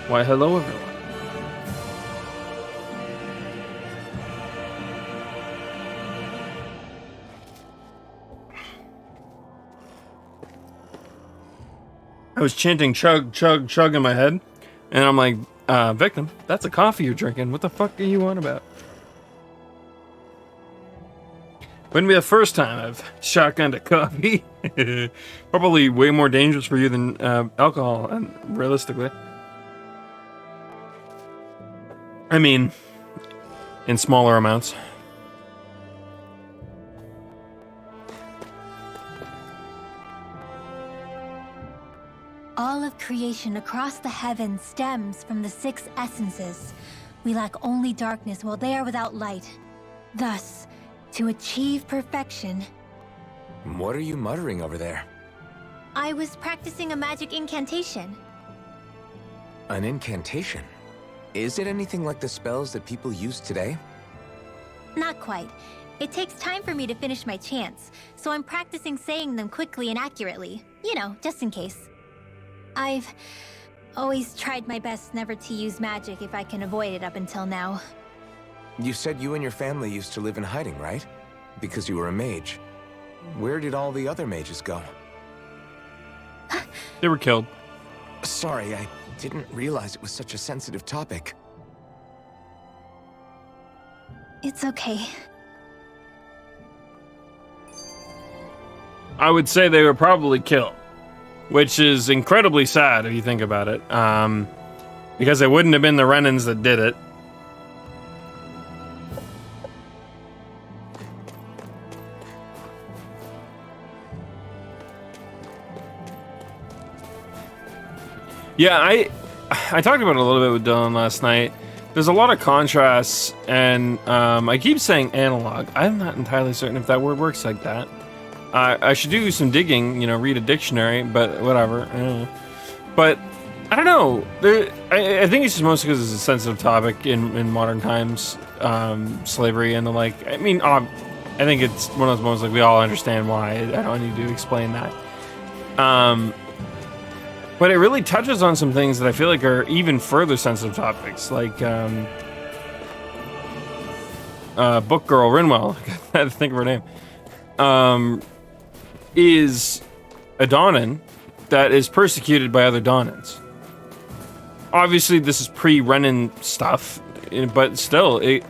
Why, hello everyone. I was chanting chug, chug, chug in my head, and I'm like, Victim, that's a coffee you're drinking. What the fuck are you on about? Wouldn't be the first time I've shotgunned a coffee. Probably way more dangerous for you than alcohol, and realistically. I mean, in smaller amounts. All of creation across the heavens stems from the 6 essences. We lack only darkness while they are without light. Thus, to achieve perfection... What are you muttering over there? I was practicing a magic incantation. An incantation? Is it anything like the spells that people use today? Not quite. It takes time for me to finish my chants, so I'm practicing saying them quickly and accurately. You know, just in case. I've always tried my best never to use magic if I can avoid it up until now. You said you and your family used to live in hiding, right? Because you were a mage. Where did all the other mages go? They were killed. Sorry, I didn't realize it was such a sensitive topic. It's okay. I would say they were probably killed, which is incredibly sad if you think about it, because it wouldn't have been the Renans that did it. Yeah, I talked about it a little bit with Dylan last night. There's a lot of contrasts, and I keep saying analog. I'm not entirely certain if that word works like that. I should do some digging, you know, read a dictionary, but whatever. But I don't know. I think it's just mostly because it's a sensitive topic in modern times, slavery and the like. I mean, I think it's one of those moments like we all understand why. I don't need to explain that. But it really touches on some things that I feel like are even further sensitive topics, like Book Girl Rinwell. I had to think of her name. Is a Donan that is persecuted by other Donans. Obviously, this is pre-Renan stuff, but still, it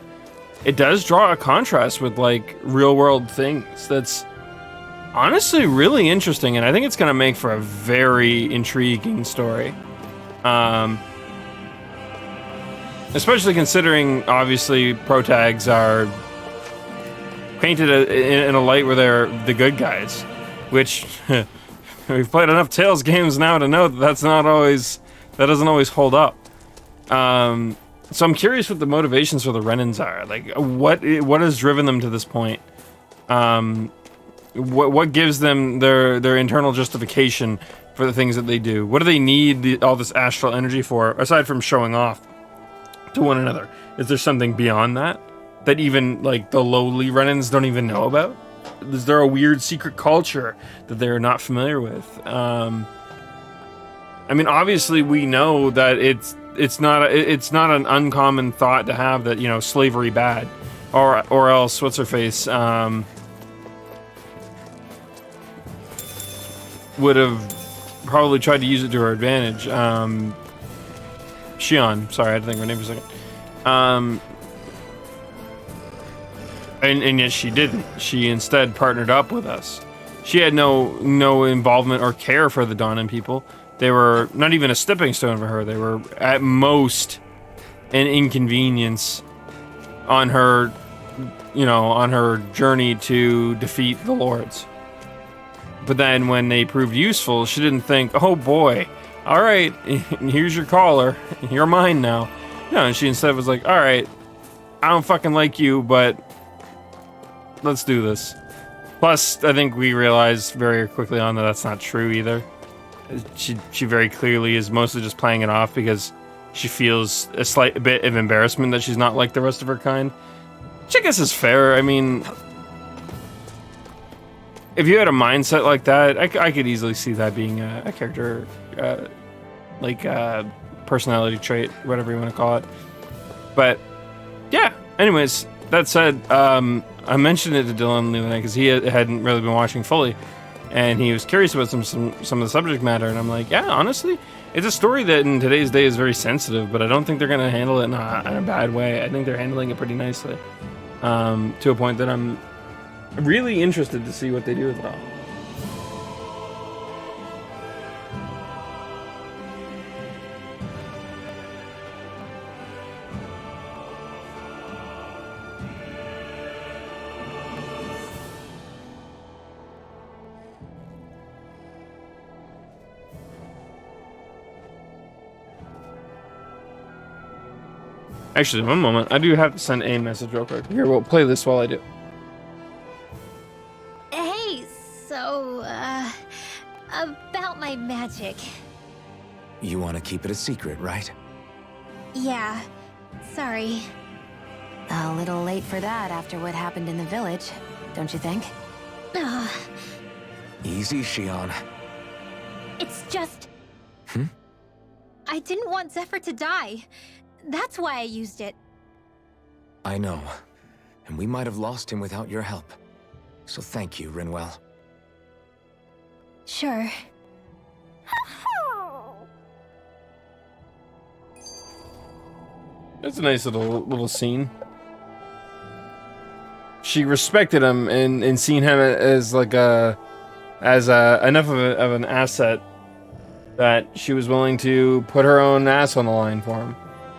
does draw a contrast with like real-world things. That's honestly really interesting, and I think it's going to make for a very intriguing story. Especially considering, obviously, protags are painted in a light where they're the good guys, which we've played enough Tales games now to know that that doesn't always hold up. So I'm curious what the motivations for the Renans are. Like, what has driven them to this point? What gives them their internal justification for the things that they do? What do they need all this astral energy for, aside from showing off to one another? Is there something beyond that even like the lowly Renans don't even know about? Is there a weird secret culture that they're not familiar with? I mean, obviously we know that it's not an uncommon thought to have that, you know, slavery bad, or else what's her face would have probably tried to use it to her advantage. Shion, sorry, I had to think of her name for a second. And yet she didn't. She instead partnered up with us. She had no involvement or care for the Donan people. They were not even a stepping stone for her. They were at most an inconvenience on her, you know, on her journey to defeat the Lords. But then when they proved useful, she didn't think, oh boy, all right, here's your collar, you're mine now. No, and she instead was like, all right, I don't fucking like you, but let's do this. Plus, I think we realized very quickly on that that's not true either. She very clearly is mostly just playing it off because she feels a slight bit of embarrassment that she's not like the rest of her kind. Which I guess is fair. I mean, if you had a mindset like that, I could easily see that being a character personality trait, whatever you want to call it. But yeah, anyways, that said, I mentioned it to Dylan the other night because he hadn't really been watching fully, and he was curious about some of the subject matter, and I'm like, yeah, honestly, it's a story that in today's day is very sensitive, but I don't think they're going to handle it in a bad way. I think they're handling it pretty nicely, to a point that I'm really interested to see what they do with it all. Actually, one moment. I do have to send a message real quick. Here, we'll play this while I do. Hey, so, about my magic. You want to keep it a secret, right? Yeah, sorry. A little late for that after what happened in the village, don't you think? Ugh, Easy, Shion. it's just... I didn't want Zephyr to die. That's why I used it. I know. And we might have lost him without your help. So thank you, Rinwell. Sure. It's a nice little scene. She respected him and seen him as like enough of an asset that she was willing to put her own ass on the line for him,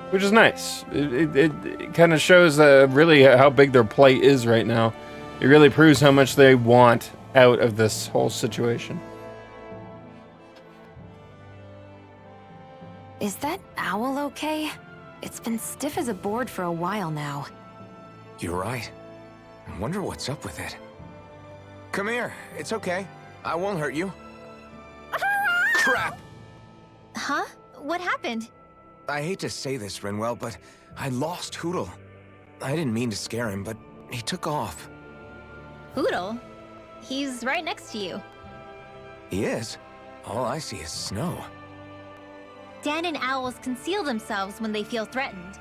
which is nice. It kind of shows really how big their plight is right now. It really proves how much they want out of this whole situation. Is that owl okay? It's been stiff as a board for a while now. You're right. I wonder what's up with it. Come here. It's okay. I won't hurt you. Crap! Huh? What happened? I hate to say this, Rinwell, but I lost Hootle. I didn't mean to scare him, but he took off. Hootle? He's right next to you. He is? All I see is snow. Dan and owls conceal themselves when they feel threatened.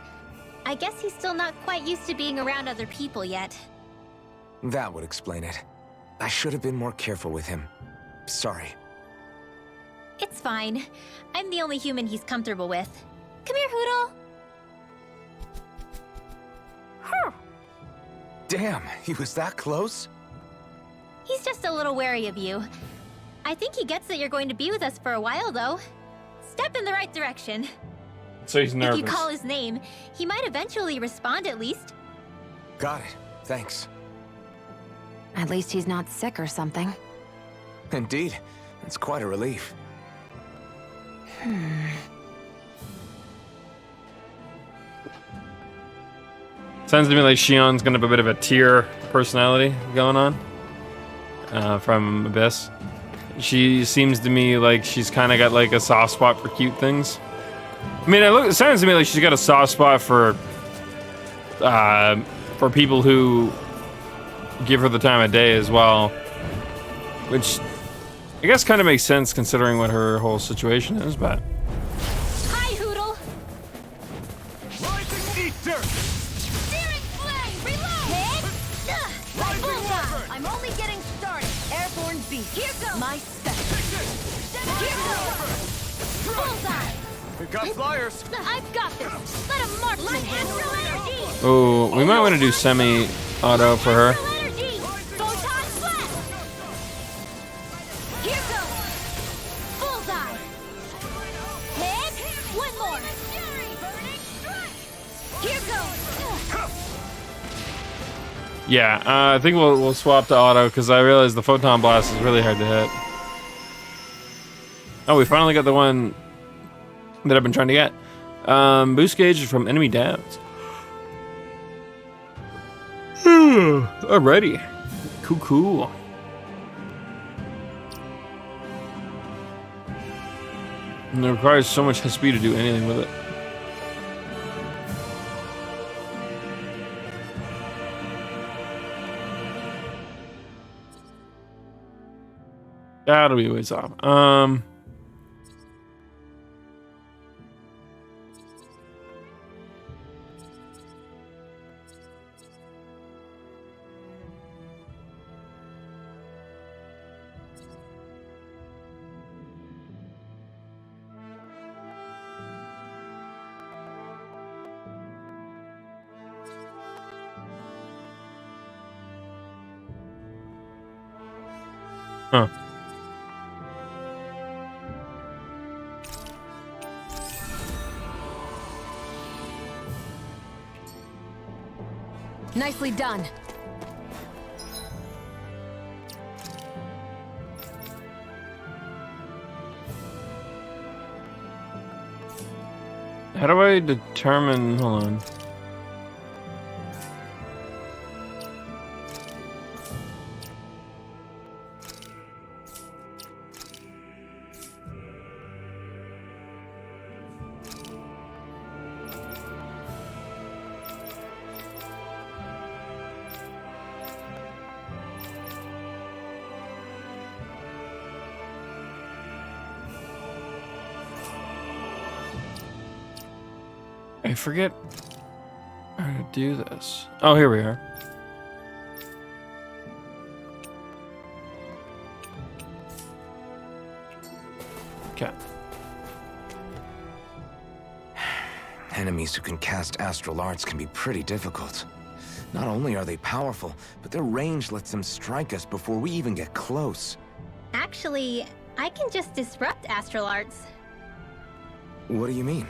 I guess he's still not quite used to being around other people yet. That would explain it. I should have been more careful with him. Sorry. It's fine. I'm the only human he's comfortable with. Come here, Hootle. Damn, he was that close? He's just a little wary of you. I think he gets that you're going to be with us for a while, though. Step in the right direction. So he's nervous. If you call his name, he might eventually respond at least. Got it. Thanks. At least he's not sick or something. Indeed. It's quite a relief. Sounds to me like Shion's gonna have a bit of a tier personality going on from Abyss. She seems to me like she's kind of got like a soft spot for cute things. I mean, it sounds to me like she's got a soft spot for people who give her the time of day as well, which I guess kind of makes sense considering what her whole situation is. But Hi, Hootle. Rising Eater! Searing flame, reload! Hit! Bullseye! I'm only getting started. Airborne beast. Here goes. My step. Here goes. Bullseye! We've got flyers! I've got this. Let him march. Light astral energy. oh, we might want to do semi-auto for her. Astral energy. Photon blast. Here goes. Bullseye. Hit. One more. Here goes. Yeah, I think we'll swap to auto because I realize the photon blast is really hard to hit. Oh, we finally got the one that I've been trying to get. Boost gauge from enemy downs. Alrighty. Cool. And it requires so much speed to do anything with it. That'll be ways off. Huh. Nicely done. How do I determine... Hold on. I forget how to do this. Oh, here we are. Okay. Enemies who can cast astral arts can be pretty difficult. Not only are they powerful, but their range lets them strike us before we even get close. Actually, I can just disrupt astral arts. What do you mean?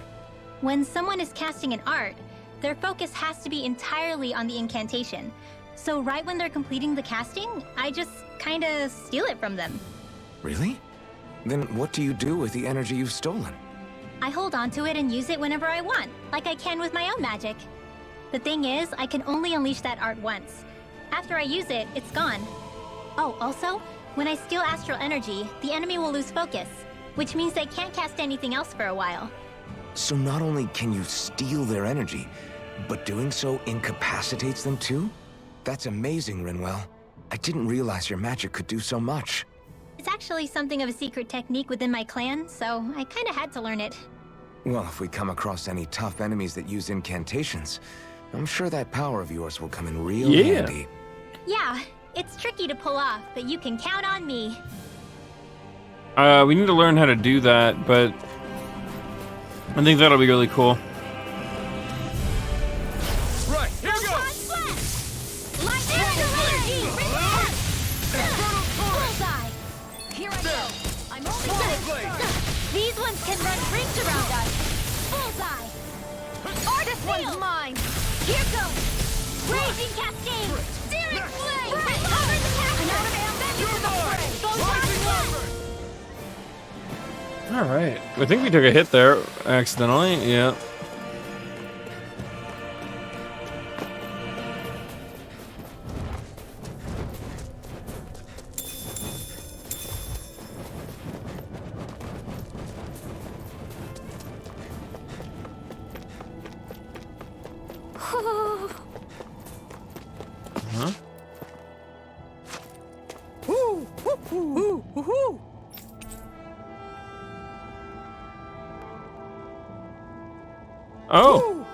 When someone is casting an art, their focus has to be entirely on the incantation. So right when they're completing the casting, I just kinda steal it from them. Really? Then what do you do with the energy you've stolen? I hold on to it and use it whenever I want, like I can with my own magic. The thing is, I can only unleash that art once. After I use it, it's gone. Oh, also, when I steal astral energy, the enemy will lose focus, which means they can't cast anything else for a while. So not only can you steal their energy, but doing so incapacitates them too? That's amazing, Rinwell. I didn't realize your magic could do so much. It's actually something of a secret technique within my clan, so I kinda had to learn it. Well, if we come across any tough enemies that use incantations, I'm sure that power of yours will come in real handy. Yeah, it's tricky to pull off, but you can count on me. We need to learn how to do that, but I think that'll be really cool. Right, here we go! Here I go. I'm only These ones can run rings around us. Bullseye. Artist one's mine. Here goes. Raging cascade. Searing flame. Cover the castle. I'm out of ammo. All right. I think we took a hit there accidentally. Yeah. Huh? Oh!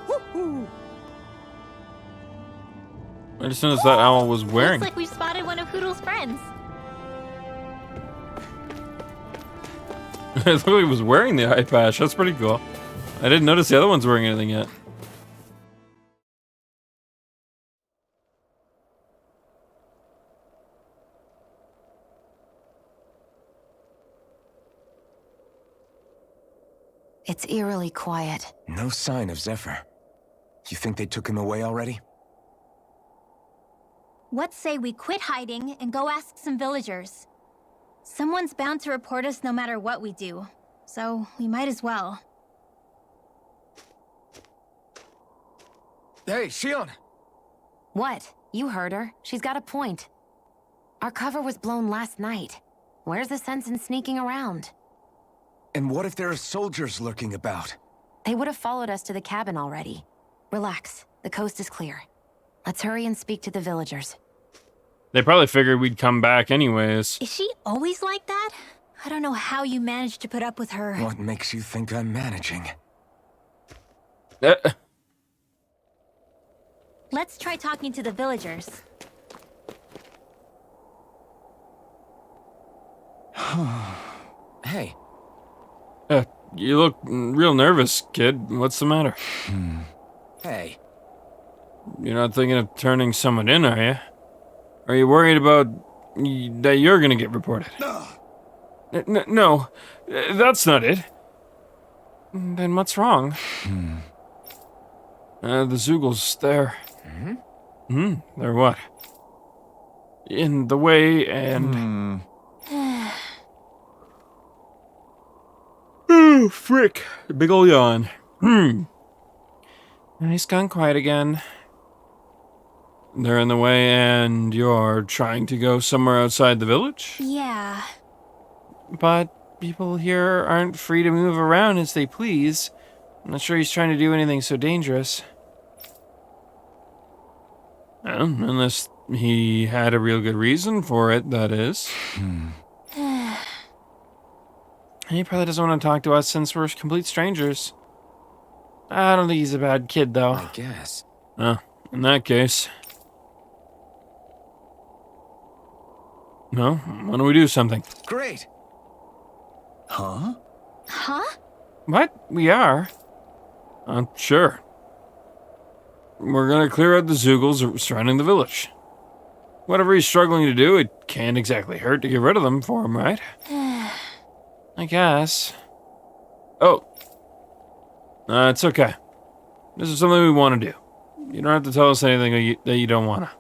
I just noticed that owl was wearing. Looks like we've spotted one of Hoodle's friends. I thought he was wearing the eye patch. That's pretty cool. I didn't notice the other one's wearing anything yet. It's eerily quiet. No sign of Zephyr. You think they took him away already? What say we quit hiding and go ask some villagers? Someone's bound to report us no matter what we do, so we might as well. Hey, Shion! What? You heard her. She's got a point. Our cover was blown last night. Where's the sense in sneaking around? And what if there are soldiers lurking about? They would have followed us to the cabin already. Relax. The coast is clear. Let's hurry and speak to the villagers. They probably figured we'd come back anyways. Is she always like that? I don't know how you managed to put up with her. What makes you think I'm managing? Let's try talking to the villagers. Hey. You look real nervous, kid. What's the matter? Hey. You're not thinking of turning someone in, are you? Are you worried about that you're gonna get reported. No, that's not it. Then what's wrong? The Zoogles, they're... They're what? In the way, and... Oh, frick. Big ol' yawn. And he's gone quiet again. They're in the way, and you're trying to go somewhere outside the village? Yeah. But people here aren't free to move around as they please. I'm not sure he's trying to do anything so dangerous. Well, unless he had a real good reason for it, that is. He probably doesn't want to talk to us since we're complete strangers. I don't think he's a bad kid, though. I guess. Oh, in that case... No, why don't we do something? Great! Huh? Huh? What? We are? Sure. We're gonna clear out the Zoogles surrounding the village. Whatever he's struggling to do, it can't exactly hurt to get rid of them for him, right? I guess. Oh. It's okay. This is something we want to do. You don't have to tell us anything that you don't want to.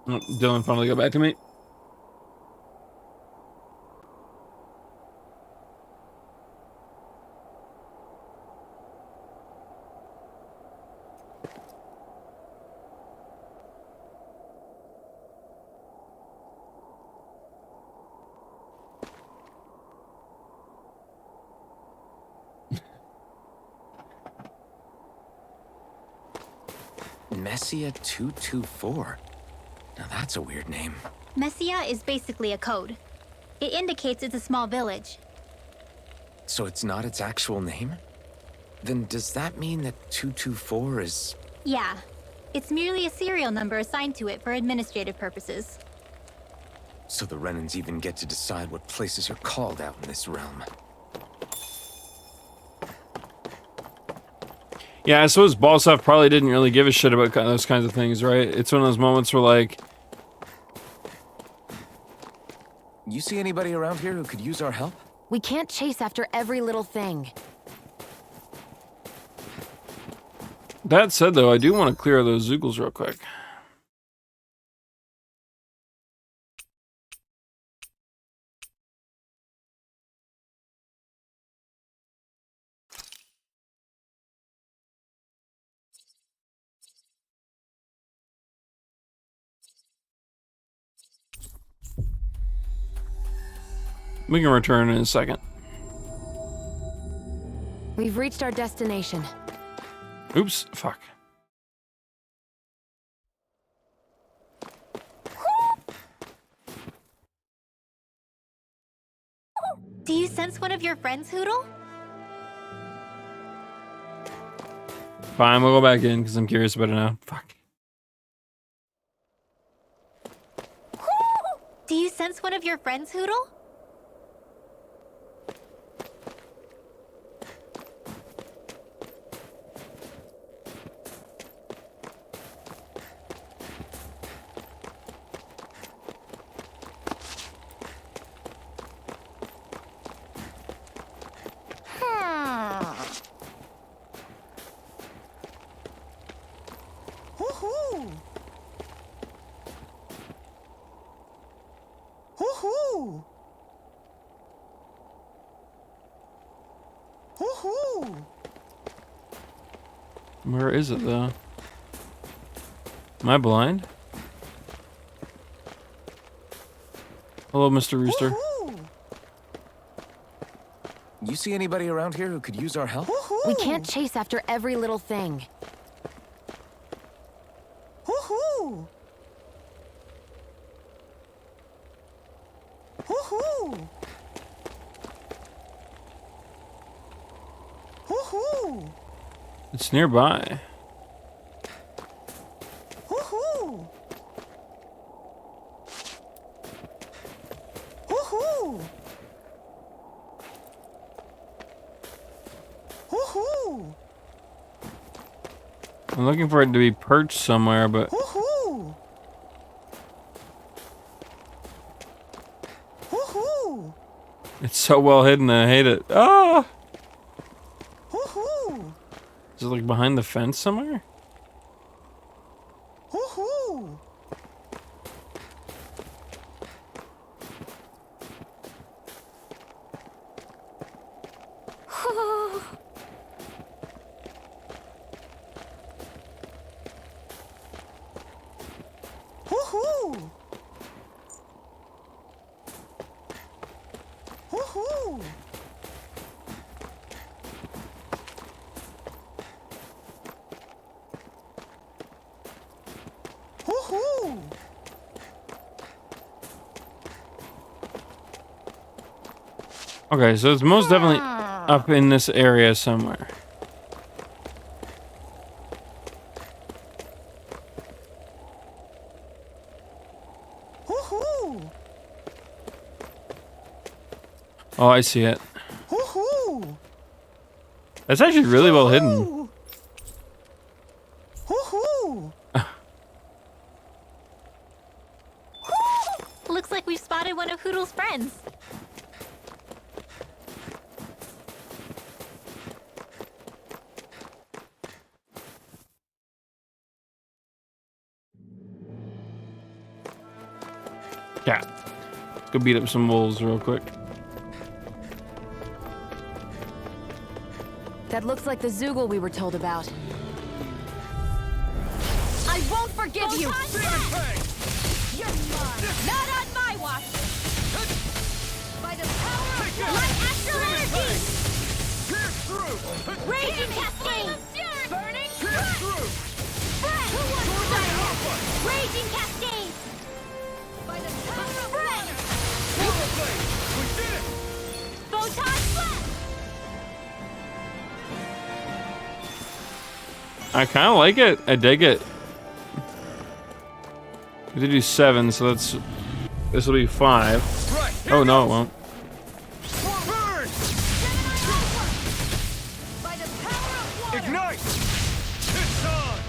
Oh, Dylan finally got back to me. Messia 224. Now that's a weird name. Messia is basically a code. It indicates it's a small village. So it's not its actual name? Then does that mean that 224 is... Yeah. It's merely a serial number assigned to it for administrative purposes. So the Renans even get to decide what places are called out in this realm. Yeah, I suppose Balsaf probably didn't really give a shit about those kinds of things, right? It's one of those moments where, like... You see anybody around here who could use our help? We can't chase after every little thing. That said, though, I do want to clear those Zoogles real quick. We can return in a second. We've reached our destination. Oops, fuck. Do you sense one of your friends, Hoodle? Fine, we'll go back in because I'm curious about it now. Fuck. Do you sense one of your friends, Hoodle? Where is it, though? Am I blind? Hello, Mr. Rooster. You see anybody around here who could use our help? We can't chase after every little thing. It's nearby. I'm looking for it to be perched somewhere, but... Woohoo! Woohoo! It's so well hidden, I hate it. Ah! Woohoo! Is it like behind the fence somewhere? Woohoo! Woohoo! Woohoo! Woohoo! Okay, so it's most definitely up in this area somewhere. Woohoo! Oh, I see it. Woohoo! That's actually really well hidden. Woohoo! Looks like we've spotted one of Hoodle's friends. Yeah. Let's go beat up some wolves real quick. That looks like the Zoogle we were told about. I won't forgive you! You're mine. Not on my watch. By the power of light astral energy. Raging cascade. Burning breath. Who wants to die? Raging cascade. By the power of breath. We did it! Photon blast. I kind of like it. I dig it. We did do 7, so that's... This will be 5. Right. Oh, no, it won't. Burn! By the power of water. Ignite! It's on!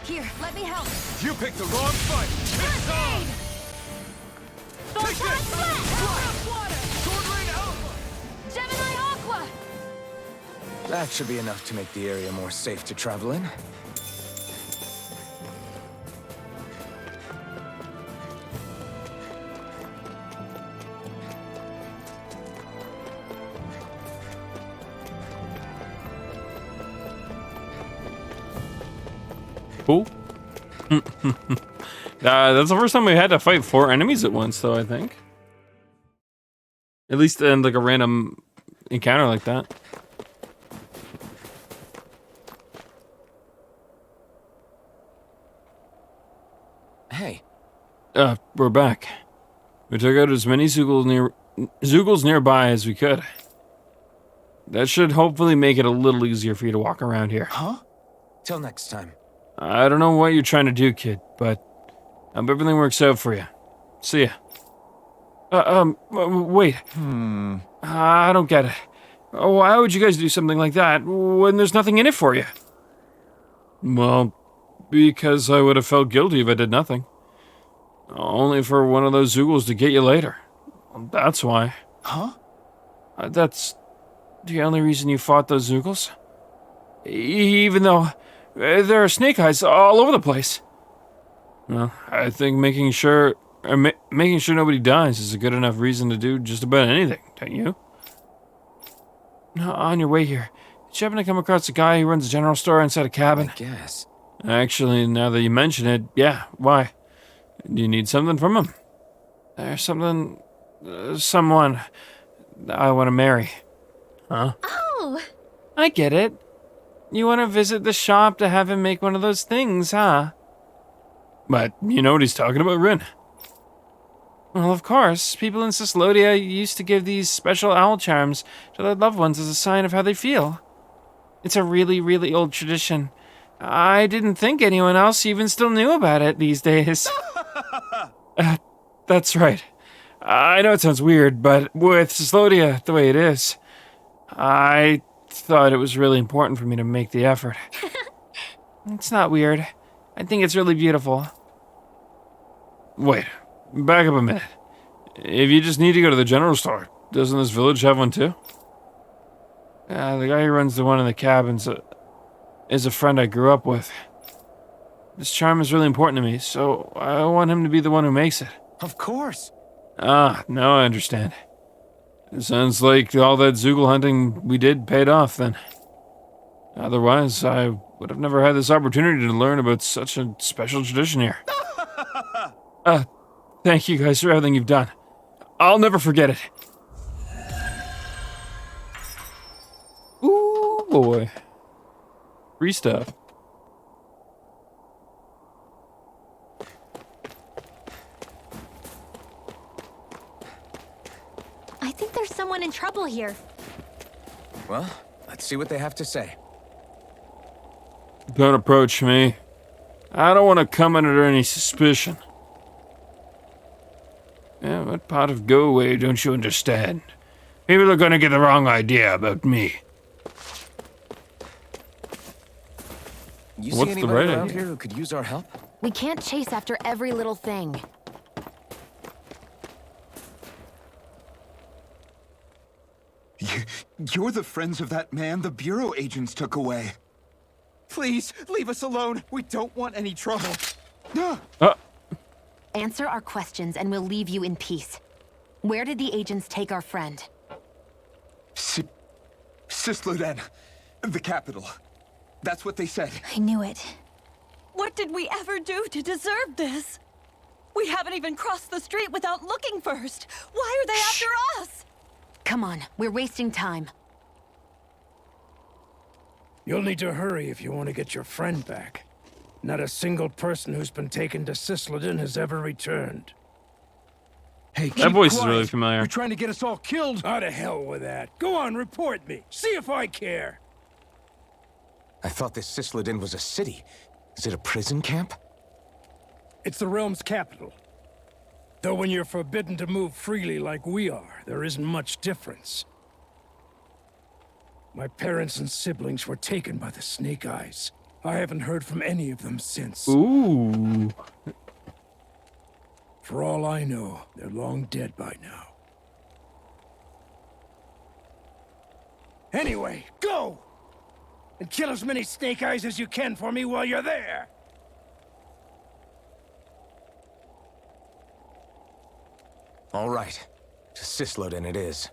Here, let me help. You picked the wrong fight! It's on! Photon blast. Power of water. Sword Rain Alpha! Gemini aqua. That should be enough to make the area more safe to travel in. Cool. That's the first time we had to fight 4 enemies at once, though, I think. At least in, like, a random encounter like that. Hey, We're back. We took out as many Zoogles nearby as we could. That should hopefully make it a little easier for you to walk around here. huh? Till next time. I don't know what you're trying to do, kid, but I hope everything works out for you. See ya. Wait. I don't get it. Why would you guys do something like that when there's nothing in it for you? Well, because I would have felt guilty if I did nothing. Only for one of those Zoogles to get you later. That's why. Huh? That's the only reason you fought those Zoogles? Even though there are snake eyes all over the place. Well, I think making sure nobody dies is a good enough reason to do just about anything, don't you? On your way here, did you happen to come across a guy who runs a general store inside a cabin? I guess. Actually, now that you mention it, yeah, why? Do you need something from him? There's someone I want to marry. Huh? Oh. I get it. You want to visit the shop to have him make one of those things, huh? But you know what he's talking about, Rin. Well, of course. People in Cyslodia used to give these special owl charms to their loved ones as a sign of how they feel. It's a really, really old tradition. I didn't think anyone else even still knew about it these days. That's right. I know it sounds weird, but with Cyslodia the way it is, I thought it was really important for me to make the effort. It's not weird. I think it's really beautiful. Wait, back up a minute. If you just need to go to the general store, doesn't this village have one too? The guy who runs the one in the cabins is a friend I grew up with. This charm is really important to me, so I want him to be the one who makes it. Of course. Ah, now I understand. It sounds like all that Zoogle hunting we did paid off then. Otherwise, I would have never had this opportunity to learn about such a special tradition here. Thank you guys for everything you've done. I'll never forget it. Ooh, boy. Free stuff. I think there's someone in trouble here. Well, let's see what they have to say. Don't approach me. I don't want to come under any suspicion. Yeah, what part of go away don't you understand? People are gonna get the wrong idea about me. You see What's the anybody right around idea? here who could use our help? We can't chase after every little thing. You're the friends of that man the Bureau agents took away. Please, leave us alone. We don't want any trouble. Answer our questions and we'll leave you in peace. Where did the agents take our friend? Sisluden, the capital. That's what they said. I knew it. What did we ever do to deserve this? We haven't even crossed the street without looking first. Why are they after us? Come on, we're wasting time. You'll need to hurry if you want to get your friend back. Not a single person who's been taken to Sisleden has ever returned. Hey, That voice is really familiar. You're trying to get us all killed. How to hell with that. Go on, report me. See if I care. I thought this Sisleden was a city. Is it a prison camp? It's the realm's capital. Though when you're forbidden to move freely like we are, there isn't much difference. My parents and siblings were taken by the Snake Eyes. I haven't heard from any of them since. Ooh. For all I know, they're long dead by now. Anyway, go! And kill as many Snake Eyes as you can for me while you're there! All right. To Sisleden it is.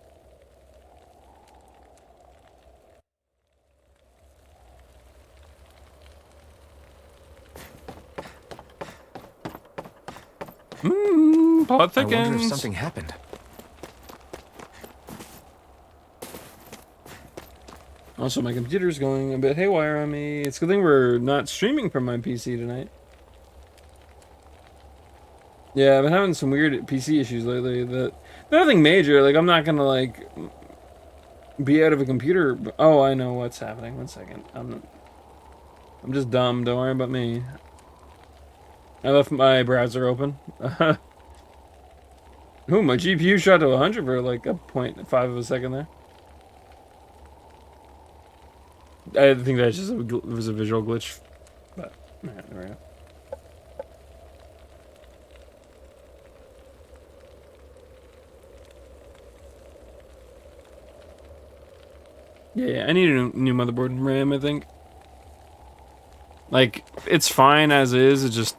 Plot I wonder if thickens. something happened. Also, my computer's going a bit haywire on me. It's a good thing we're not streaming from my PC tonight. Yeah, I've been having some weird PC issues lately. Nothing major. Like, I'm not gonna, like, be out of a computer. Oh, I know what's happening. 1 second. I'm just dumb. Don't worry about me. I left my browser open. Ooh, my GPU shot to 100 for like a 0.5 of a second there. I think that's just was a visual glitch, but alright, there we go. Yeah, I need a new motherboard and RAM, I think. Like, it's fine as is, it just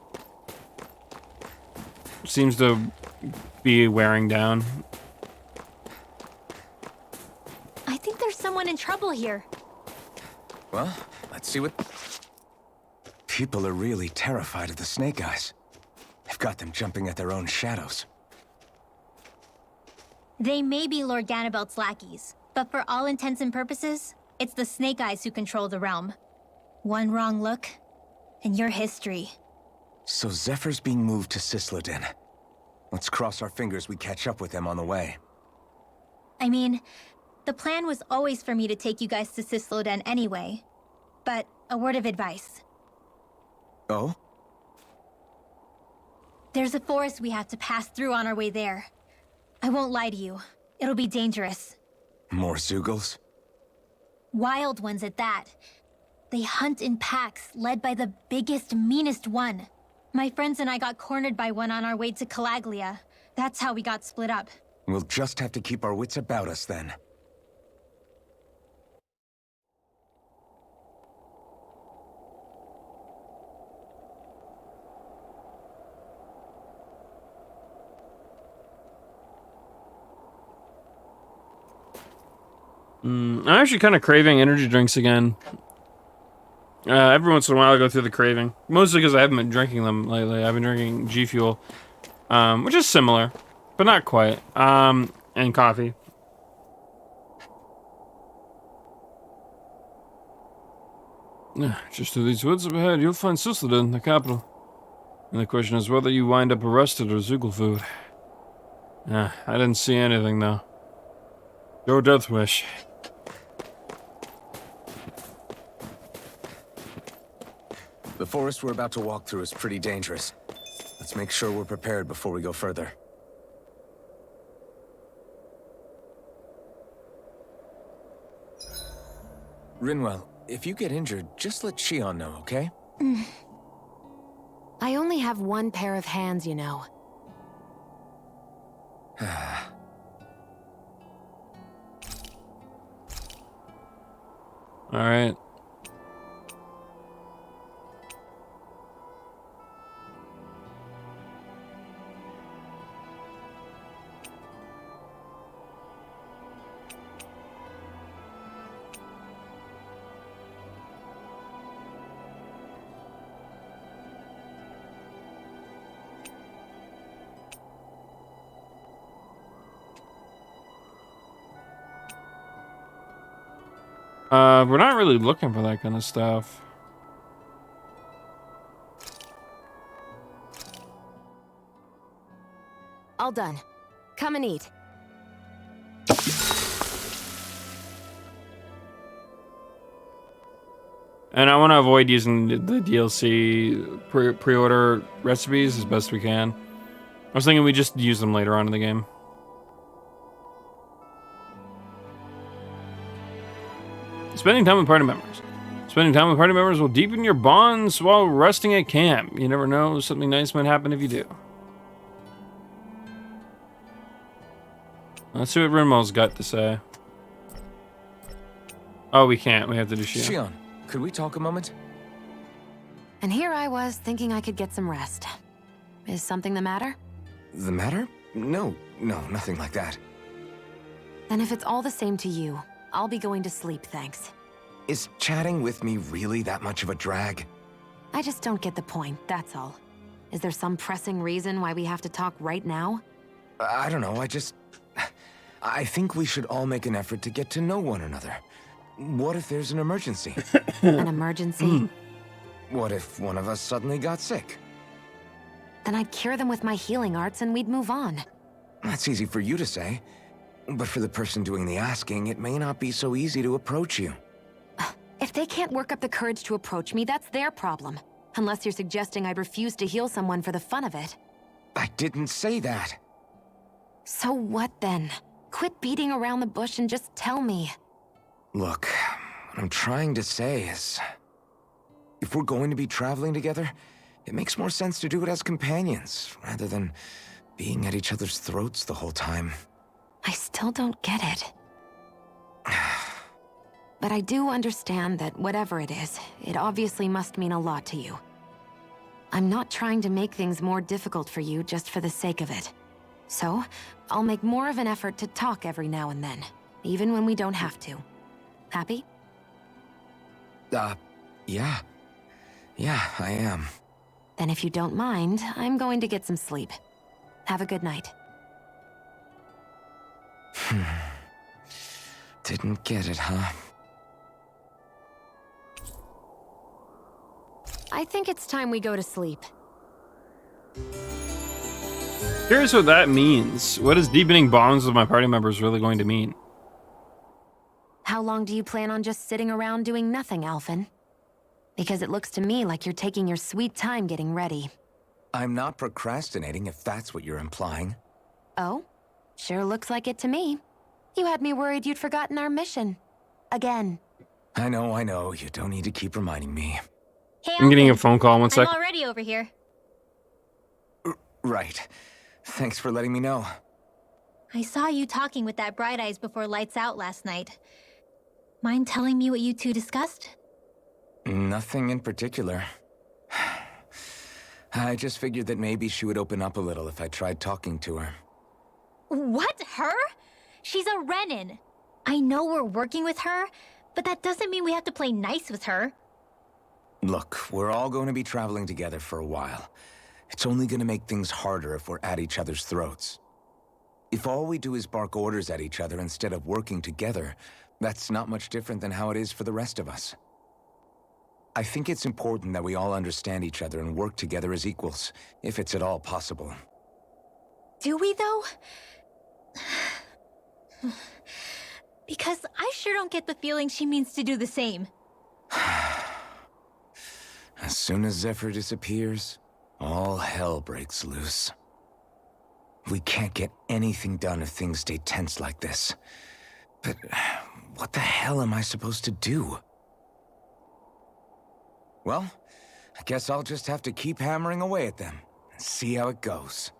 seems to be wearing down. I think there's someone in trouble here. Well, let's see what... People are really terrified of the Snake Eyes. They've got them jumping at their own shadows. They may be Lord Ganabelt's lackeys, but for all intents and purposes, it's the Snake Eyes who control the realm. One wrong look, and your history. So Zephyr's being moved to Sisleden. Let's cross our fingers we catch up with them on the way. I mean, the plan was always for me to take you guys to Sisleden anyway. But a word of advice. Oh? There's a forest we have to pass through on our way there. I won't lie to you. It'll be dangerous. More Zoogles? Wild ones at that. They hunt in packs, led by the biggest, meanest one. My friends and I got cornered by one on our way to Calaglia. That's how we got split up. We'll just have to keep our wits about us then. I'm actually kind of craving energy drinks again. Every once in a while I go through the craving. Mostly because I haven't been drinking them lately. I've been drinking G Fuel, which is similar, but not quite. And coffee. Just through these woods up ahead, you'll find Susloden, the capital. And the question is whether you wind up arrested or Zugelfood. I didn't see anything, though. Your death wish. The forest we're about to walk through is pretty dangerous. Let's make sure we're prepared before we go further. Rinwell, if you get injured, just let Shion know, okay? I only have one pair of hands, you know. Alright. We're not really looking for that kind of stuff. All done. Come and eat. And I want to avoid using the DLC pre-order recipes as best we can. I was thinking we just use them later on in the game. Spending time with party members. Spending time with party members will deepen your bonds while resting at camp. You never know, something nice might happen if you do. Let's see what Rinwell's got to say. Oh, we can't. We have to do Shion. Shion, could we talk a moment? And here I was thinking I could get some rest. Is something the matter? The matter? No, nothing like that. Then if it's all the same to you, I'll be going to sleep, thanks. Is chatting with me really that much of a drag? I just don't get the point, that's all. Is there some pressing reason why we have to talk right now? I don't know, I think we should all make an effort to get to know one another. What if there's an emergency? An emergency? What if one of us suddenly got sick? Then I'd cure them with my healing arts and we'd move on. That's easy for you to say. But for the person doing the asking, it may not be so easy to approach you. If they can't work up the courage to approach me, that's their problem. Unless you're suggesting I'd refuse to heal someone for the fun of it. I didn't say that. So what then? Quit beating around the bush and just tell me. Look, what I'm trying to say is... if we're going to be traveling together, it makes more sense to do it as companions, rather than being at each other's throats the whole time. I still don't get it. But I do understand that whatever it is, it obviously must mean a lot to you. I'm not trying to make things more difficult for you just for the sake of it. So, I'll make more of an effort to talk every now and then, even when we don't have to. Happy? Yeah. Yeah, I am. Then if you don't mind, I'm going to get some sleep. Have a good night. Didn't get it, huh? I think it's time we go to sleep. Curious what that means. What is deepening bonds with my party members really going to mean? How long do you plan on just sitting around doing nothing, Alphen? Because it looks to me like you're taking your sweet time getting ready. I'm not procrastinating, if that's what you're implying. Oh? Sure looks like it to me. You had me worried you'd forgotten our mission. Again. I know. You don't need to keep reminding me. Hey, I'm getting a Alvin. phone call. One sec. I'm already over here. Right. Thanks for letting me know. I saw you talking with that Bright Eyes before lights out last night. Mind telling me what you two discussed? Nothing in particular. I just figured that maybe she would open up a little if I tried talking to her. What? Her? She's a Renin. I know we're working with her, but that doesn't mean we have to play nice with her. Look, we're all going to be traveling together for a while. It's only going to make things harder if we're at each other's throats. If all we do is bark orders at each other instead of working together, that's not much different than how it is for the rest of us. I think it's important that we all understand each other and work together as equals, if it's at all possible. Do we, though? Because I sure don't get the feeling she means to do the same. As soon as Zephyr disappears, all hell breaks loose. We can't get anything done if things stay tense like this. But what the hell am I supposed to do? Well, I guess I'll just have to keep hammering away at them and see how it goes.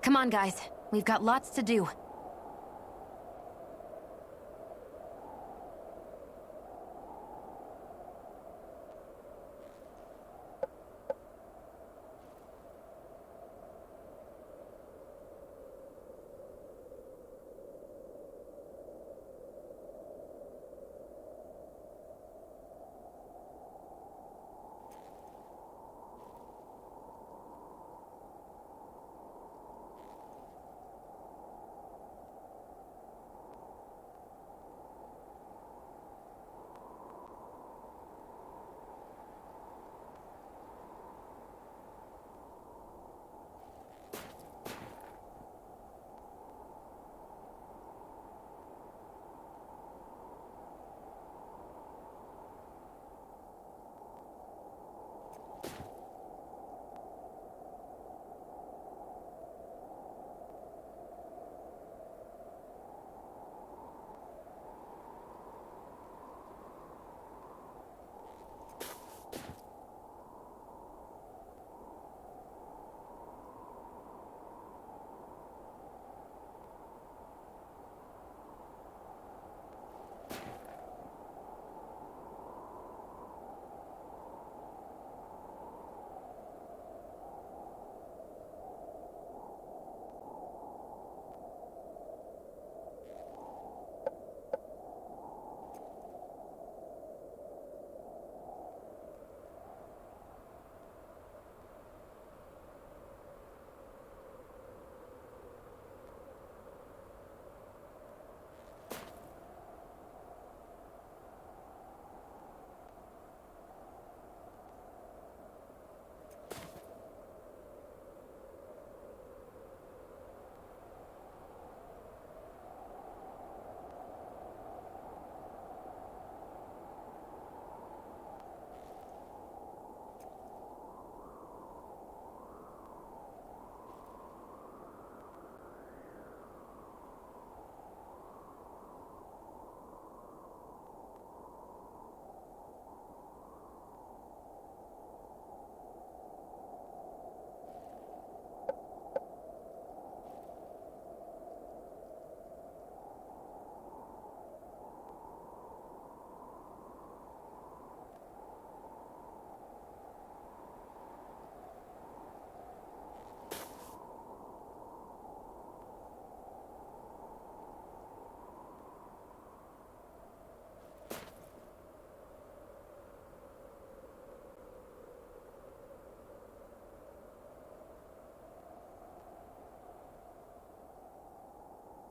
Come on, guys. We've got lots to do.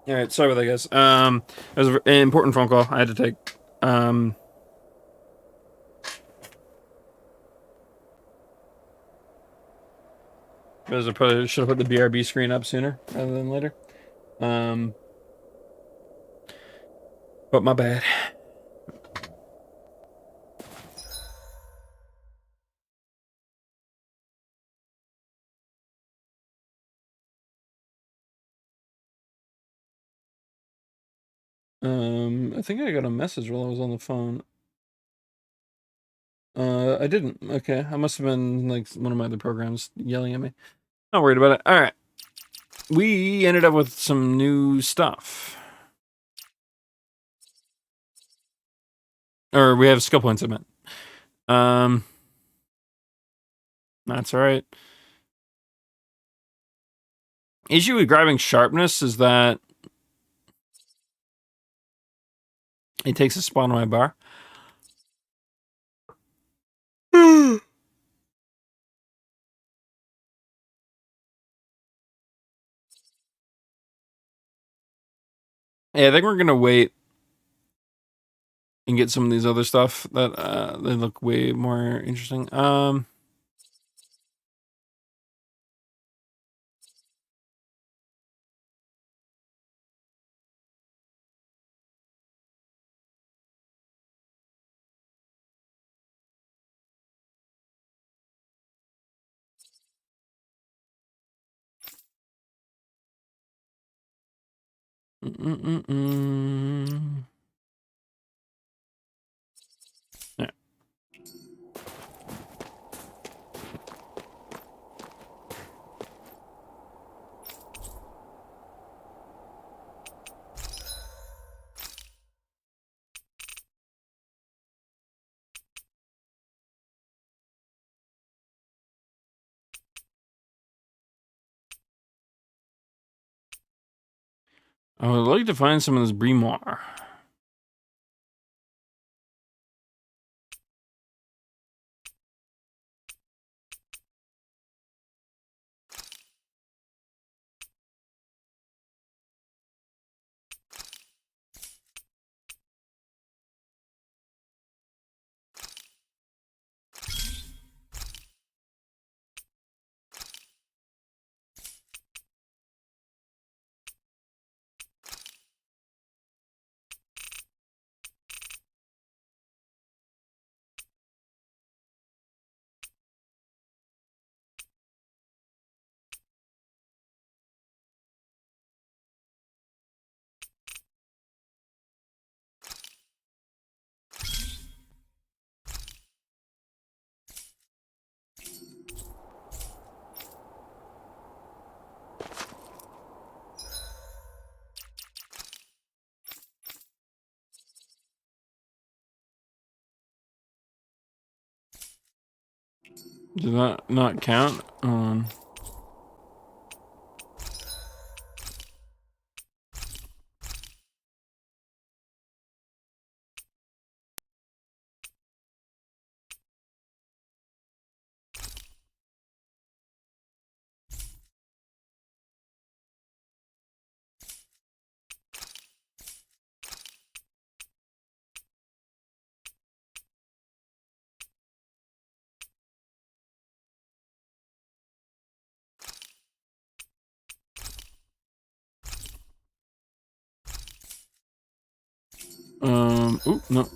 All right, sorry about that, guys. It was an important phone call I had to take. Should have put the BRB screen up sooner rather than later. But my bad. I think I got a message while I was on the phone. I didn't. Okay, I must have been like one of my other programs yelling at me. Not worried about it. All right, we ended up with some new stuff, or we have skill points. I meant. That's all right. Issue with grabbing sharpness is that it takes a spot on my bar. Yeah, I think we're gonna wait and get some of these other stuff that they look way more interesting. Yeah. I would like to find some of this Grimoire. Does that not count? Oop, no.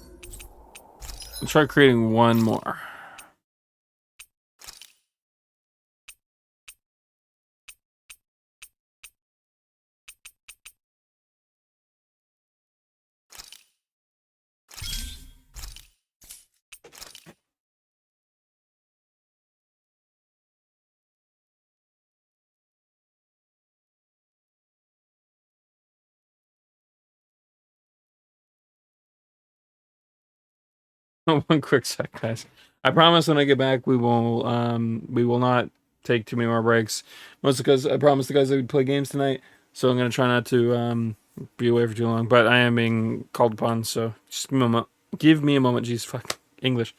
Let's try creating one more. One quick sec, guys. I promise when I get back, we will not take too many more breaks. Mostly because I promised the guys I would play games tonight, so I'm gonna try not to be away for too long. But I am being called upon, so just give me a moment. Give me a moment. Jeez, fuck English.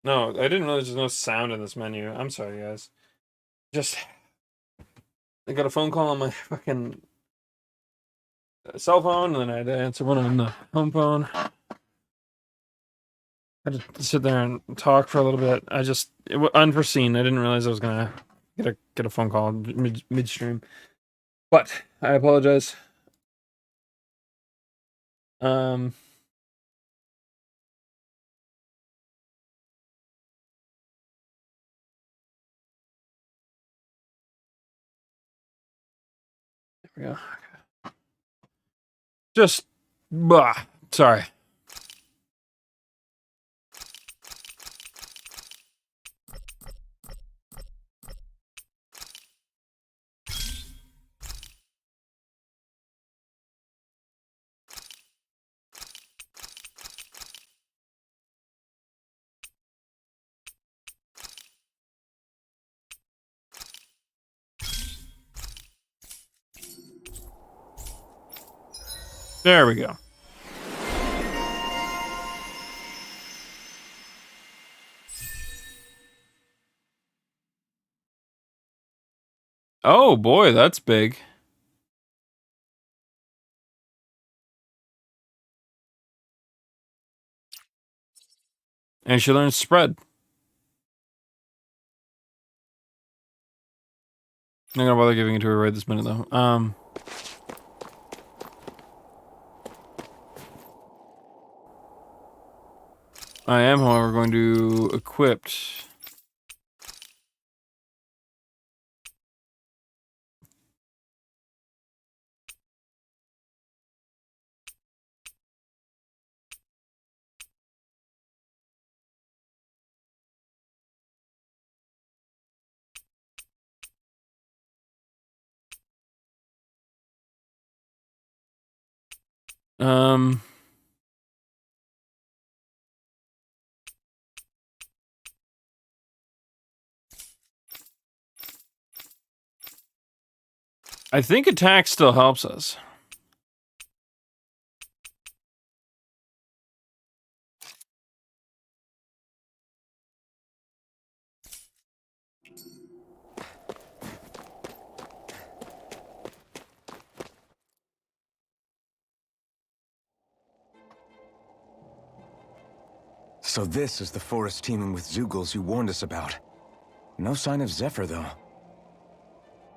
No, I didn't realize there's no sound in this menu. I'm sorry, guys. Just I got a phone call on my fucking cell phone, and then I had to answer one on the home phone. I had to sit there and talk for a little bit. It was unforeseen. I didn't realize I was gonna get a phone call midstream. But I apologize. There we go. Just, sorry. There we go. Oh boy, that's big. And she learns spread. I'm not gonna bother giving it to her right this minute though. I am, however, going to equip. I think attack still helps us. So this is the forest teeming with Zeugles you warned us about. No sign of Zephyr, though.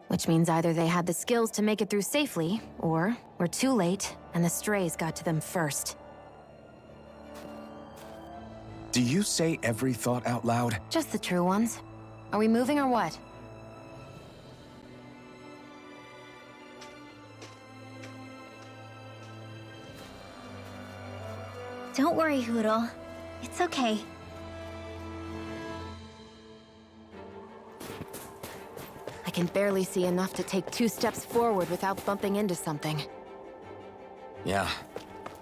Which means either they had the skills to make it through safely, or we're too late, and the strays got to them first. Do you say every thought out loud? Just the true ones. Are we moving or what? Don't worry, Hoodle. It's okay. I can barely see enough to take 2 steps forward without bumping into something. Yeah.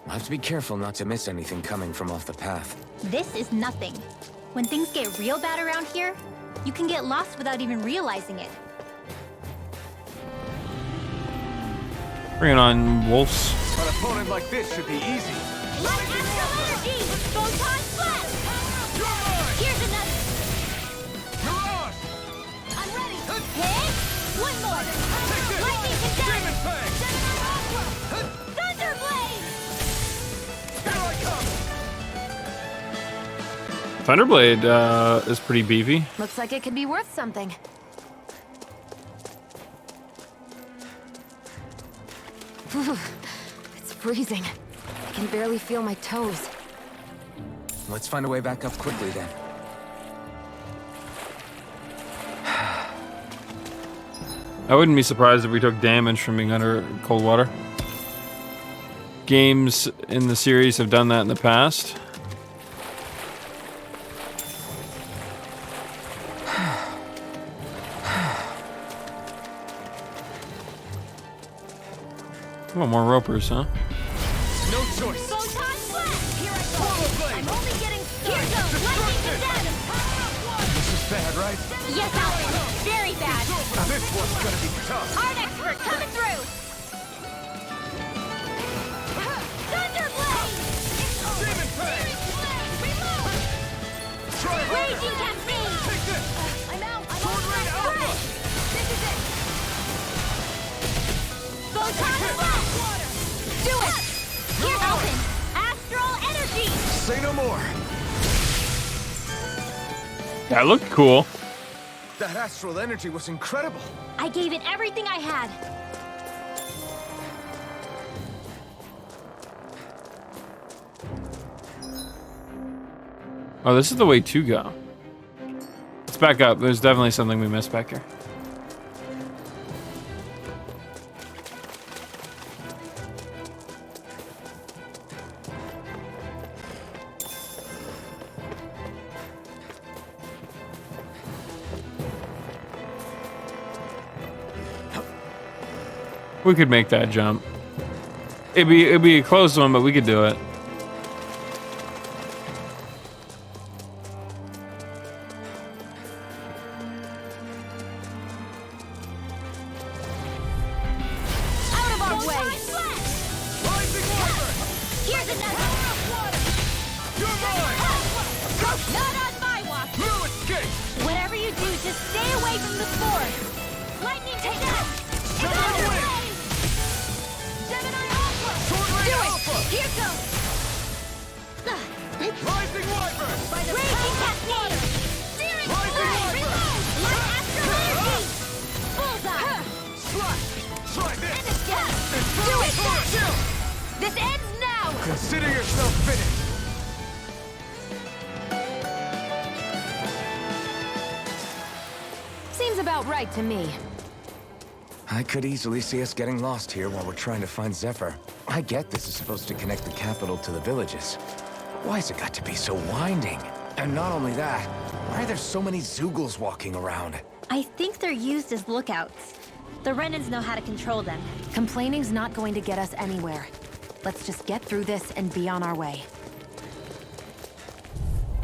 I'll have to be careful not to miss anything coming from off the path. This is nothing. When things get real bad around here, you can get lost without even realizing it. Bring it on, wolves. An opponent like this should be easy. Light astral energy! Photon blast! Here's another! Mirage! I'm ready! Hit! One more! Lightning Demon condense! Fang! Thunderblade! Here I come! Thunderblade is pretty beefy. Looks like it could be worth something. Whew. It's freezing. I can barely feel my toes. Let's find a way back up quickly, then. I wouldn't be surprised if we took damage from being under cold water. Games in the series have done that in the past. Come on, more ropers, huh? No choice. Photon blast! Here I go! Swallow blade! I'm only getting started! Here goes! Lightning condense! This is bad, right? Yes, Alvin! Very bad! This one's gonna be tough. Art expert coming through! Thunderblade! Demon Fang! Reload! Try hard! no more. That looked cool. That astral energy was incredible. I gave it everything I had. Oh, this is the way to go. Let's back up. There's definitely something we missed back here. We could make that jump. It'd be a close one, but we could do it. Out of our way! Rising water. Here's another! You're mine. Not on my watch! No escape. Whatever you do, just stay away from the spore! Lightning, take that! Gemini win. Gemini Alpha! Sword Ray Do it! Alpha. Here goes! Rising wyvern. By the Raging Cascade! Searing Rising Flame! Wyvern. Reload! Light Astral Energy! Bullseye! Slash. Try this. Do it! This ends now! Consider yourself finished. Seems about right to me. I could easily see us getting lost here while we're trying to find Zephyr. I get this is supposed to connect the capital to the villages. Why's it got to be so winding? And not only that, why are there so many Zoogles walking around? I think they're used as lookouts. The Renans know how to control them. Complaining's not going to get us anywhere. Let's just get through this and be on our way.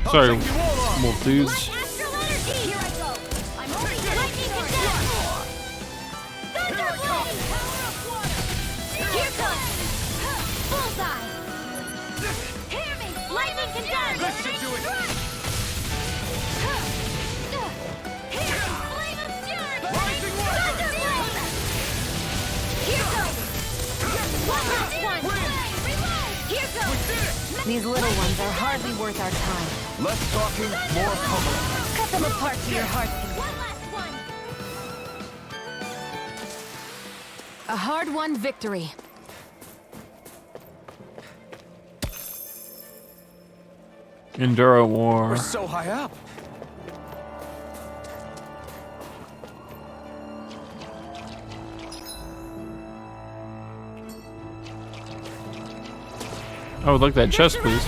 Sorry, Take you all on. wolf dudes. Light Astral Energy! Here I go! I'm holding the lightning to death! Thunderblade! Here comes! Bullseye! Hear me! Lightning condemned! This should do it. Here! Flame of Fury! Rising wyvern. Thunderblade! Here goes! One last one! Reload! Here goes! These little ones are hardly worth our time. Less talking, more pummeling. Cut them apart to your heart's content. One last one! A hard-won victory. Enduro War. We're so high up. I would like that chest, please.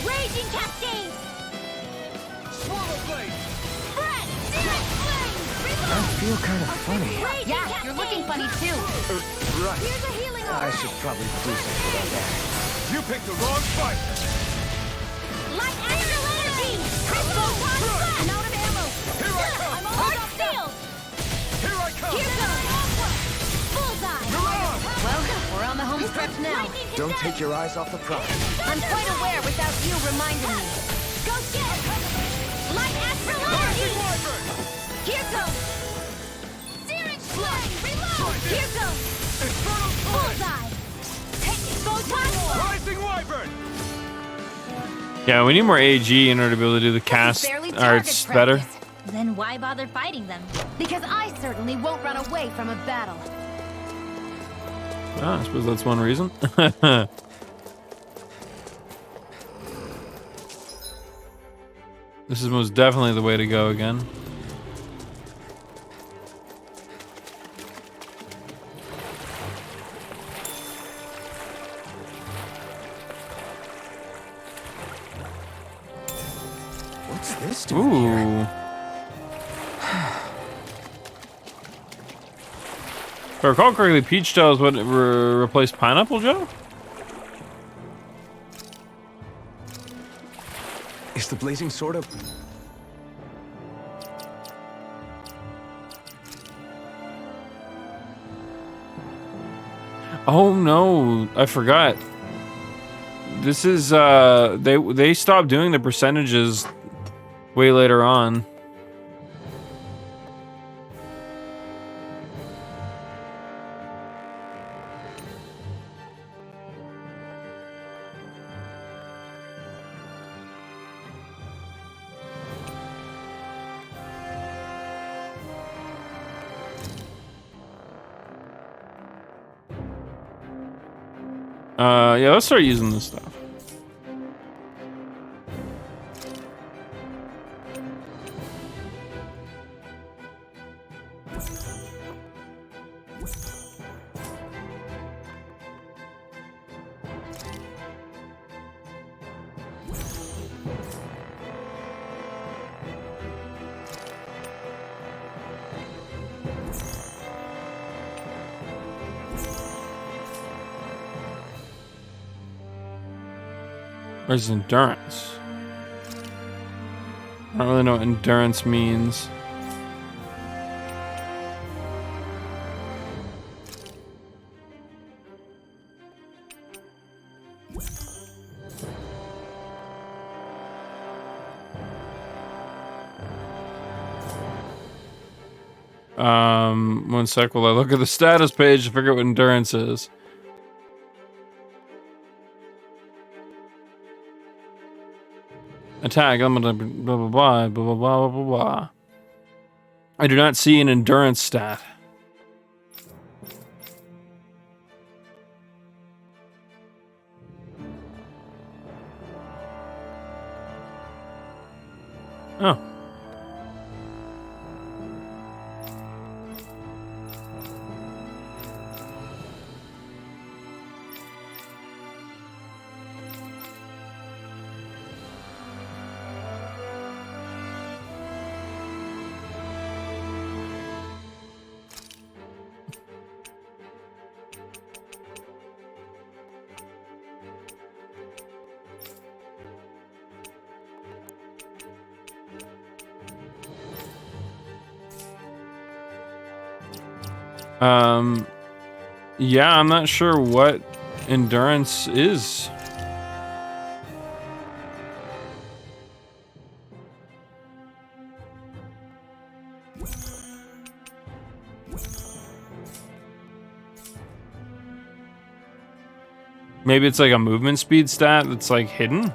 Raging Cascade! Swallow blade. Fred! Searing Flame! I Reload! feel kind of funny. Raging Yeah, Cascade! you're looking funny too. Right. Here's a healing I orb. should probably do something about that. You picked the wrong fight. Light Astral Energy! Photon Blast! I'm out of ammo! Here I come. I'm almost off field! Here I come. Here goes! Bullseye! You're on. Well, we're on the home stretch now. Lightning Don't condemned. take your eyes off the prize. I'm quite aware without you reminding me. Go get it! Light Astral Energy! Rising wyvern. Here goes! Searing Flame! Reload! Here goes! Infernal flame. Bullseye! Take it! Photon Blast! Rising wyvern. Yeah, we need more AG in order to be able to do the cast Barely target arts better. practice. Then why bother fighting them? Because I certainly won't run away from a battle. Ah, I suppose that's one reason. This is most definitely the way to go again. What's this doing here? Ooh. If I recall correctly, Peach Doll is what replaced Pineapple Joe? Is the blazing sword up? Oh no, I forgot. This is they stopped doing the percentages way later on. Yeah, let's start using this stuff. Where's endurance? I don't really know what endurance means. One sec while I look at the status page to figure out what endurance is. Attack, blah blah blah blah blah blah blah blah blah. I do not see an endurance stat. Oh. Yeah, I'm not sure what endurance is. Maybe it's like a movement speed stat that's like hidden?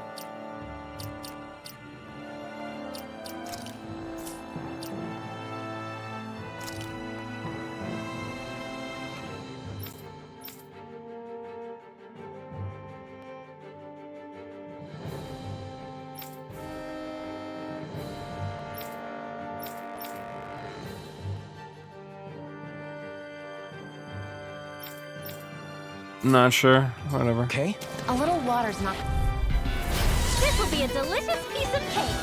Not sure. Whatever. Okay? A little water's not... This will be a delicious piece of cake.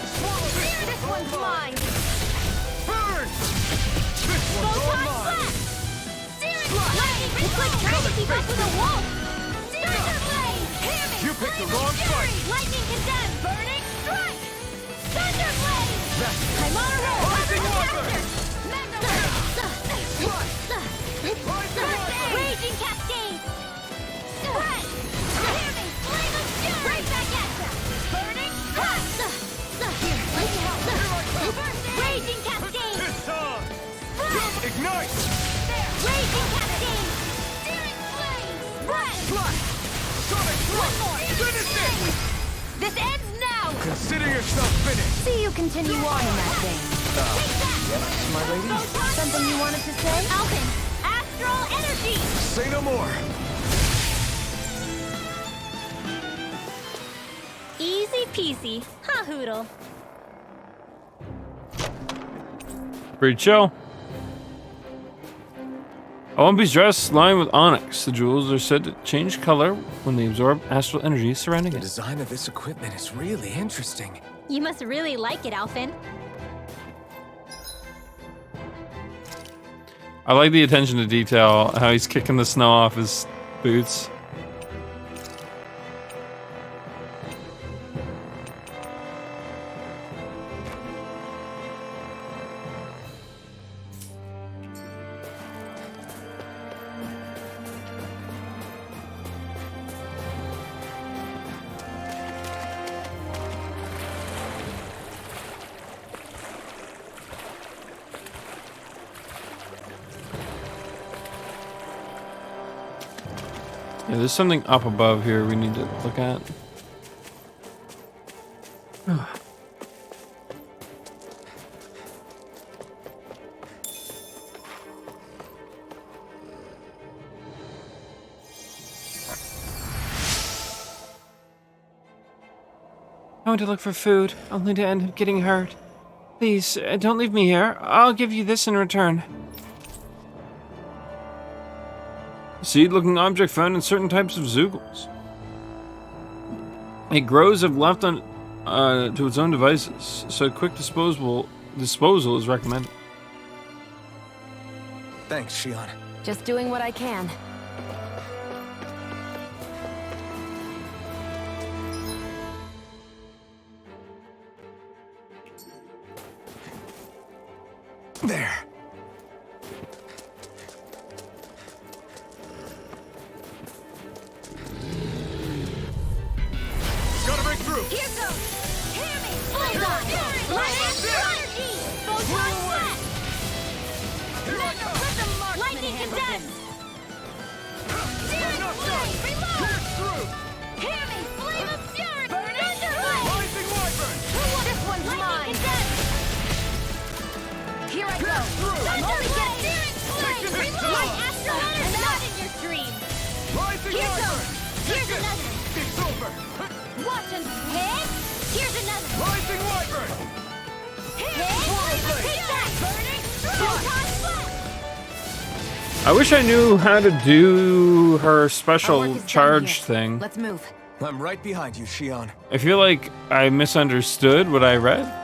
This one's mine. Burn! This one's all mine! Lightning, it's like trying to keep up with a wolf. Thunder blade, hear me. You picked the wrong fight! Lightning condemned, burning strike. Thunder blade. I'm on a roll. Rising water! Raging cascade. Spread. Hear me, flame of fury. Right back at ya. Burning strike. Raging cascade. It's on! Spread. Ignite! Raging cascade. Searing flames. Spread. Sonic One more. Finish it! This ends now. Consider yourself finished! See you continue on in that vein. Take that. Yes, my lady? Something you wanted to say? Alvin, astral energy. Say no more! Easy peasy. Ha hoodle. Pretty chill. Olympi's dress lined with onyx. The jewels are said to change color when they absorb astral energy surrounding The it. design of this equipment is really interesting. You must really like it, Alvin. I like the attention to detail, how he's kicking the snow off his boots. Yeah, there's something up above here we need to look at. I went to look for food, only to end up getting hurt. Please, don't leave me here. I'll give you this in return. Seed-looking object found in certain types of Zoogles. It grows if left on to its own devices, so quick disposal is recommended. Thanks, Shion. Just doing what I can. There. Gotta break through. Here goes! Hear me! Hold on! Energy! Photon blast! Here I come. Rhythm marksman lightning condense! Searing flame! Reload! Pierce through. Hear me! Flame of fury! Thunder blade! Rising wyvern. This one's mine! Here I go! I'm only getting searing flame! Section hit Reload! zone. My astral energy! Not in your dreams! Rising Here wyvern. goes! Here's another! It's over. Watch and hit! Here's another! Rising wyvern. Hit! Take that! Burning! Photon blast! I wish I knew how to do her Our work special is done charge here. thing. Let's move. I'm right behind you, Shion. I feel like I misunderstood what I read.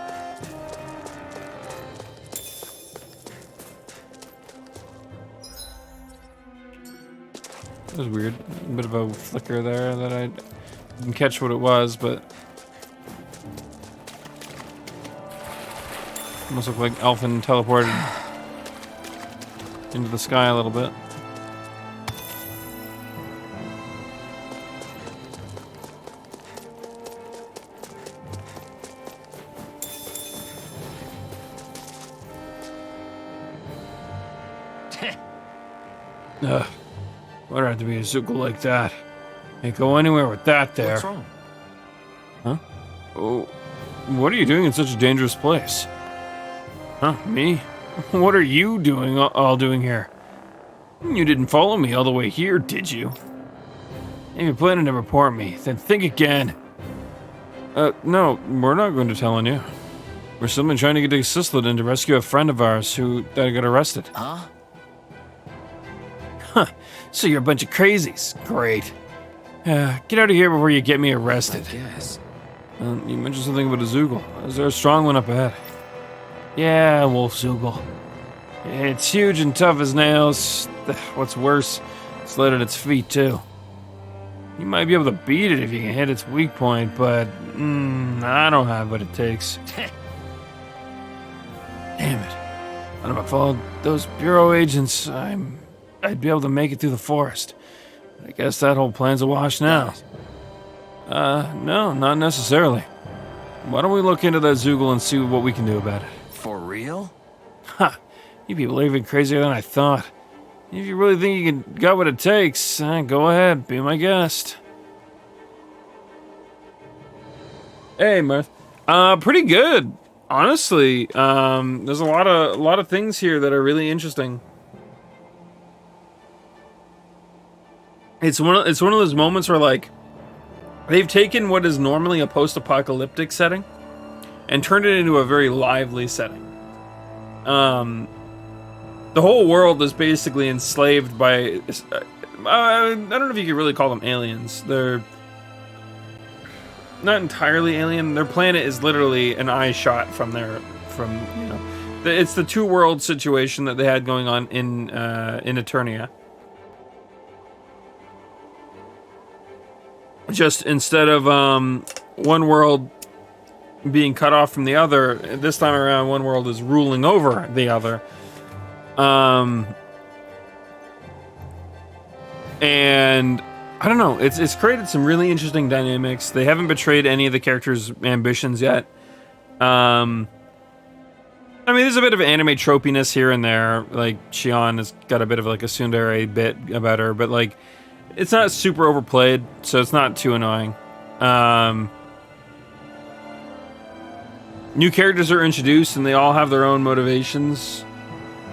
That was weird. A bit of a flicker there that I didn't catch what it was, but almost looked like Elfin teleported into the sky a little bit. Ugh. Why'd I have to be a Zoogle like that? Can't go anywhere with that there. What's wrong? Huh? Oh, what are you doing in such a dangerous place? Huh, me? What are you doing all doing here? You didn't follow me all the way here, did you? If you're planning to report me, then think again. No, we're not going to tell on you. We're simply trying to get to Sisleton to rescue a friend of ours who got arrested. Huh? Huh, so you're a bunch of crazies. Great. Get out of here before you get me I arrested. guess. You mentioned something about a Zoogle. Is there a strong one up ahead? Yeah, Wolf Zoogle. It's huge and tough as nails. What's worse, it's light at its feet, too. You might be able to beat it if you can hit its weak point, but I don't have what it takes. Damn it. And if I followed those Bureau agents, I'd be able to make it through the forest. I guess that whole plan's a wash now. No, not necessarily. Why don't we look into that Zoogle and see what we can do about it? For real? Ha! You people are even crazier than I thought. If you really think you got what it takes, go ahead, be my guest. Hey, Mirth. Pretty good, honestly. There's a lot of things here that are really interesting. It's one of those moments where, like, they've taken what is normally a post-apocalyptic setting and turned it into a very lively setting. The whole world is basically enslaved by I don't know if you could really call them aliens. They're not entirely alien. Their planet is literally an eye shot from it's the two world situation that they had going on in Eternia. Just instead of one world being cut off from the other, this time around one world is ruling over the other. And I don't know, it's created some really interesting dynamics. They haven't betrayed any of the characters' ambitions yet. I mean, there's a bit of anime tropiness here and there. Like, Shion has got a bit of like a tsundere bit about her, but like, it's not super overplayed, so it's not too annoying. New characters are introduced, and they all have their own motivations.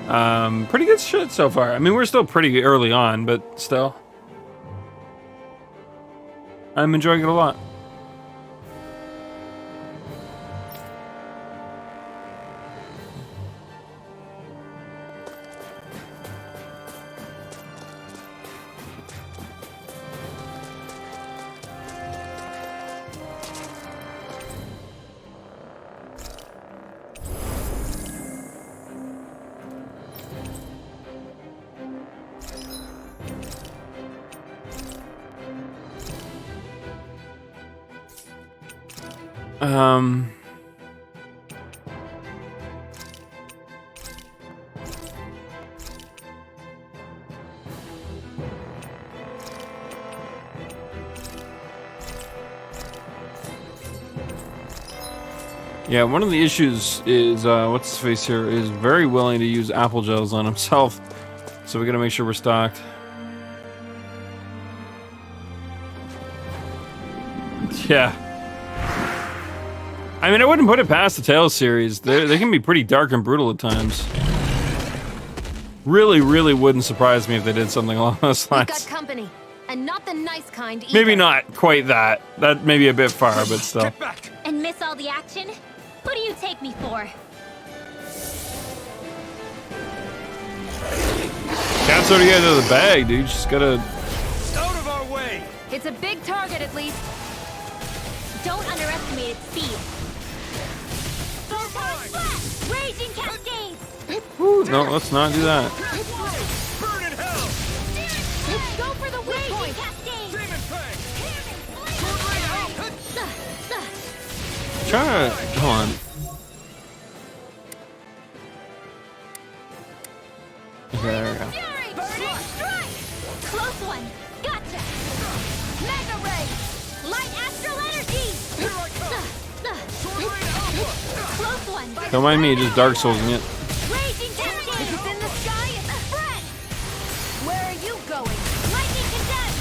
Pretty good shit so far. I mean, we're still pretty early on, but still. I'm enjoying it a lot. Yeah, one of the issues is, what's his face here, is very willing to use apple gels on himself. So we gotta make sure we're stocked. Yeah. I mean, I wouldn't put it past the Tales series. They can be pretty dark and brutal at times. Really, really wouldn't surprise me if they did something along those We've got lines. company, and not the nice kind either. Maybe not quite that. That may be a bit far, but still. Get back! And miss all the action? Who do you take me for? Cat's already out of the bag, dude. Just gotta... Out of our way! It's a big target, at least. Don't underestimate its speed. Photon Blast! Raging Cascades! Ooh, no, let's not do that. Burn in hell! Go for the Raging Cascades! Demon Fang! Try to... Hold on. Okay, there we go. Fury! Burning Strike! Close one! Gotcha! Mega Ray! Light Astral Energy! Here I come! Sword Rain Alpha! Close one! Don't mind me, just Dark Soulsing it. Raging Cascades! It's in the sky! Spread! Where are you going? Lightning Condemned!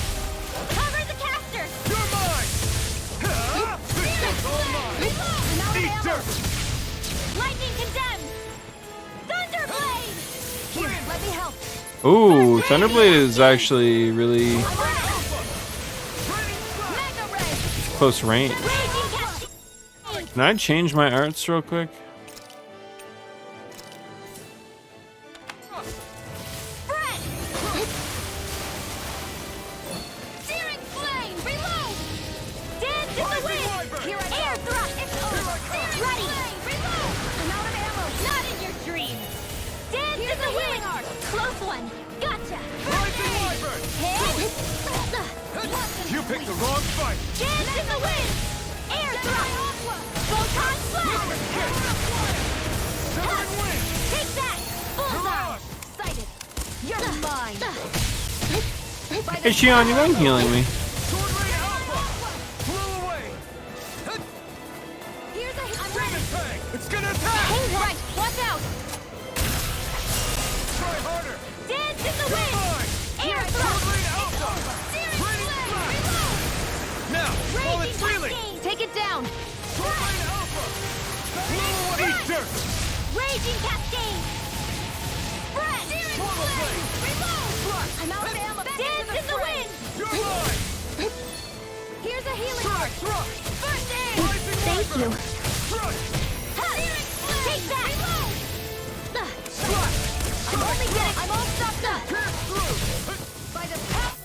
Cover the caster! You're mine! This one's all mine! Eat dirt! Lightning Condemned! Thunderblade! Here, let me help. Ooh, Thunderblade is actually really Mega Ray! close range. Raging Cascade! Can I change my arts real quick? Spread! Searing Flame! Reload! Dance in the wind! Here I Air thrust! Ready! Reload! I'm out of ammo! Not in your dreams! Dance in the wind! Close one! Gotcha! Rising Wyvern! Hit! You picked the wrong fight! Dance in the wind! Air thrust! Photon Blast! Seven Wind! Take that! Bullseye! Mirage! Sighted! You're mine! Hey, Shion, you mind healing me? Sword Rain Alpha! Flew away! Here's a... I'm Demon ready! Fang! It's gonna attack! Hey, right! Watch out! Try harder! Dance in the wind! Mine! Air Sword thrust! Rain Alpha! Searing Raining Flame! Blast! Now, while Raging it's freely! Cascade! Take it down. Sword Rain Alpha! Eat dirt! Raging Cascade! Spread! Portal Blade! Reload! I'm out of ammo! Dance in the wind! You're mine! Here's a healing Strike! heart! Thrust! First aid! Rising Thank you! Wyvern! Thrust! Take that! Reload! Strike! I'm only getting... I'm all stopped up! Pierce through! By the power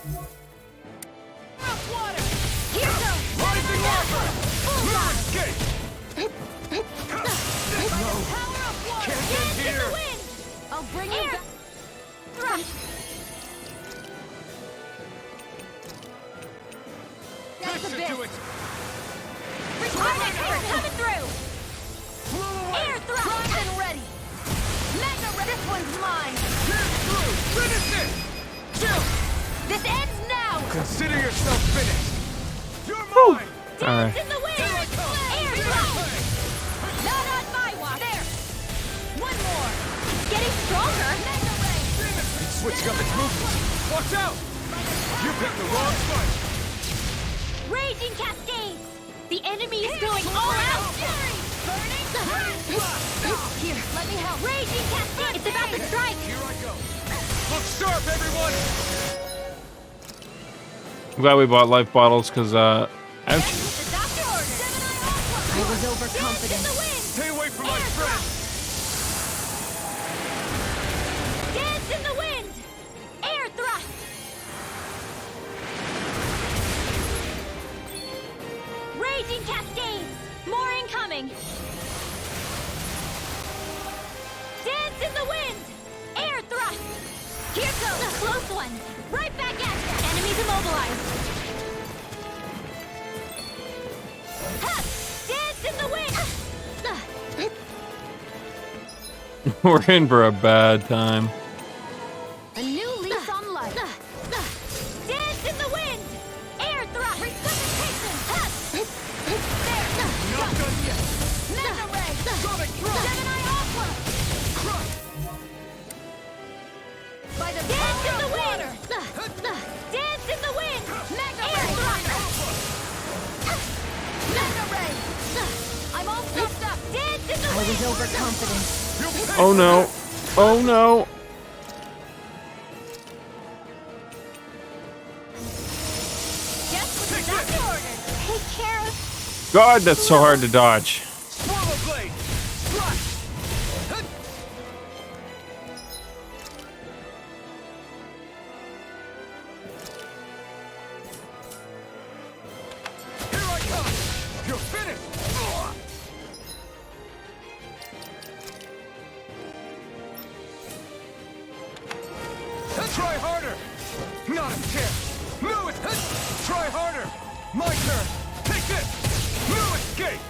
of water! Here goes! Rising Wyvern! Bullseye! Escape! Power of water! Can't get Dance in here. the wind! I'll bring you back! Thrust! This should do it! Retarded! Coming through! Flew away! Air thrust! Primed and ready! Mega Ray! This one's mine! Pierce through! Finish it! Chill! This ends now! Consider yourself finished! You're mine! Alright. In the wind! Here I come! Air thrust! Not on my watch! There! One more! It's getting stronger! Mega Ray! It's switching up its movement! Watch out! You picked the wrong fight! Raging Cascades! The enemy is going all out! Burning! Here, let me help! Raging Cascade! It's about to strike! Here I go! Look sharp, everyone! I'm glad we bought life bottles, because, ouch. The doctor ordered! I was overconfident. Dance in the wind! Stay away from my Air friend! Dance in the wind! Air thrust! Raging Cascades! More incoming! Dance in the wind! Air thrust! Here goes! A close one! Right back at you! Enemies immobilized! Ha! Dance in We're in for a bad time. A new lease on life. Dance in the wind! Air thrust! Resuscitation! Not done yet. Mega ray! Sonic drop. Gemini Aqua! Crush. By the Dance in the wind! Dance in the wind! Mega Air thrust! Mega ray! I'm all stuffed up! Dance in the wind! I was overconfident. Oh no. Oh no. Just what the doctor ordered. Take care of... God, that's so hard to dodge. Swallow blade. Slash. Here I come. You're finished. Try harder. Not a chance. No escape. Try harder. My turn. Take this. No escape.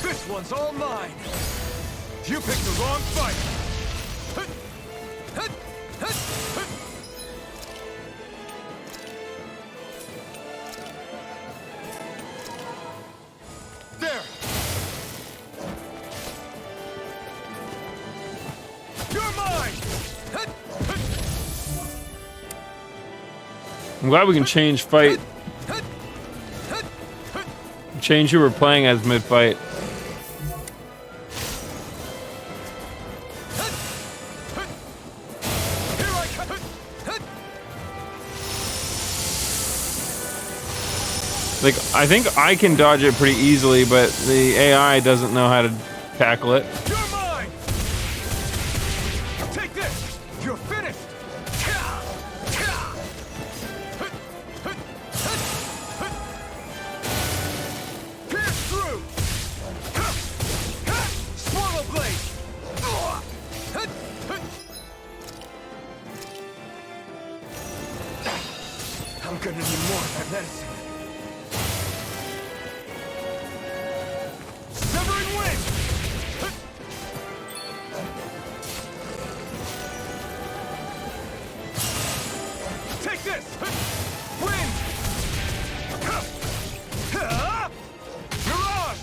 This one's all mine. You picked the wrong fight. There. You're mine. I'm glad we can change fight. Change who we're playing as mid-fight. Here I come. Like, I think I can dodge it pretty easily, but the AI doesn't know how to tackle it. You're mine. Take this. You're finished. Pierce through. Swallow blade. I'm gonna need more of that medicine. Severing wind. Take this. Wind. Mirage.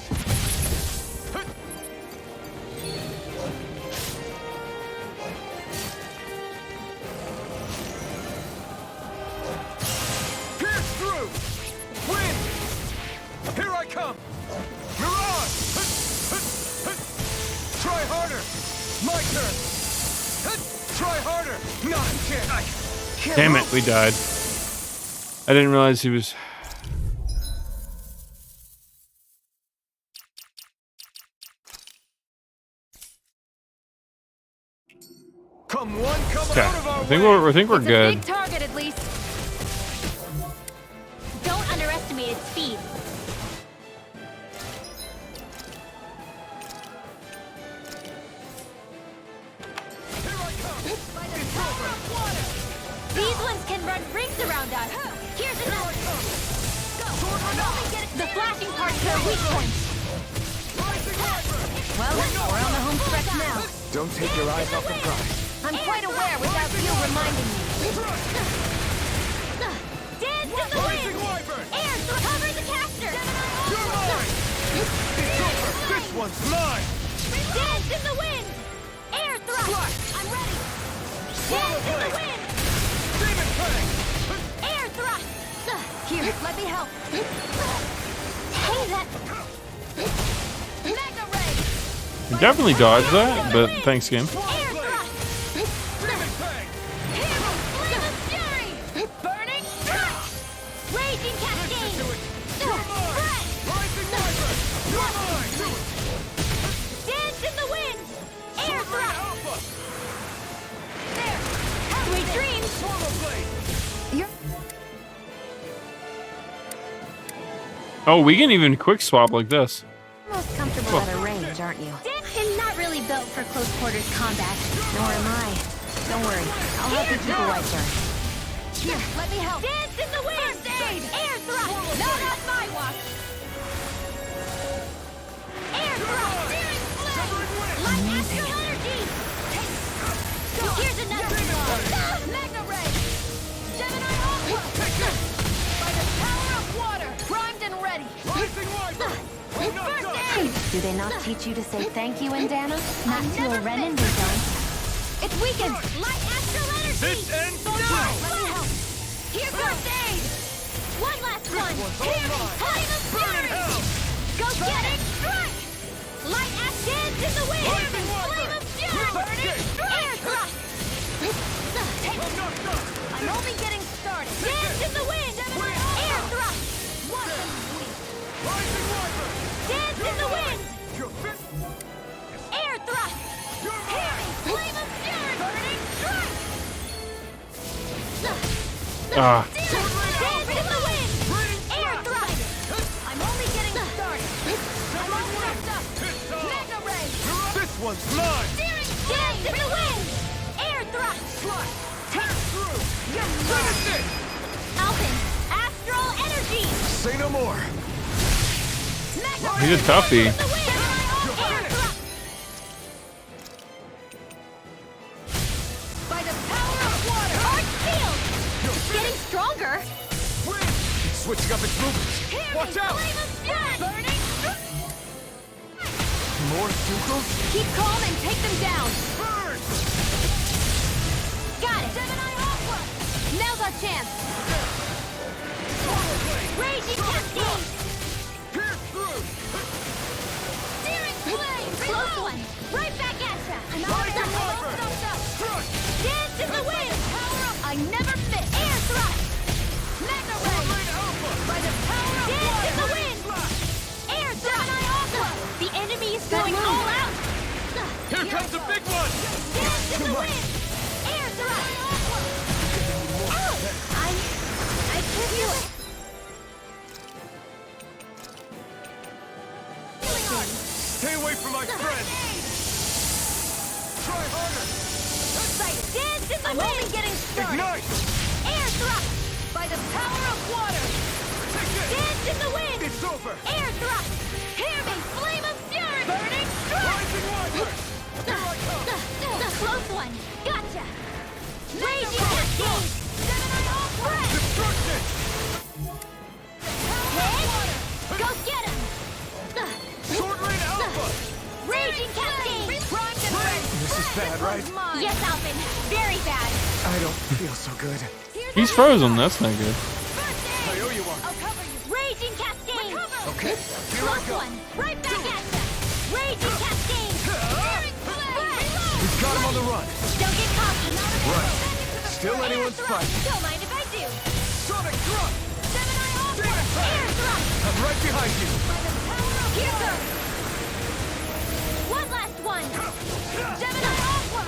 Pierce through! Wind! Here I come! Mirage! Try harder! My turn! Try harder! Not a chance! I can't Damn move. it, we died. I didn't realize he was... Come one, come Okay, out of our I think way! we're It's a good. big target, at least. Don't underestimate its speed. Here I come! By the power of water! These ones can run rings around us. Here's another. The flashing part's their weak point. Well, we're on the home stretch now. Don't take your eyes off the prize. I'm quite aware without you reminding me. Dance in the Rising wind! wyvern! Air, cover the caster! You're mine! It's over! This one's mine! Dance in the wind! Air thrust! Slash! I'm ready! Dance in the wind! Demon Fang! Air thrust! Here, let me help. Hey, that... Mega ray! We definitely dodged that, but thanks, game. Air thrust! Demon Fang! Flame of fury! Burning strike! Raging cascade! You're mine! Rising wyvern! You're mine! Dance in the wind! Air Sword Ray thrust! Alpha! There! Sweet dreams! Swallow blade! You're... Oh, we can even quick swap like this. Most comfortable at a range, aren't you? I'm not really built for close quarters combat. Nor am I. Don't worry, I'll help you keep a white turn. Here, let me help. Dance in the wind! First aid! Air thrust! Not on my watch! Air thrust! Searing flame! Do they not teach you to say thank you, Indana? Not to a Renan, they don't. It's weakened! Light astral energy! This ends Let me now! help! Here's first aid! One last one! Here, flame of fury! Go get it! Strike! Light ash dance in the wind! Flame of fury! Air thrust! I'm only getting started! Dance in the wind! Air thrust! Watch them sweep! Rising Wiper! Dance in the wind! You're fit! Air thrust! Parry! Flame of fury! Burning strike! Ah. Dance in the wind! Air thrust! I'm only getting started! I'm all wrapped up! Mega ray! This one's mine! Steering! Dance in the wind! Air thrust! Tear through! Finish it! Alpin! Astral energy! Say no more! Mega He's a toughie. Air thrust! By the power of water! Arch field! Getting stronger! Switching up its movements! Watch out! Flame of fury! Burning! More Sucrose? Keep calm and take them down! Burn! Got it! Gemini Aqua! Now's our chance! Raging Cascade! Pierce through! Searing Flame! Close one! Right back at ya! Rising Wiper! Crush! Dance in the wind! I never miss! Air thrust! Mega ray! By the power of Dance in the wind! Air thrust! The enemy is going all out! Here comes the big one! Dance in the wind! Air thrust! Ow! I can feel it! Stay away from my friend! Try harder! Dance in the wind! I'm only getting started! Ignite! Air thrust! By the power of water! Take it! Dance in the wind! It's over! Air thrust! Hear me! Flame of fury! Burning strike! Rising Wiper! Here I come! Close one! Gotcha! Raging Cascade! Gemini All-Breath! Destruction! Go get him! Sword Rain Alpha! Raging Cascade! Primed and ready! This is bad, right? Yes, Alpin! Very bad! I don't feel so good. He's frozen. That's not good. First I aid! owe you one. I'll cover you! Raging Cascade! Okay, here I Close go. one! Right back at ya! Raging Cascade! Searing Flame! We've got him on the run. Don't get cocky! Right. Still anyone's fight. Don't mind if I do! Sonic Thrust! Gemini All-Breath! Air thrust! I'm right behind you. Here goes! One last one! Gemini Aqua!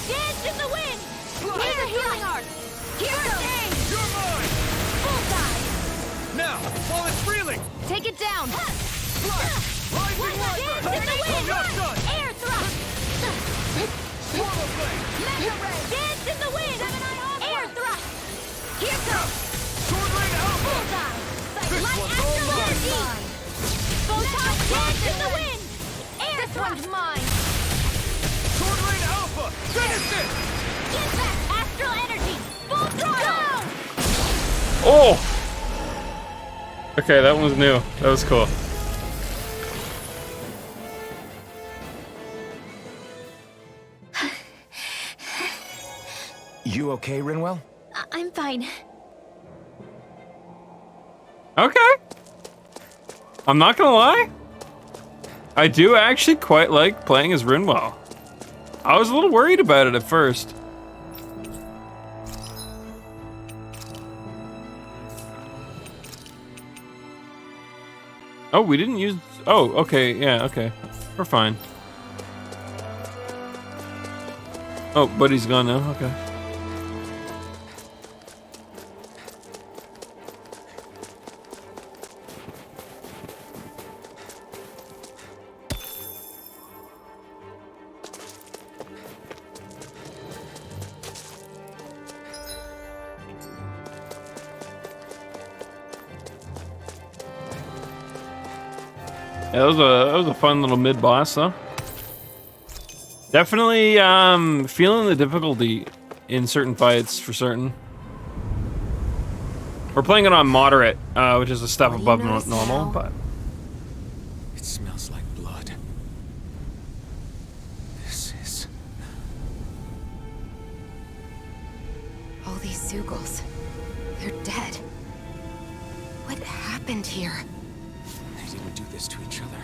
Dance in the wind! Here's a healing art! Here goes! You're mine! Bullseye! Now, while it's reeling! Take it down! Rising Wiper! Dance in the wind! I'm not done! Air thrust! Swallow Blade! Mega ray! Dance in the wind! Air thrust! Here goes! Sword Rain Alpha! Bullseye! This Light one's all astral mine. energy! Photon dance in the wind! Air this thrust! One's mine! Sword Rain Alpha! Finish it! Get back! Astral energy! Full throttle! Oh. Okay, that one was new. That was cool. You okay, Rinwell? I'm fine. Okay. I'm not gonna lie. I do actually quite like playing as Rinwell. I was a little worried about it at first. Oh, we didn't use... Oh, okay, yeah, okay. We're fine. Oh, Buddy's gone now, okay. Yeah, that was a fun little mid boss though. Definitely feeling the difficulty in certain fights for certain. We're playing it on moderate, which is a step What do you above notice normal, now? but It smells like blood. All these Zeugles, they're dead. What happened here? They didn't do this to each other.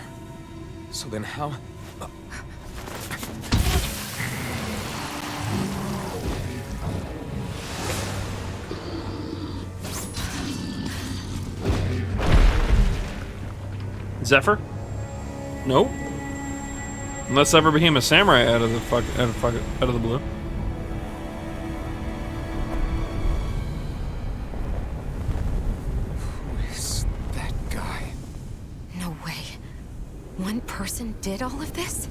So then how? Zephyr? Nope. Unless Zephyr became a samurai out of the blue. Who is that guy? No way. One person did all of this?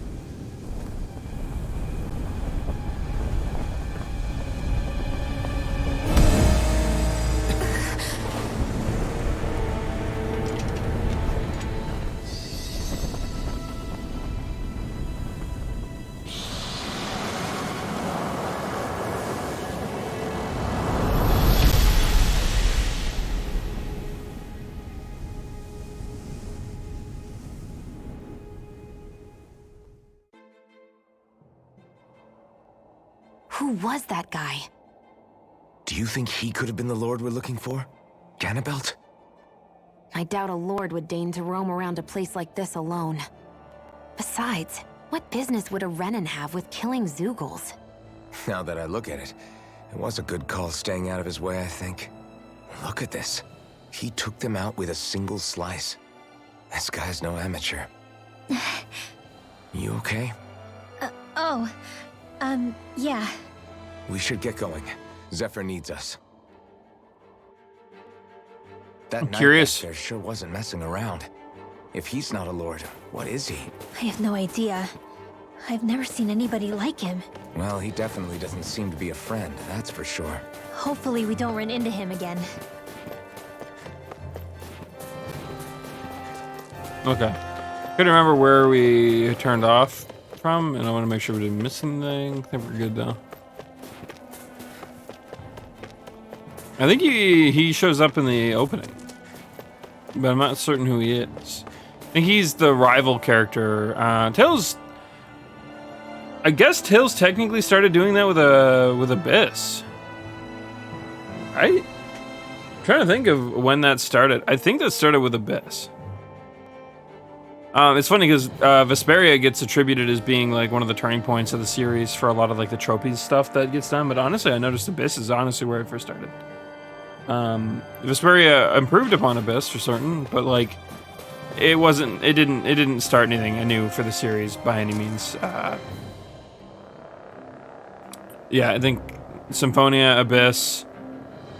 Who was that guy? Do you think he could have been the Lord we're looking for? Ganabelt? I doubt a lord would deign to roam around a place like this alone. Besides, what business would a Renan have with killing Zeugles? Now that I look at it, it was a good call staying out of his way, I think. Look at this. He took them out with a single slice. This guy's no amateur. You okay? Yeah. We should get going. Zephyr needs us. That knight curious. back there sure wasn't messing around. If he's not a lord, what is he? I have no idea. I've never seen anybody like him. Well, he definitely doesn't seem to be a friend, that's for sure. Hopefully we don't run into him again. Okay. Couldn't remember where we turned off from, and I want to make sure we didn't miss anything. I think we're good though. I think he shows up in the opening, but I'm not certain who he is. I think he's the rival character. Tails. I guess Tails technically started doing that with Abyss. I'm trying to think of when that started. I think that started with Abyss. It's funny because Vesperia gets attributed as being like one of the turning points of the series for a lot of like the trophies stuff that gets done. But honestly, I noticed Abyss is honestly where it first started. Vesperia improved upon Abyss for certain, but like it didn't start anything anew for the series by any means. Yeah, I think Symphonia, Abyss,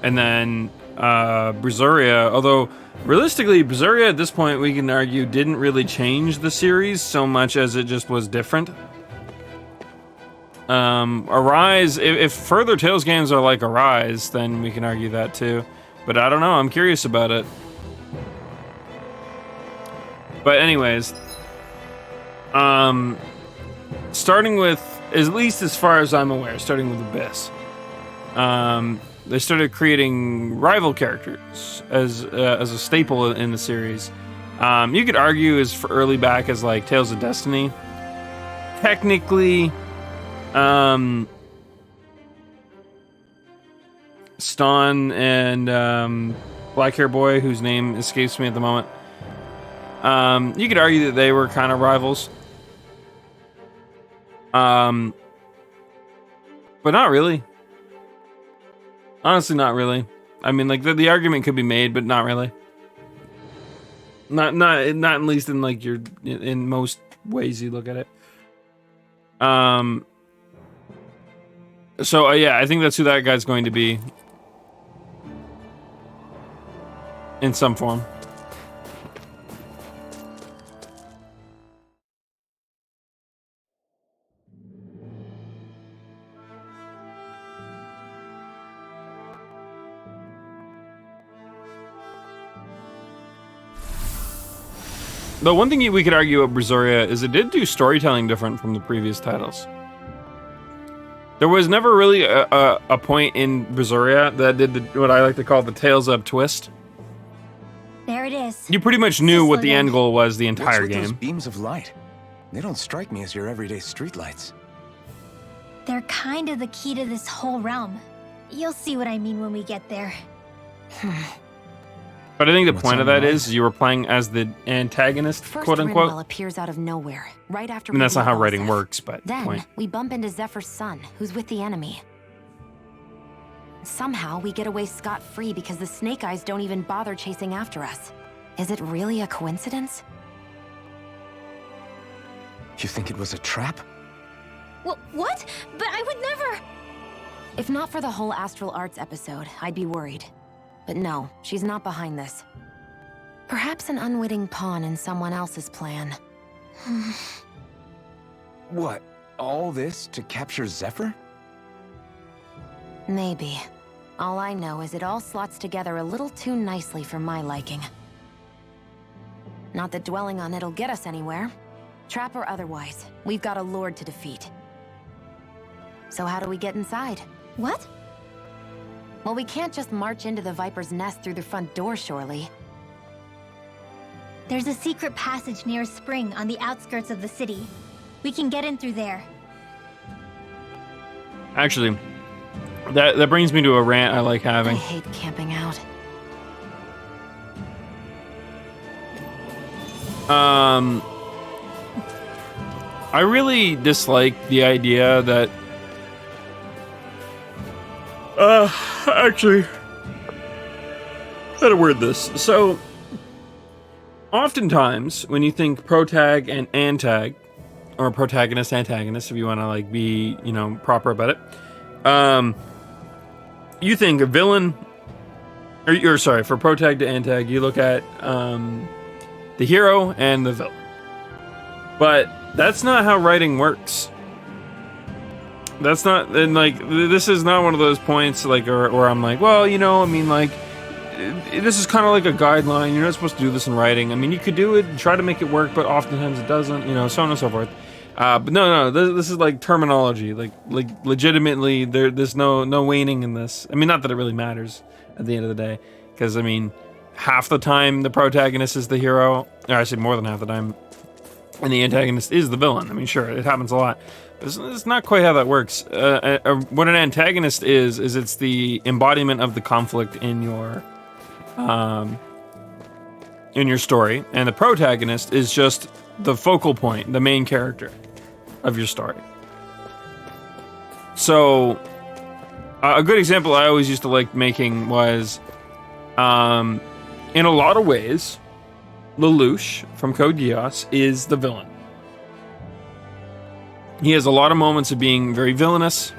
and then Berseria, although realistically, Berseria at this point, we can argue, didn't really change the series so much as it just was different. Arise, if further Tales games are like Arise, then we can argue that too. But I don't know, I'm curious about it. But anyways, starting with, at least as far as I'm aware, starting with Abyss, they started creating rival characters as a staple in the series. You could argue as for early back as like Tales of Destiny. Technically, Ston and Black Hair Boy, whose name escapes me at the moment. You could argue that they were kind of rivals. But not really. Honestly, not really. I mean, like the argument could be made, but not really. Not at least in like in most ways you look at it. So yeah, I think that's who that guy's going to be in some form. The one thing we could argue about Berseria is it did do storytelling different from the previous titles. There was never really a point in Berseria that did what I like to call the Tales Up twist. There it is. You pretty much knew what the end goal was the entire What's with game. those beams of light? They don't strike me as your everyday streetlights. They're kind of the key to this whole realm. You'll see what I mean when we get there. But I think the What's point of on that your is you were playing as the antagonist, First, quote unquote. Rinwell appears out of nowhere, right after I mean, that's not how meet writing Balzef. works, but Then, point. we bump into Zephyr's son, who's with the enemy. Somehow, we get away scot-free because the Snake Eyes don't even bother chasing after us. Is it really a coincidence? You think it was a trap? What? But I would never... If not for the whole Astral Arts episode, I'd be worried. But no, she's not behind this. Perhaps an unwitting pawn in someone else's plan. What? All this to capture Zephyr? Maybe. All I know is it all slots together a little too nicely for my liking. Not that dwelling on it'll get us anywhere. Trap or otherwise, we've got a lord to defeat. So how do we get inside? What? Well, we can't just march into the Viper's nest through the front door, surely. There's a secret passage near a spring on the outskirts of the city. We can get in through there. Actually, that brings me to a rant I like I having. hate camping out. I really dislike the idea that actually how to word this. So oftentimes when you think protag and antag, or protagonist antagonist if you want to like be, you know, proper about it, you think a villain, or sorry, for protag to antag you look at the hero and the villain. But that's not how writing works. That's not, and like, this is not one of those points, like, or I'm like, well, you know, I mean, like, this is kind of like a guideline. You're not supposed to do this in writing. I mean, you could do it and try to make it work, but oftentimes it doesn't, you know, so on and so forth. But no, this is like terminology. Like legitimately, there's no waning in this. I mean, not that it really matters at the end of the day, because I mean, half the time the protagonist is the hero, or I say more than half the time, and the antagonist is the villain. I mean, sure, it happens a lot. It's not quite how that works. What an antagonist is it's the embodiment of the conflict in your story, and the protagonist is just the focal point, the main character of your story. So, a good example I always used to like making was, in a lot of ways, Lelouch from Code Geass is the villain. He has a lot of moments of being very villainous,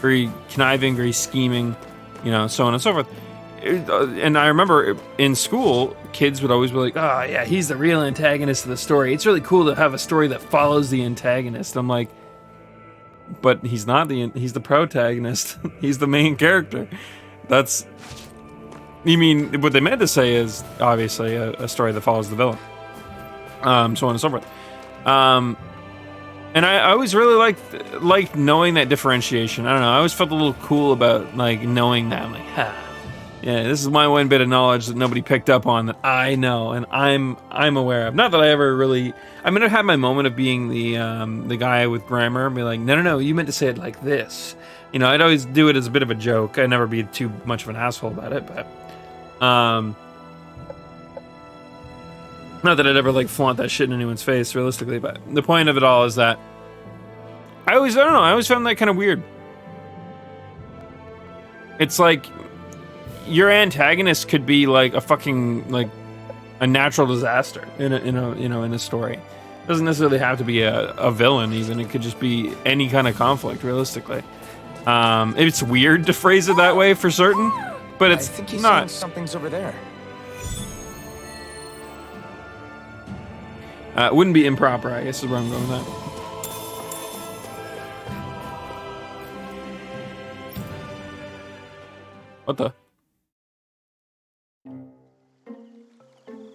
very conniving, very scheming, you know, so on and so forth. And I remember in school, kids would always be like, oh yeah, he's the real antagonist of the story. It's really cool to have a story that follows the antagonist. I'm like, but he's not he's the protagonist. He's the main character. You mean, what they meant to say is obviously a story that follows the villain. So on and so forth. And I always really liked knowing that differentiation. I don't know, I always felt a little cool about like knowing that. I'm like, yeah, this is my one bit of knowledge that nobody picked up on that I know and I'm aware of. Not that I ever really. I mean, I've had my moment of being the guy with grammar and be like, no, you meant to say it like this. You know, I'd always do it as a bit of a joke. I'd never be too much of an asshole about it, but not that I'd ever like flaunt that shit in anyone's face, realistically. But the point of it all is that I always found that kind of weird. It's like your antagonist could be like a fucking like a natural disaster in a story. It doesn't necessarily have to be a villain. Even it could just be any kind of conflict. Realistically, it's weird to phrase it that way for certain, but it's I think he's not. saying something's over there. It wouldn't be improper, I guess is where I'm going with that. What the?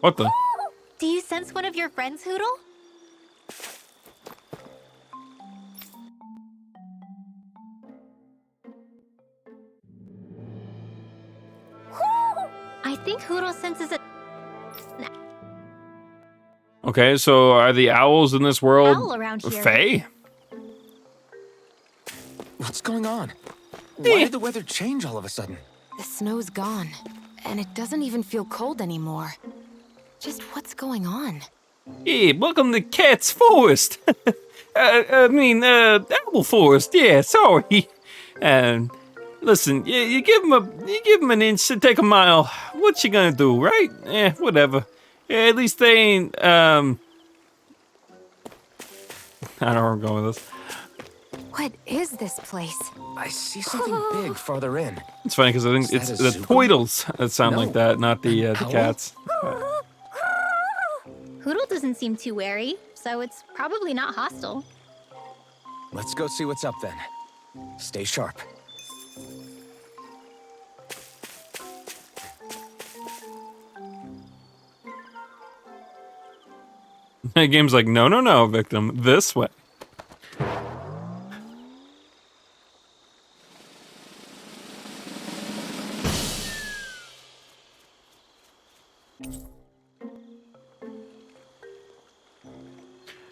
What the? Do you sense one of your friends, Hootle? I think Hootle senses a Okay, so are the owls in this world owl around here. Fae? What's going on? Why did the weather change all of a sudden? The snow's gone, and it doesn't even feel cold anymore. Just what's going on? Hey, welcome to Cat's Forest. Apple Forest. Yeah, sorry. Listen, you give him an inch to take a mile. What you gonna do, right? Whatever. At least they ain't. I don't know where I'm going with this. What is this place? I see something big farther in. It's funny because I think Is it's that the a zuko? Toidles that sound No. like that, not the Owl? cats. Hoodle doesn't seem too wary, so it's probably not hostile. Let's go see what's up then. Stay sharp. The game's like, no, victim, this way.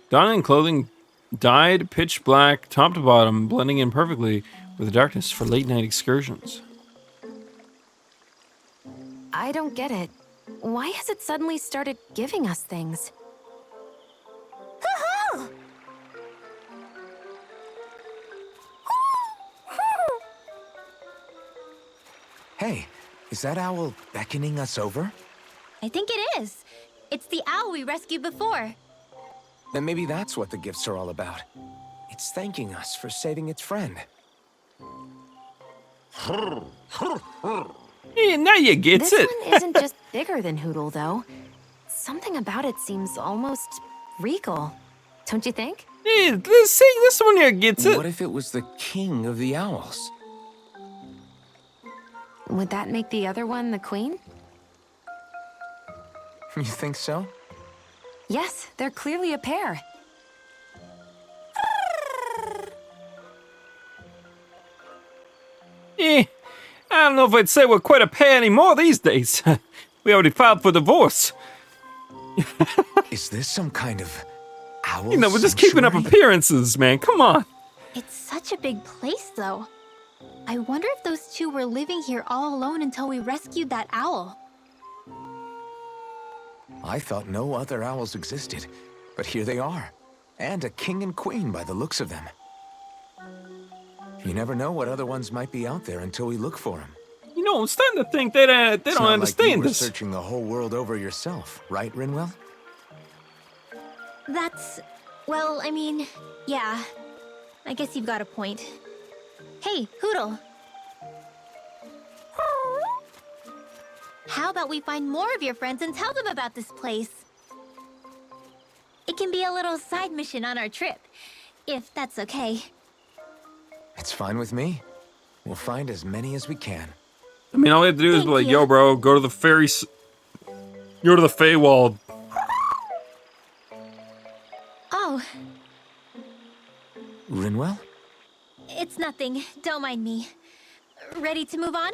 Donning clothing dyed pitch black, top to bottom, blending in perfectly with the darkness for late night excursions. I don't get it. Why has it suddenly started giving us things? Hey, is that owl beckoning us over? I think it is. It's the owl we rescued before. Then maybe that's what the gifts are all about. It's thanking us for saving its friend. Yeah, now you gets This it. one isn't just bigger than Hoodle, though. Something about it seems almost regal. Don't you think? Yeah, this one here gets it. What if it was the king of the owls? Would that make the other one the queen? You think so? Yes, they're clearly a pair. I don't know if I'd say we're quite a pair anymore these days. We already filed for divorce. Is this some kind of owl We're just keeping up sanctuary? appearances, man. Come on. It's such a big place, though. I wonder if those two were living here all alone until we rescued that owl. I thought no other owls existed, but here they are. And a king and queen by the looks of them. You never know what other ones might be out there until we look for them. I'm starting to think they don't It's not understand like you were this. searching the whole world over yourself, right, Rinwell? That's... well, I mean, yeah. I guess you've got a point. Hey, Hoodle. How about we find more of your friends and tell them about this place? It can be a little side mission on our trip, if that's okay. It's fine with me. We'll find as many as we can. I mean, all we have to do is be Thank like, you. yo, bro, go to the go to the Feywild. Oh, Rinwell? it's nothing. Don't mind me. Ready to move on?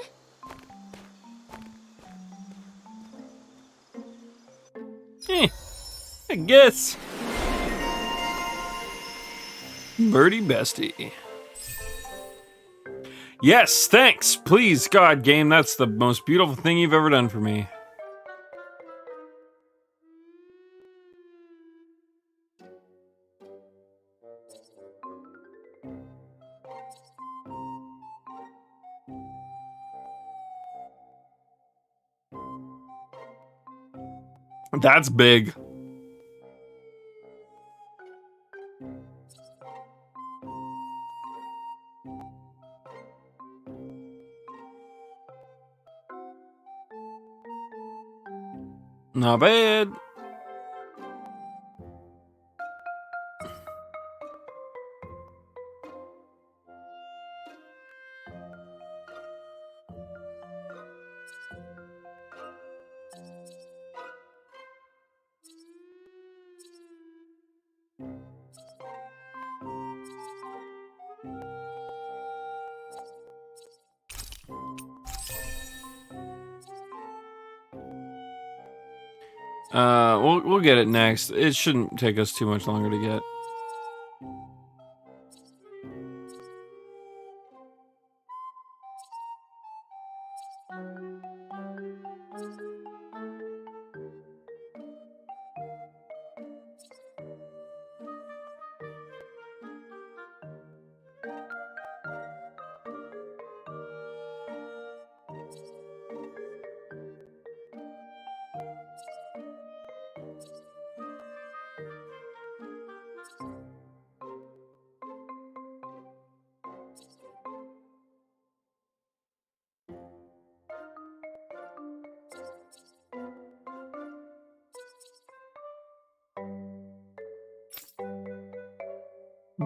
I guess. Birdie bestie. Yes, thanks. Please, God, game, that's the most beautiful thing you've ever done for me. That's big. Not bad. We'll get it next. It shouldn't take us too much longer to get.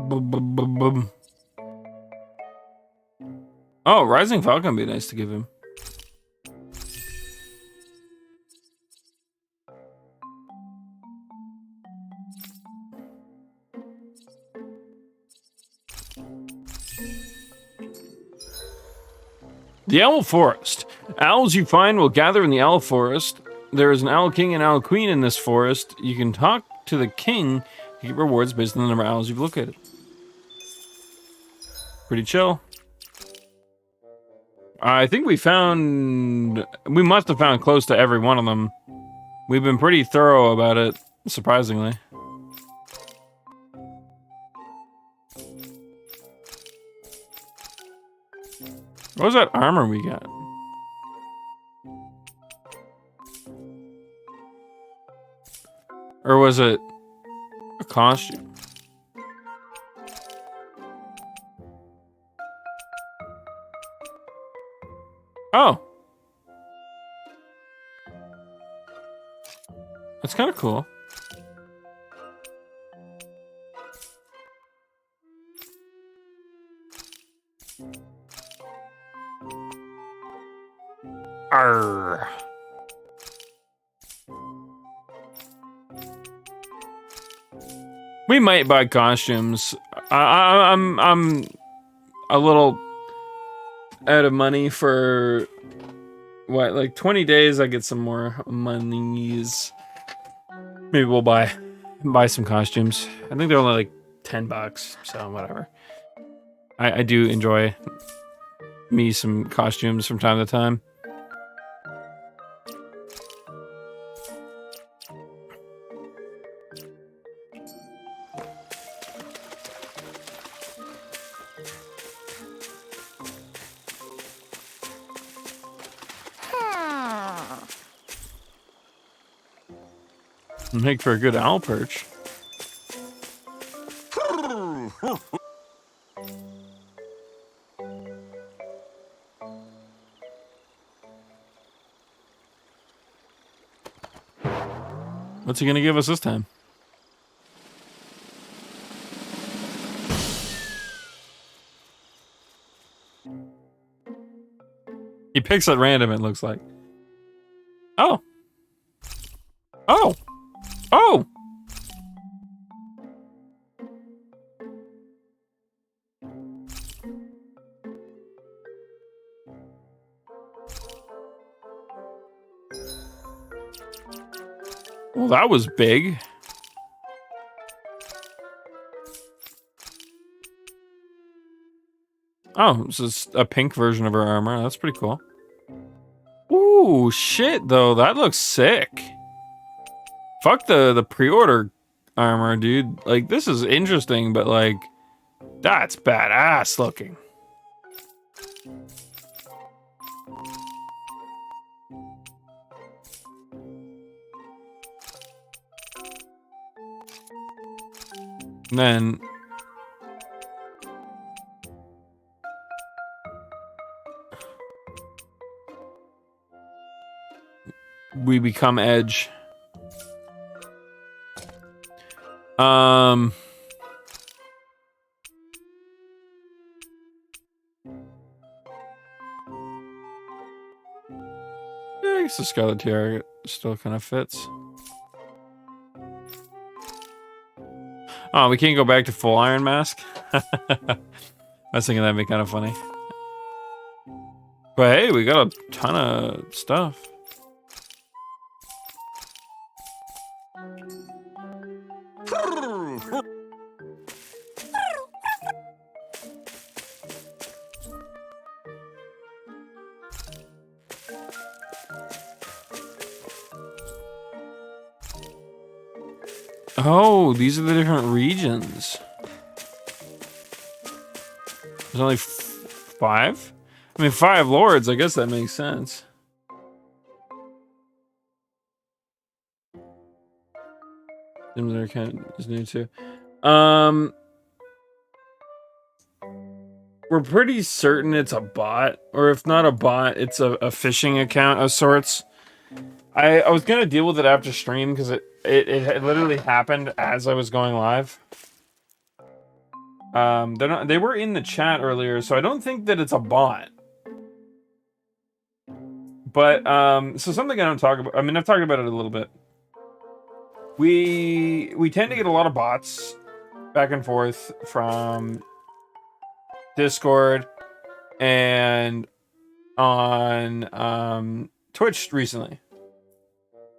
Bum. Oh, Rising Falcon would be nice to give him. The Owl Forest. Owls you find will gather in the Owl Forest. There is an Owl King and Owl Queen in this forest. You can talk to the king to get rewards based on the number of owls you've located. Pretty chill. I think we must have found close to every one of them. We've been pretty thorough about it, surprisingly. What was that armor we got? Or was it a costume? Oh. That's kind of cool. Arr. We might buy costumes. I'm a little out of money for what, like 20 days. I get some more monies. Maybe we'll buy some costumes. I think they're only like $10, so whatever. I do enjoy me some costumes from time to time. Make for a good owl perch. What's he gonna give us this time? He picks at random, it looks like. Oh. Oh. Oh! Well, that was big. Oh, this is a pink version of her armor. That's pretty cool. Ooh, shit, though. That looks sick. Fuck the pre-order armor, dude. Like, this is interesting, but, like, that's badass looking. And then we become Edge. I guess the Scarlet Tiara still kind of fits. Oh, we can't go back to full Iron Mask? I was thinking that'd be kind of funny. But hey, we got a ton of stuff. Oh, these are the different regions. There's only 5? I mean, 5 lords, I guess that makes sense. Similar kind is new too. We're pretty certain it's a bot, or if not a bot, it's a phishing account of sorts. I was gonna deal with it after stream because it literally happened as I was going live. They were in the chat earlier, so I don't think that it's a bot. But so something I don't talk about. I mean, I've talked about it a little bit. We tend to get a lot of bots back and forth from Discord and on Twitch recently.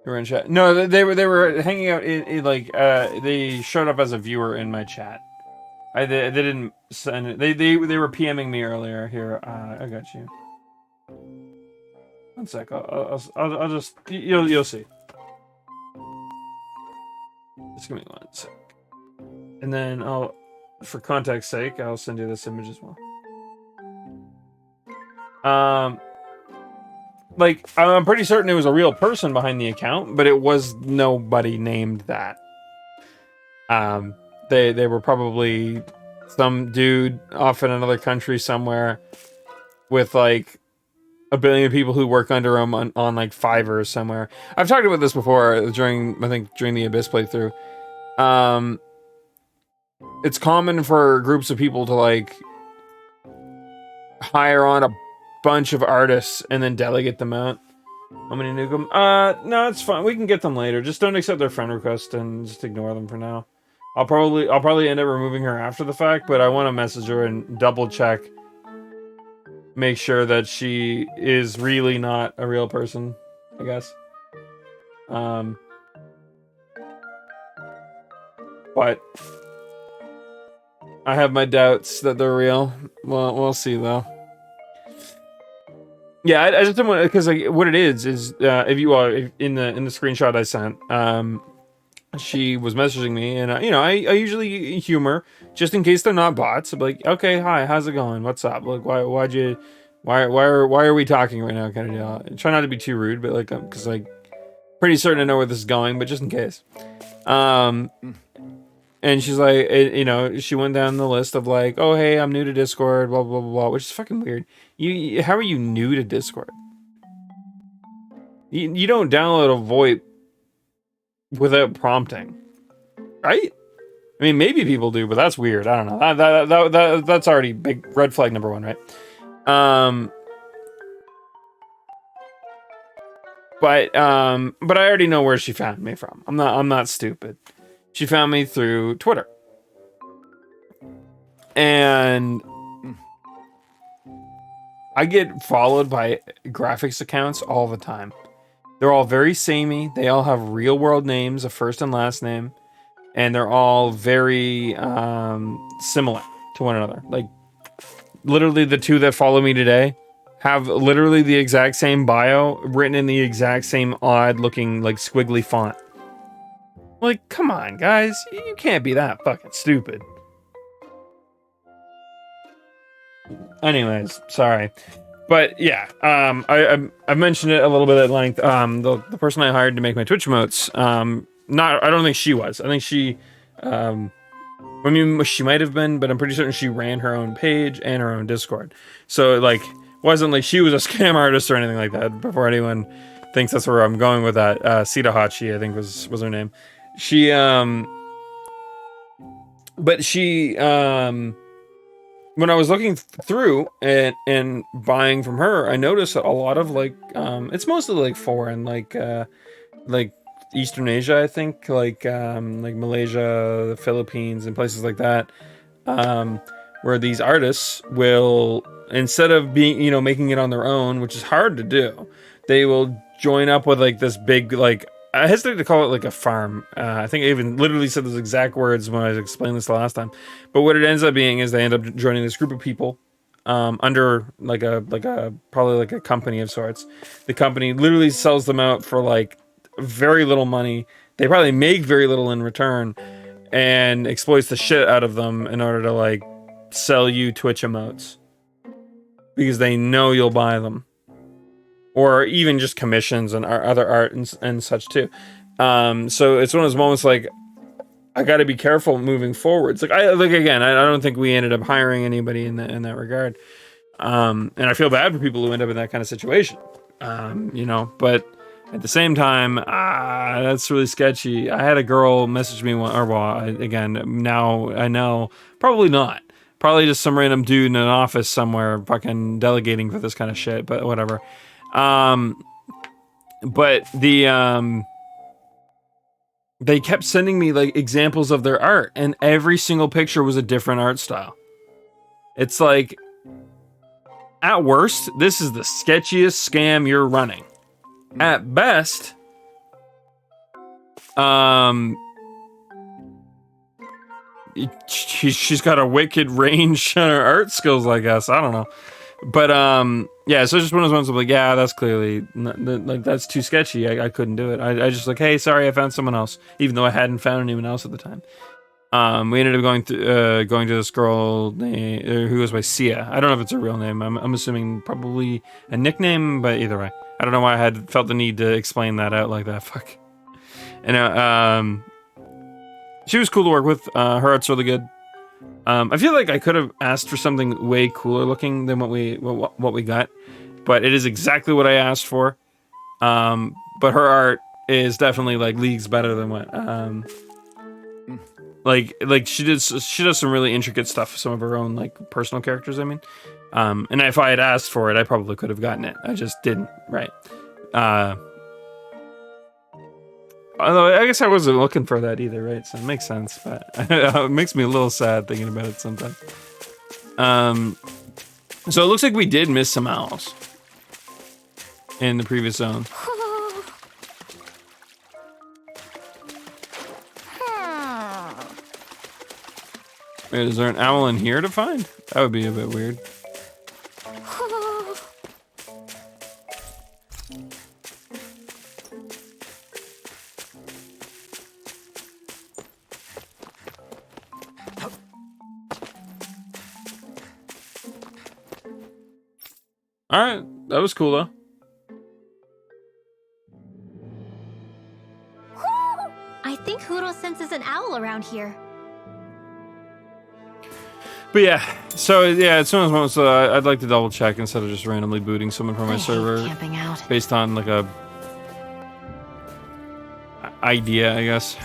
They were in chat. No, they were hanging out in like they showed up as a viewer in my chat. They didn't send it. They were PMing me earlier. Here, I got you. One sec. I'll just you'll see. Just give me one sec. And then for context's sake, I'll send you this image as well. Like, I'm pretty certain it was a real person behind the account, but it was nobody named that. They were probably some dude off in another country somewhere with like a billion people who work under him on like Fiverr somewhere. I've talked about this before during the Abyss playthrough. It's common for groups of people to like hire on a bunch of artists and then delegate them out. How many nuke them? No, it's fine. We can get them later. Just don't accept their friend request and just ignore them for now. I'll probably end up removing her after the fact, but I want to message her and double check, make sure that she is really not a real person, I guess. But I have my doubts that they're real. Well, we'll see though. Yeah, I just don't want, because like what it is if you are in the screenshot I sent, she was messaging me, and I usually humor just in case they're not bots. I'm like, okay, hi, how's it going? What's up? Like, why are we talking right now? Kind of deal. I try not to be too rude, but like, because like, pretty certain I know where this is going, but just in case. And she's like, she went down the list of like, oh hey, I'm new to Discord, blah blah blah blah, which is fucking weird. How are you new to Discord? You don't download a VoIP without prompting, right? I mean, maybe people do, but that's weird. I don't know. That's already big red flag number 1, right? But I already know where she found me from. I'm not stupid. She found me through Twitter, and I get followed by graphics accounts all the time. They're all very samey. They all have real world names, a first and last name, and they're all very similar to one another. Like, literally the 2 that follow me today have literally the exact same bio written in the exact same odd looking like squiggly font. Like, come on, guys. You can't be that fucking stupid. Anyways, sorry. But yeah, I mentioned it a little bit at length. The person I hired to make my Twitch emotes, I don't think she was. I think she, I mean, she might have been, but I'm pretty certain she ran her own page and her own Discord. So like, wasn't like she was a scam artist or anything like that. Before anyone thinks that's where I'm going with that, Sita Hachi, I think was her name. She, but she, when I was looking through and buying from her, I noticed that a lot of like, it's mostly like foreign, like Eastern Asia, I think, like Malaysia, the Philippines, and places like that, where these artists will, instead of being, making it on their own, which is hard to do, they will join up with like this big, like, I hesitate to call it like a farm. I think I even literally said those exact words when I explained this the last time. But what it ends up being is they end up joining this group of people under like a probably like a company of sorts. The company literally sells them out for like very little money they probably make very little in return and exploits the shit out of them in order to like sell you Twitch emotes because they know you'll buy them, or even just commissions and other art and such too. So it's one of those moments like I got to be careful moving forwards. Like I don't think we ended up hiring anybody in that regard. And I feel bad for people who end up in that kind of situation. You know, but at the same time, that's really sketchy. I had a girl message me now I know, probably not. Probably just some random dude in an office somewhere fucking delegating for this kind of shit, but whatever. But they kept sending me like examples of their art, and every single picture was a different art style. It's like, at worst, this is the sketchiest scam you're running. At best, she's got a wicked range on her art skills, I guess. I don't know. But, yeah, so just one of those ones I'm like, yeah, that's clearly, like, that's too sketchy. I couldn't do it. I just like, hey, sorry, I found someone else, even though I hadn't found anyone else at the time. We ended up going to this girl who goes by Sia. I don't know if it's her real name. I'm assuming probably a nickname, but either way. I don't know why I had felt the need to explain that out like that. Fuck. And, she was cool to work with. Her art's really good. I feel like I could have asked for something way cooler looking than what we got, but it is exactly what I asked for. But her art is definitely like leagues better than what like she does some really intricate stuff with some of her own like personal characters. I mean, and if I had asked for it, I probably could have gotten it. I just didn't. Right. Although I guess I wasn't looking for that either, right? So it makes sense, but it makes me a little sad thinking about it sometimes. So it looks like we did miss some owls in the previous zone. Wait, is there an owl in here to find? That would be a bit weird. Alright, that was cool though. I think Hoodle senses an owl around here. But yeah, so yeah, it's one of those moments I'd like to double check instead of just randomly booting someone from my server camping out. based on like a idea, I guess.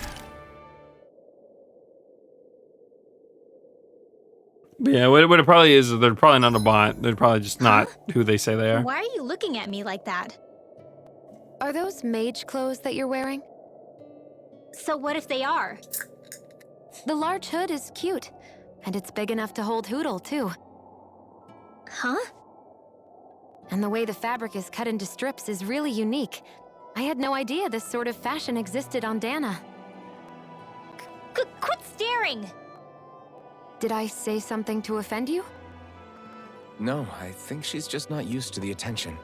But yeah, what it probably is they're probably not a bot. They're probably just not who they say they are. Why are you looking at me like that? Are those mage clothes that you're wearing? So what if they are? The large hood is cute, and it's big enough to hold Hoodle, too. Huh? And the way the fabric is cut into strips is really unique. I had no idea this sort of fashion existed on Dana. Quit staring! Did I say something to offend you? No, I think she's just not used to the attention.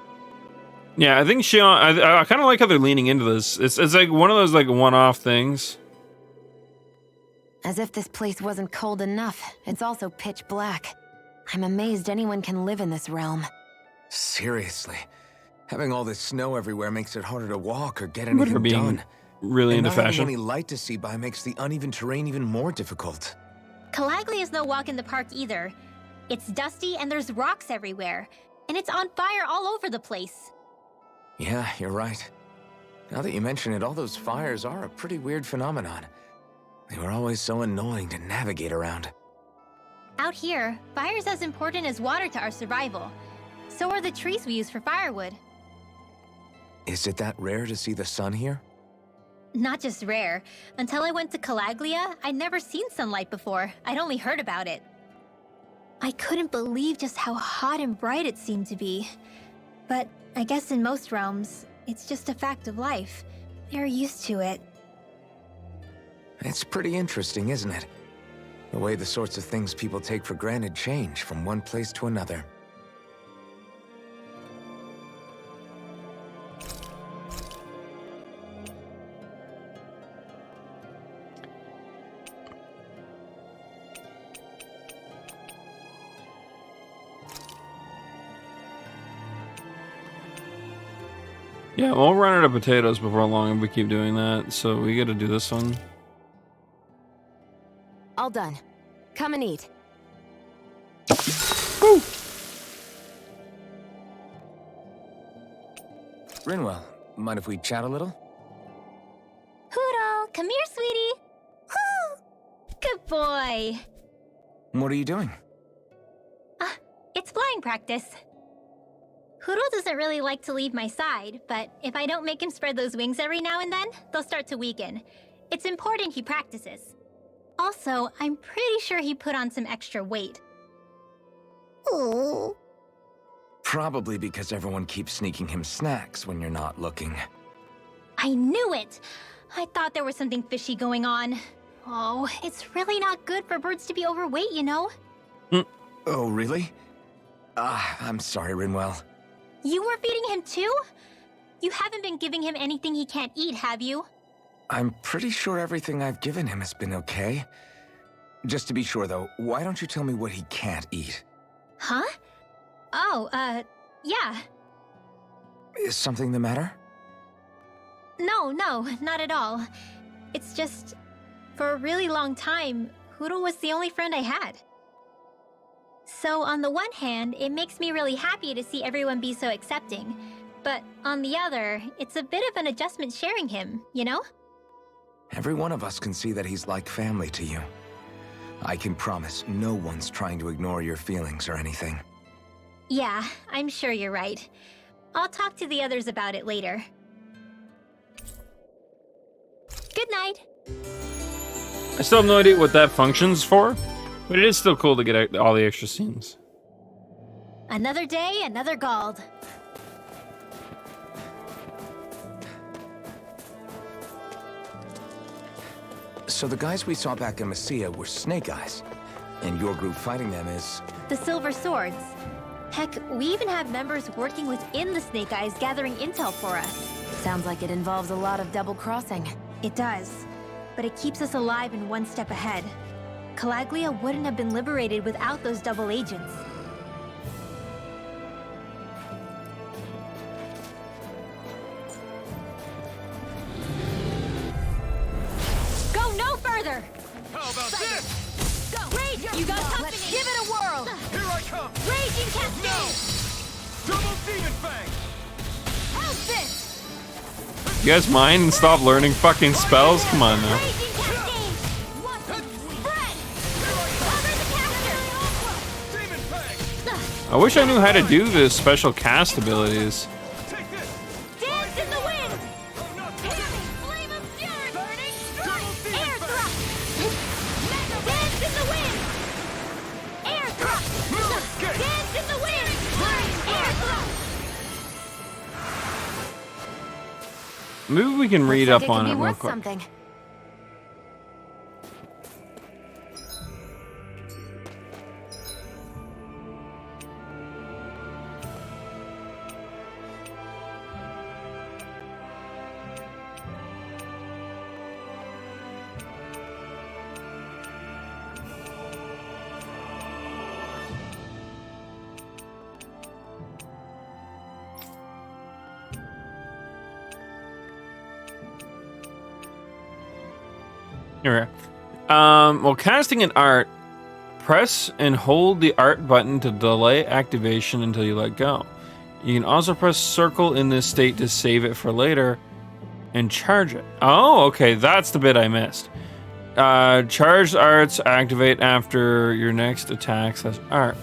Yeah, I think I kind of like how they're leaning into this. It's like one of those like one-off things. As if this place wasn't cold enough, it's also pitch black. I'm amazed anyone can live in this realm. Seriously, having all this snow everywhere makes it harder to walk or get But anything for being done. really And into not having fashion. any light to see by makes the uneven terrain even more difficult. Calaglia's no walk in the park either. It's dusty and there's rocks everywhere. And it's on fire all over the place. Yeah, you're right. Now that you mention it, all those fires are a pretty weird phenomenon. They were always so annoying to navigate around. Out here, fire's as important as water to our survival. So are the trees we use for firewood. Is it that rare to see the sun here? Not just rare. Until I went to Calaglia, I'd never seen sunlight before. I'd only heard about it. I couldn't believe just how hot and bright it seemed to be. But I guess in most realms, it's just a fact of life. They're used to it. It's pretty interesting, isn't it? The way the sorts of things people take for granted change from one place to another. Yeah, we'll run out of potatoes before long if we keep doing that, so we gotta do this one. All done. Come and eat. Woo! Rinwell, mind if we chat a little? Hoodle, come here, sweetie. Woo! Good boy. What are you doing? It's flying practice. Hoodle doesn't really like to leave my side, but if I don't make him spread those wings every now and then, they'll start to weaken. It's important he practices. Also, I'm pretty sure he put on some extra weight. Ooh. Probably because everyone keeps sneaking him snacks when you're not looking. I knew it! I thought there was something fishy going on. Oh, it's really not good for birds to be overweight, you know? Oh, really? I'm sorry, Rinwell. You were feeding him too? You haven't been giving him anything he can't eat, have you? I'm pretty sure everything I've given him has been okay. Just to be sure, though, why don't you tell me what he can't eat? Huh? Oh, yeah. Is something the matter? No, not at all. It's just, for a really long time, Hoodle was the only friend I had. So on the one hand, it makes me really happy to see everyone be so accepting. But on the other, it's a bit of an adjustment sharing him, you know? Every one of us can see that he's like family to you. I can promise no one's trying to ignore your feelings or anything. Yeah, I'm sure you're right. I'll talk to the others about it later. Good night. I still have no idea what that function's for, but it is still cool to get all the extra scenes. Another day, another Gald. So the guys we saw back in Messia were Snake Eyes, and your group fighting them is... The Silver Swords. Heck, we even have members working within the Snake Eyes gathering intel for us. Sounds like it involves a lot of double-crossing. It does, but it keeps us alive and one step ahead. Calaglia wouldn't have been liberated without those double agents. Go no further! How about this? Go! Rage! You got company! Let's give it a whirl! Here I come! Raging Cascade! No! Double Demon Fang! How's this? You guys mind and stop learning fucking spells? Come on now. Raging Cascade! What? Spread! Cover the caster! Demon Fang! I wish I knew how to do the special cast abilities. Take this! Dance in the wind! I'm not Flame of fury! Burning strike! Demon Air Fang! thrust! Dance in the wind! Air thrust! Dance in the wind! Air thrust! Maybe we can read Looks up like on could it be real worth quick. something. Here. While casting an art, press and hold the art button to delay activation until you let go. You can also press circle in this state to save it for later and charge it. Oh, okay, that's the bit I missed. Charged arts activate after your next attack says art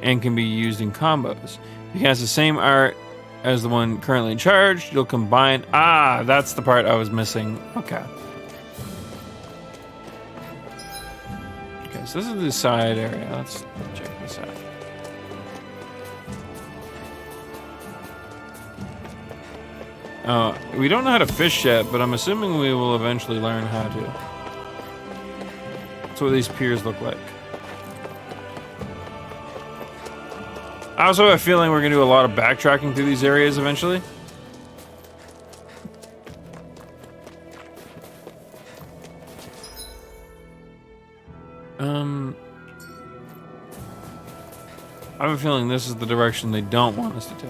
and can be used in combos. If you cast the same art as the one currently charged, you'll combine... Ah, that's the part I was missing. Okay. So this is the side area. Let's check this out. We don't know how to fish yet, but I'm assuming we will eventually learn how to. That's what these piers look like. I also have a feeling we're going to do a lot of backtracking through these areas eventually. I have a feeling this is the direction they don't want us to take.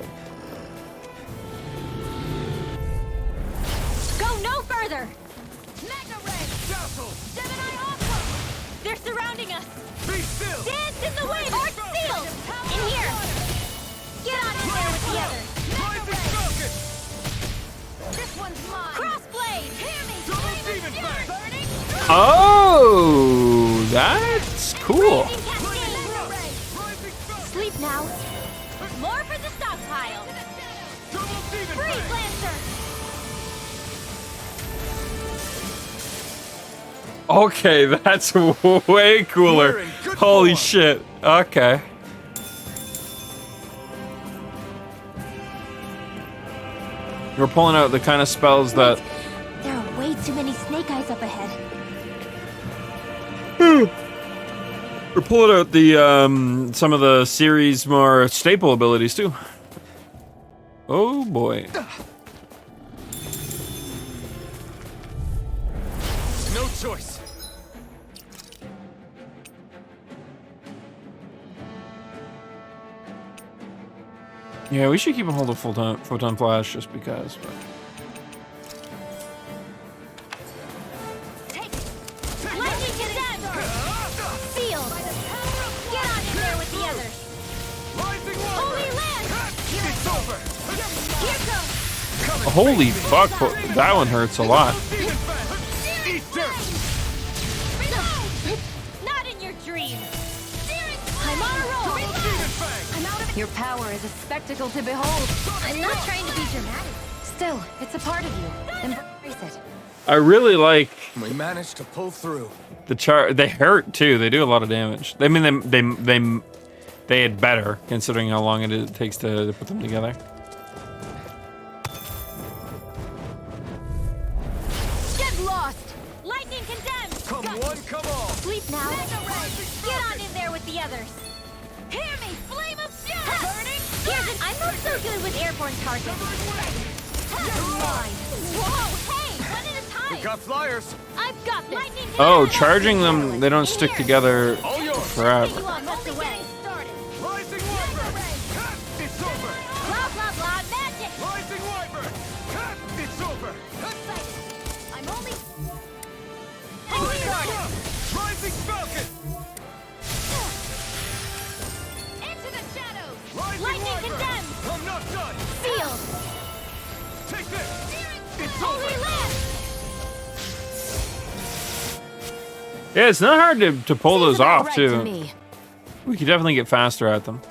further! Mega Ray! Dazzle! Gemini Aqua! They're surrounding us! Be still! Dance in the wind! Arch sealed! In here! Get on in there with the others! Rising Falcon! This one's mine! Crossblade! Hear me! Double Flame Demon of Fang! Fury! Burning! Oh, that's cool. Raging Cascade! Rising Falcon! Sleep now! More for the stockpile! Double Demon Freeze Fang! Lancer! Okay, that's way cooler. We're in good Holy form. shit. Okay. We're pulling out the kind of spells that There are way too many snake eyes up ahead. we're pulling out the some of the series' more staple abilities too. Oh boy. No choice. Yeah, we should keep a hold of photon flash just because. But. Lightning condemned! Sealed! Get on in there with the others! Rising Holy Wyvern! Land! It's over! Here goes! Holy fuck, that one hurts a lot. Demon Fang! Eat dirt! Reload! Not in your dreams! I'm on a roll! Double Demon Fang! I'm out of it! Your power is a spectacle to behold. I'm not trying to be dramatic. Still, it's a part of you. Embrace it. I really like We managed to pull through. the They hurt too. They do a lot of damage. I mean, they had better considering how long it takes to put them together. Get lost! Lightning condemned! Come one, come all. Sleep now. Get on in there with the others. Hear me! Flame of fury! Burning! I'm not so good with airborne targets. Whoa! Hey! One at a time! We got flyers. I've got this! Lightning Oh, charging them, they don't stick together All yours. forever. You all messed away. Rising Wyvern! It's over! Blah blah blah magic! Rising Wyvern! It's over! I'm only... Holy Sword! Rising Falcon! Into the shadows! Rising Lightning Wyvern! condemned! I'm not done! Sealed! Take this! It's Holy over! Land! Yeah, it's not hard to pull those Seems about off right too. to me. We could definitely get faster at them.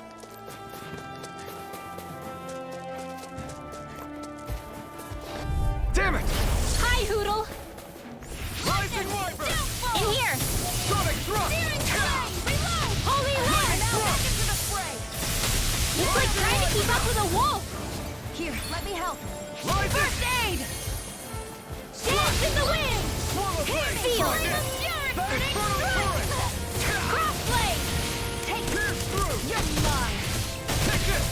Damn it! Hi, Hoodle! Rising Wyvern! In here! Sonic Thrust! Holy Land! It's like trying to keep up with a wolf! Here, let me help. Rising! First aid! Dance in the wind! Swallow Blade! Field! Infernal Torrent! Crossblade! Pierce through! You're mine. Take this!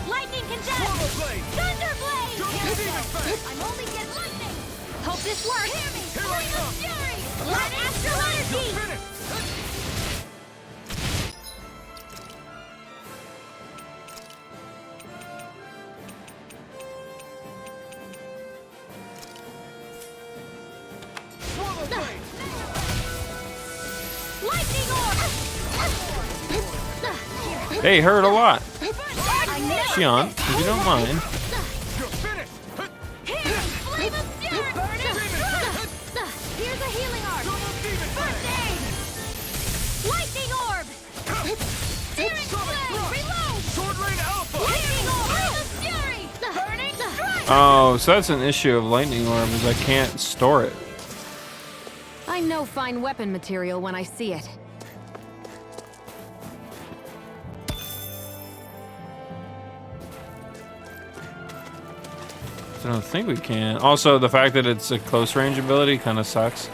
Lightning condemned! Swallow Blade! Thunderblade! Double Demon Fang! I'm only getting lightning! Hope this works! Hear me! Here I come! Fury! Let Astral Energy! Finish! Swallow Blade! Lightning orb! They hurt a lot. I know! Xion, if you don't mind. You're finished! Here! Flame of Fury! Here's a healing arm! Double Demon First Fang! aid! Lightning orb! Searing flame! Reload! Sword Rain Alpha! Lightning orb! Flame of Fury! Burning strike! Oh, so that's an issue of lightning orb is I can't store it. I know fine weapon material when I see it. I don't think we can. Also, the fact that it's a close range ability kind of sucks.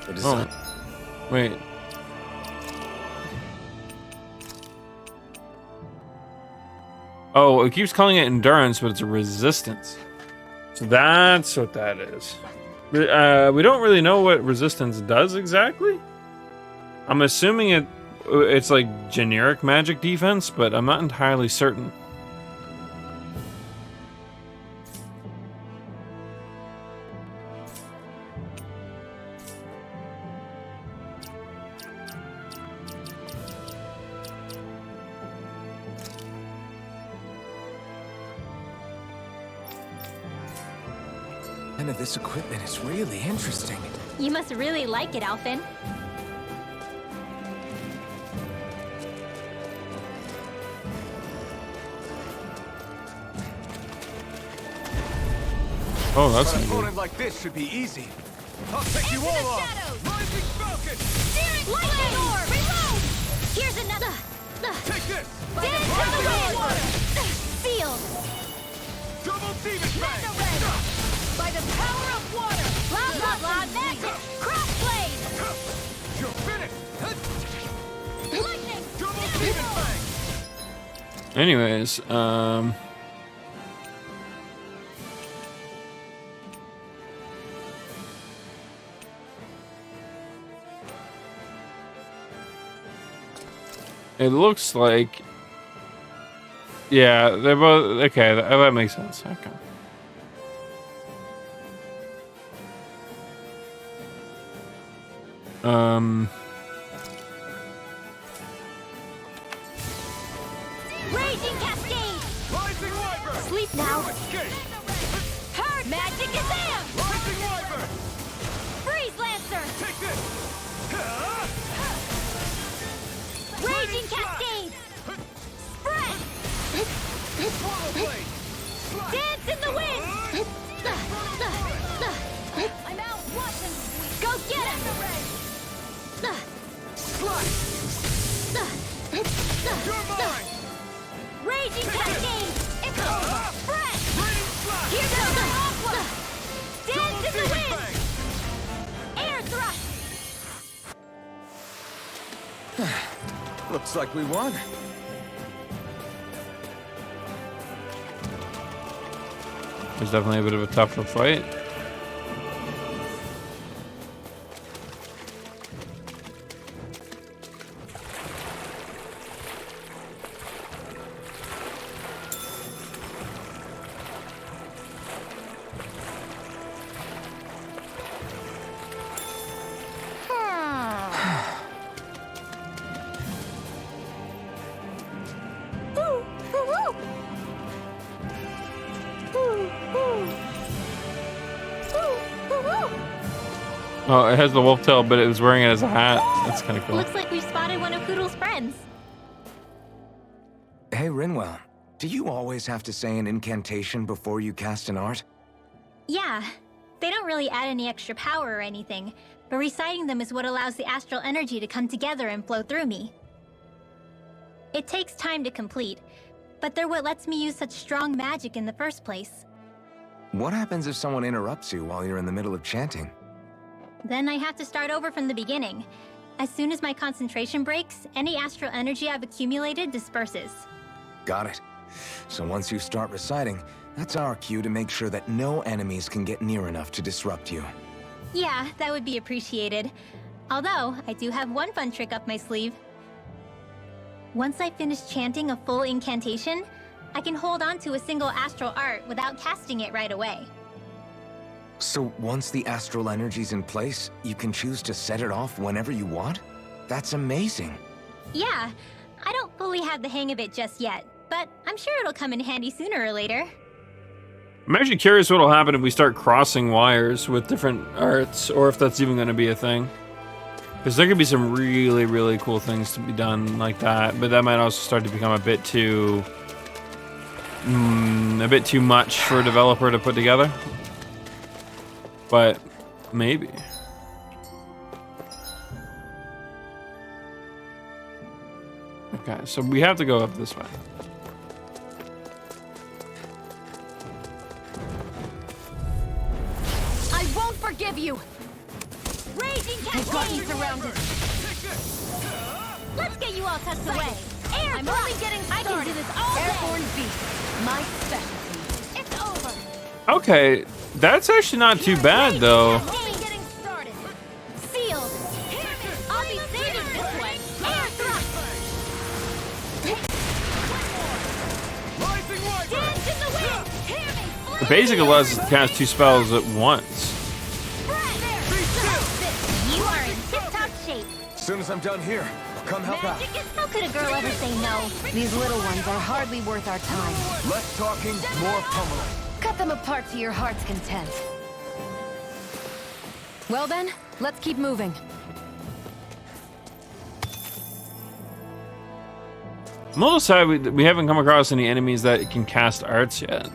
The Oh, design. wait. Oh, it keeps calling it endurance, but it's a resistance. So that's what that is. We don't really know what resistance does exactly. I'm assuming it's like generic magic defense, but I'm not entirely certain. None of this equipment is really interesting. You must really like it, Alphen. Oh, that's An good. opponent like this should be easy. I'll take you all on. Rising Falcon! Lightning orb! Reload! Here's another. Take this! Dance to the wind! Seal! Double Demon Fang! By the power of water! Blah, blah, blah, magic! Crossblade! You're finished! Lightning! Double Demon Fang! Anyways, it looks like, yeah, they're both, okay, that makes sense, okay. Raging Cascade! Rising Wyvern! Sleep now! Escape! Hurt! Magic is in! Rising Wyvern! Freeze Lancer! Take this! Raging Cascade! Spread! Swallow Blade! Dance in the wind! I'm out! Watch him! Go get him! Slice! You're mine! Raging Cascade! Echo! Spread! Raining Slash! Here goes the Aqua! Dance in the Demon wind! Fang! Air thrust! Looks like we won. There's definitely a bit of a tougher fight. Oh, it has the wolf tail, but it was wearing it as a hat. That's kind of cool. Looks like we spotted one of Poodle's friends. Hey, Rinwell, do you always have to say an incantation before you cast an art? Yeah, they don't really add any extra power or anything, but reciting them is what allows the astral energy to come together and flow through me. It takes time to complete, but they're what lets me use such strong magic in the first place. What happens if someone interrupts you while you're in the middle of chanting? Then I have to start over from the beginning. As soon as my concentration breaks, any astral energy I've accumulated disperses. Got it. So once you start reciting, that's our cue to make sure that no enemies can get near enough to disrupt you. Yeah, that would be appreciated. Although, I do have one fun trick up my sleeve. Once I finish chanting a full incantation, I can hold on to a single astral art without casting it right away. So once the astral energy's in place, you can choose to set it off whenever you want? That's amazing. Yeah, I don't fully have the hang of it just yet, but I'm sure it'll come in handy sooner or later. I'm actually curious what'll happen if we start crossing wires with different arts, or if that's even going to be a thing. Because there could be some really, really cool things to be done like that, but that might also start to become a bit too much for a developer to put together. But maybe. Okay, so we have to go up this way. I won't forgive you! Raging Cascade! Surrounded! Let's get you all tucked away! Air I'm only getting started. I can do this all day. Airborne beast, my specialty. It's over. Okay, that's actually not too bad though. I'm only getting started. Sealed. I'll be saving this one. Air thrust. Rising wiper! Dance in the wind. Hear me. The basic allows us to cast 2 spells at once. You are in tip-top shape. As soon as I'm done here, I'll come help out. How could a girl ever say no? These little ones are hardly worth our time. Less talking, more pummeling. Cut them apart to your heart's content. Well then, let's keep moving. I'm a little sad we haven't come across any enemies that can cast arts yet.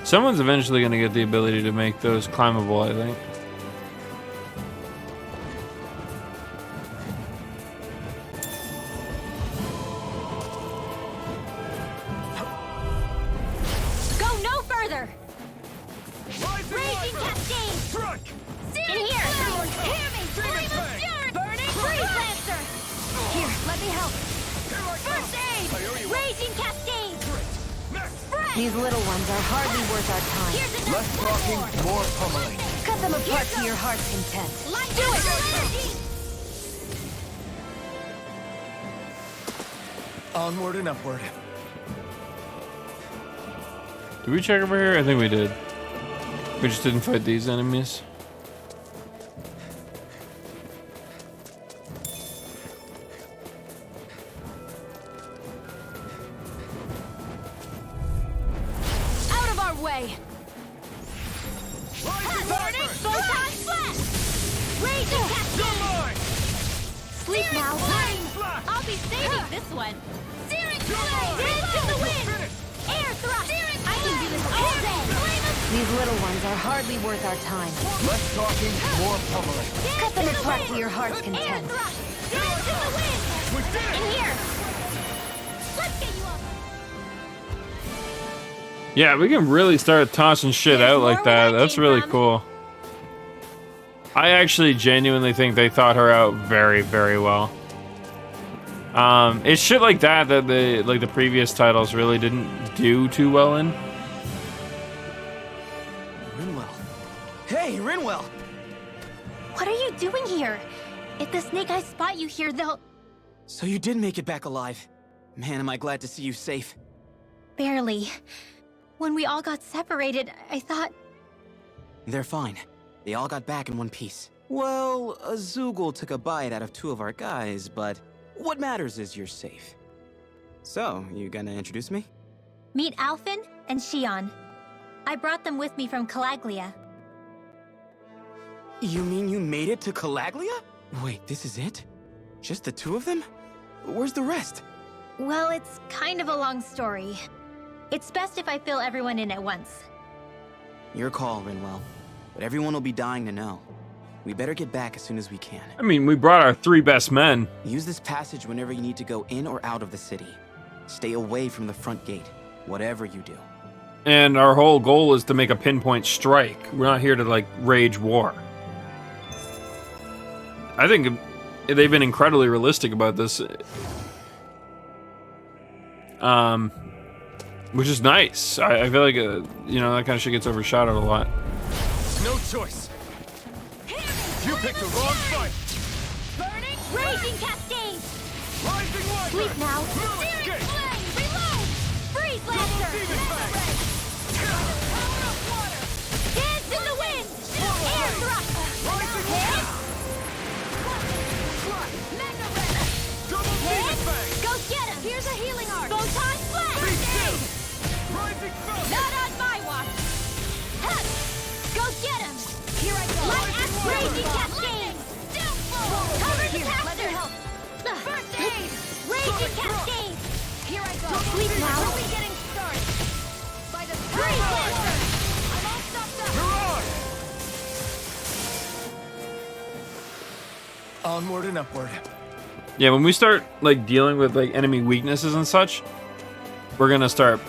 Someone's eventually going to get the ability to make those climbable, I think. Go no further. Rising Raging wiper! cascade. Strike! In here. Hear me. Flame of fury. Burning freeze lancer. Here, let me help. Here I come! First aid. I owe you one. Raging cascade. Next! Spray. These little ones are hardly worth our time. Here's another Less talking, more pummeling. Cut them apart to your heart's content. Do it. Onward and upward. Did we check over here? I think we did. We just didn't fight these enemies. Out of our way. Rising Burning wiper! photon flash. Raging cascade. Mine! Sleep now. Flash! I'll be saving this one. Searing You're flame. mine! Dance in the wind. Finish! Air thrust. I can do this all day. These little ones are hardly worth our time. Less talking, more pummeling. Cut them apart to your heart's Air content. thrust. Dance in the wind. We did In it! here. Let's get you up. Yeah, we can really start tossing shit There's out like more where that. that That's came really from. cool. I actually genuinely think they thought her out very, very well. It's shit like that that the previous titles really didn't do too well in. Rinwell. Hey, Rinwell! What are you doing here? If the Snake Eyes spot you here, they'll... So you did make it back alive. Man, am I glad to see you safe. Barely. When we all got separated, I thought... They're fine. They all got back in one piece. Well, a Zoogle took a bite out of 2 of our guys, but what matters is you're safe. So, you gonna introduce me? Meet Alphen and Shion. I brought them with me from Calaglia. You mean you made it to Calaglia? Wait, this is it? Just the 2 of them? Where's the rest? Well, it's kind of a long story. It's best if I fill everyone in at once. Your call, Rinwell. But everyone will be dying to know. We better get back as soon as we can. I mean, we brought our 3 best men. Use this passage whenever you need to go in or out of the city. Stay away from the front gate, whatever you do. And our whole goal is to make a pinpoint strike. We're not here to, like, rage war. I think they've been incredibly realistic about this. Which is nice. I feel like, you know, that kind of shit gets overshadowed a lot. No choice. You picked the wrong fight. Burning raging cascade. Rising wiper! Sleep now. No Searing escape! flame. Reload. Freeze Double lancer. demon fang! Dance in the wind. Air thrust. Rising Hit. Mega red. Double demon fang! Go get him. Here's a healing art. Photon flash. Be still! Rising falcon! Not on my watch. Hup. Go get him. Here I go. Light axe raging cascade. Cover the caster. First aid. Raging cascade. Here I go. Sleep now. We'll be getting started. By the freeze lancer. I'm all stopped up. Mirage! Onward and upward. Yeah, when we start, like, dealing with, like, enemy weaknesses and such, we're gonna start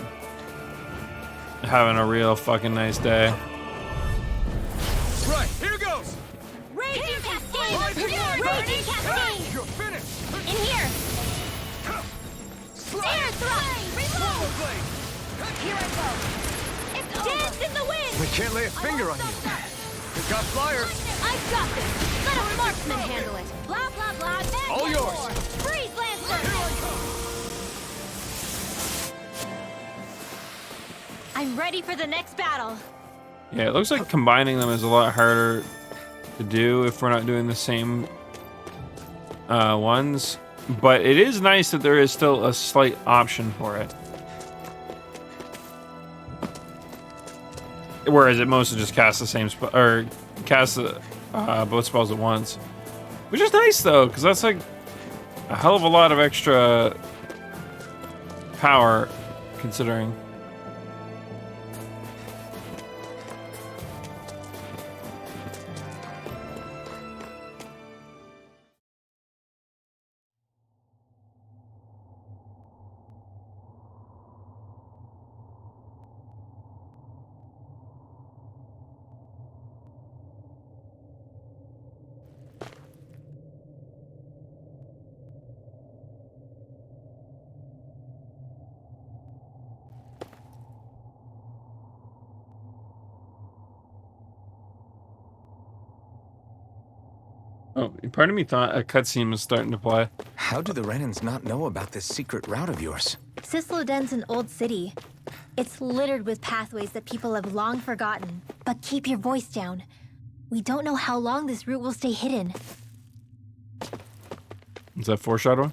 having a real fucking nice day. Right, here goes! Raging Cascade! Raging Cascade! You're finished! In here! Air thrust! Reload! Blade! Here I go! It's Dance in the wind! I can't lay a finger on you. You've got flyers. I've got this! Let a marksman handle it! Blah, blah, blah, back All and yours. forth. Freeze Lancer! I'm ready for the next battle! Yeah, it looks like combining them is a lot harder to do if we're not doing the same ones. But it is nice that there is still a slight option for it. Whereas it mostly just casts the same spell, or casts both spells at once. Which is nice though, because that's like a hell of a lot of extra power, considering. Oh, part of me thought a cutscene was starting to play. How do the Renans not know about this secret route of yours? Sisloden's an old city. It's littered with pathways that people have long forgotten. But keep your voice down. We don't know how long this route will stay hidden. Is that foreshadowing?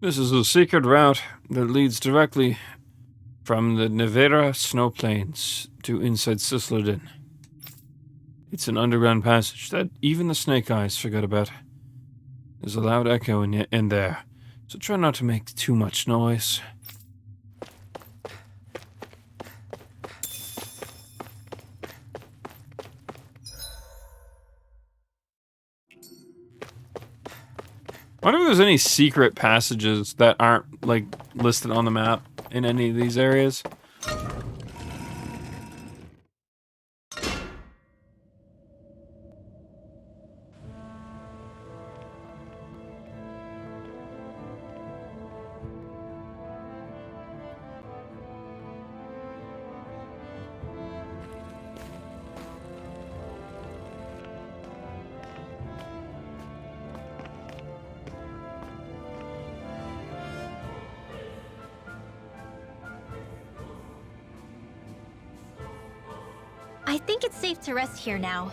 This is a secret route that leads directly from the Nevera snow plains to inside Sisloden. It's an underground passage that even the Snake Eyes forgot about. There's a loud echo in there, so try not to make too much noise. I wonder if there's any secret passages that aren't, like, listed on the map in any of these areas. I think it's safe to rest here now.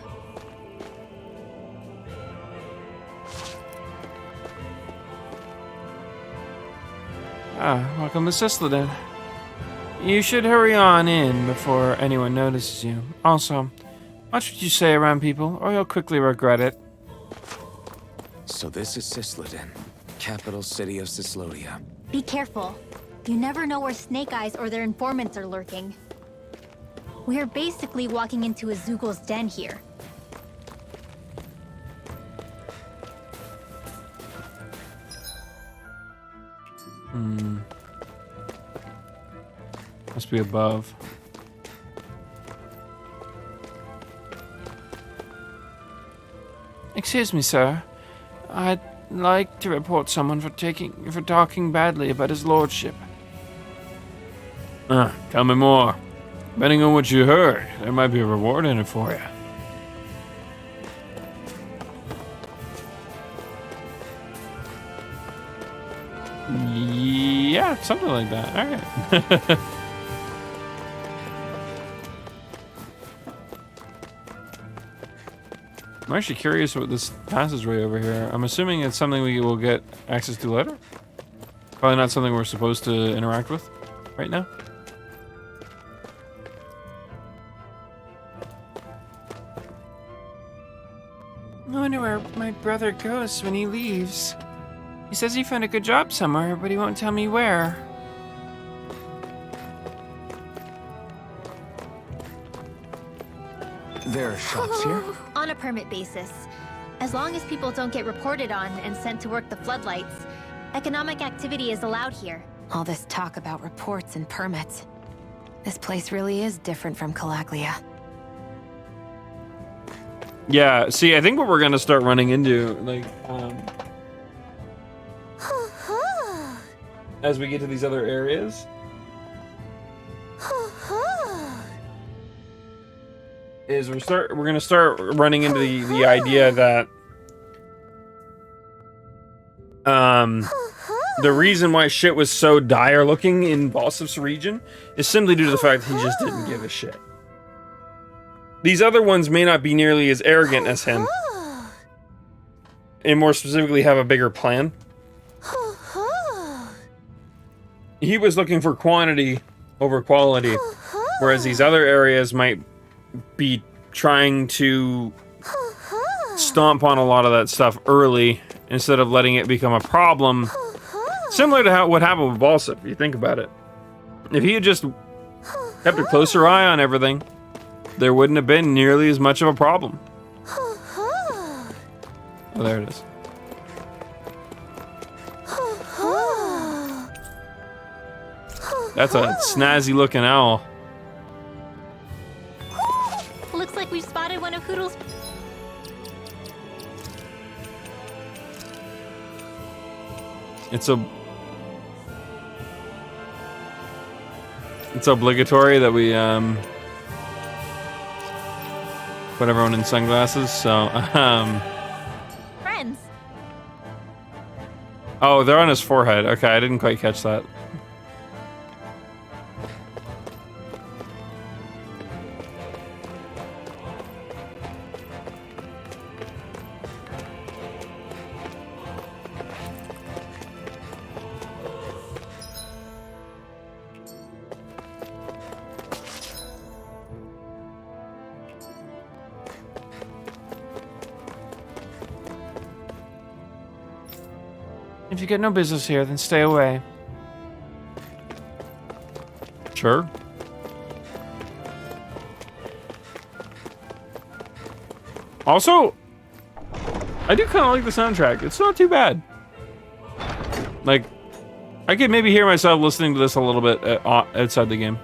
Welcome to Sisloden. You should hurry on in before anyone notices you. Also, watch what you say around people, or you'll quickly regret it. So this is Sisloden, capital city of Sislodia. Be careful. You never know where Snake Eyes or their informants are lurking. We're basically walking into a Zoogal's den here. Must be above. Excuse me, sir. I'd like to report someone for talking badly about his lordship. Tell me more. Depending on what you heard, there might be a reward in it for you. Yeah, something like that. All right. I'm actually curious about this passageway over here. I'm assuming it's something we will get access to later. Probably not something we're supposed to interact with right now. I wonder where my brother goes when he leaves. He says he found a good job somewhere, but he won't tell me where. There are shops here? On a permit basis. As long as people don't get reported on and sent to work the floodlights, Economic activity is allowed here. All this talk about reports and permits. This place really is different from Calaglia. Yeah, see, I think what we're gonna start running into, like, as we get to these other areas, is we're gonna start running into the idea that the reason why shit was so dire looking in Balsif's region is simply due to the fact that he just didn't give a shit. These other ones may not be nearly as arrogant as him, and more specifically have a bigger plan. He was looking for quantity over quality, whereas these other areas might be trying to stomp on a lot of that stuff early instead of letting it become a problem. Similar to what happened with Balsif, if you think about it. If he had just kept a closer eye on everything, there wouldn't have been nearly as much of a problem. Oh, there it is. That's a snazzy looking owl. Looks like we've spotted one of Hoodle's... It's obligatory that we put everyone in sunglasses, so Friends. oh, they're on his forehead. Okay, I didn't quite catch that. If you get no business here, then stay away. Sure. Also, I do kind of like the soundtrack. It's not too bad. Like, I could maybe hear myself listening to this a little bit outside the game.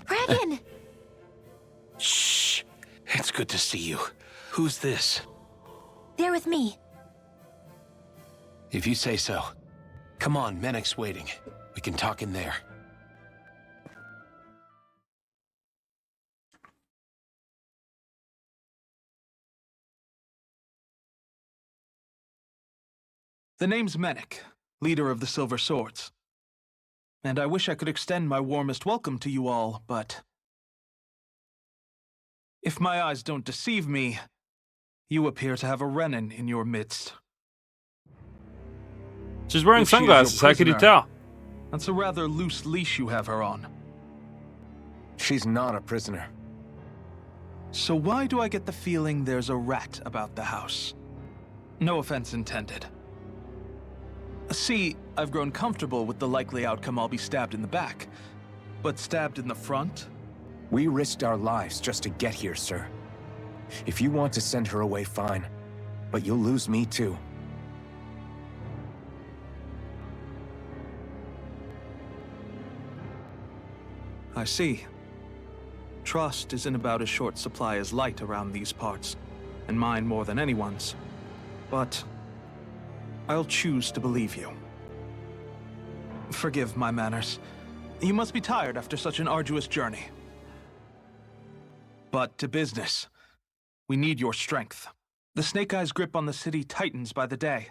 Dragon! Shh. It's good to see you. Who's this? They're with me. If you say so. Come on, Menek's waiting. We can talk in there. The name's Menek, leader of the Silver Swords. And I wish I could extend my warmest welcome to you all, but... if my eyes don't deceive me, you appear to have a Renin in your midst. She's wearing If she is your sunglasses, how could you prisoner, tell? That's a rather loose leash you have her on. She's not a prisoner. So why do I get the feeling there's a rat about the house? No offense intended. See, I've grown comfortable with the likely outcome I'll be stabbed in the back. But stabbed in the front? We risked our lives just to get here, sir. If you want to send her away, fine. But you'll lose me too. I see. Trust is in about as short supply as light around these parts, and mine more than anyone's. But I'll choose to believe you. Forgive my manners. You must be tired after such an arduous journey. But to business. We need your strength. The Snake Eyes' grip on the city tightens by the day.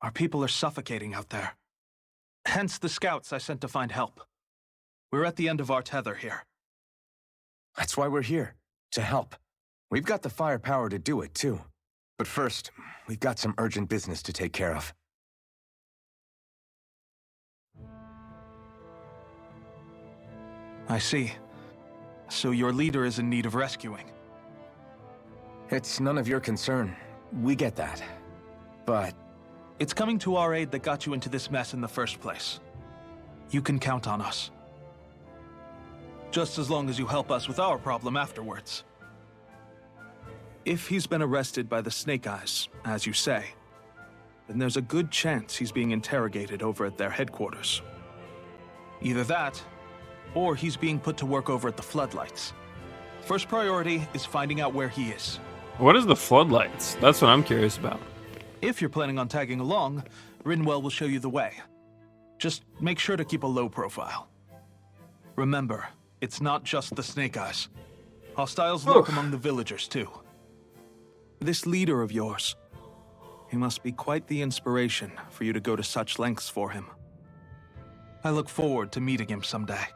Our people are suffocating out there. Hence the scouts I sent to find help. We're at the end of our tether here. That's why we're here, to help. We've got the firepower to do it, too. But first, we've got some urgent business to take care of. I see. So your leader is in need of rescuing. It's none of your concern. We get that. But It's coming to our aid that got you into this mess in the first place. You can count on us. Just as long as you help us with our problem afterwards. If he's been arrested by the Snake Eyes, as you say, then there's a good chance he's being interrogated over at their headquarters. Either that, or he's being put to work over at the Floodlights. First priority is finding out where he is. What is the Floodlights? That's what I'm curious about. If you're planning on tagging along, Rinwell will show you the way. Just make sure to keep a low profile. Remember, it's not just the Snake Eyes. Hostiles lurk among the villagers, too. This leader of yours, he must be quite the inspiration for you to go to such lengths for him. I look forward to meeting him someday.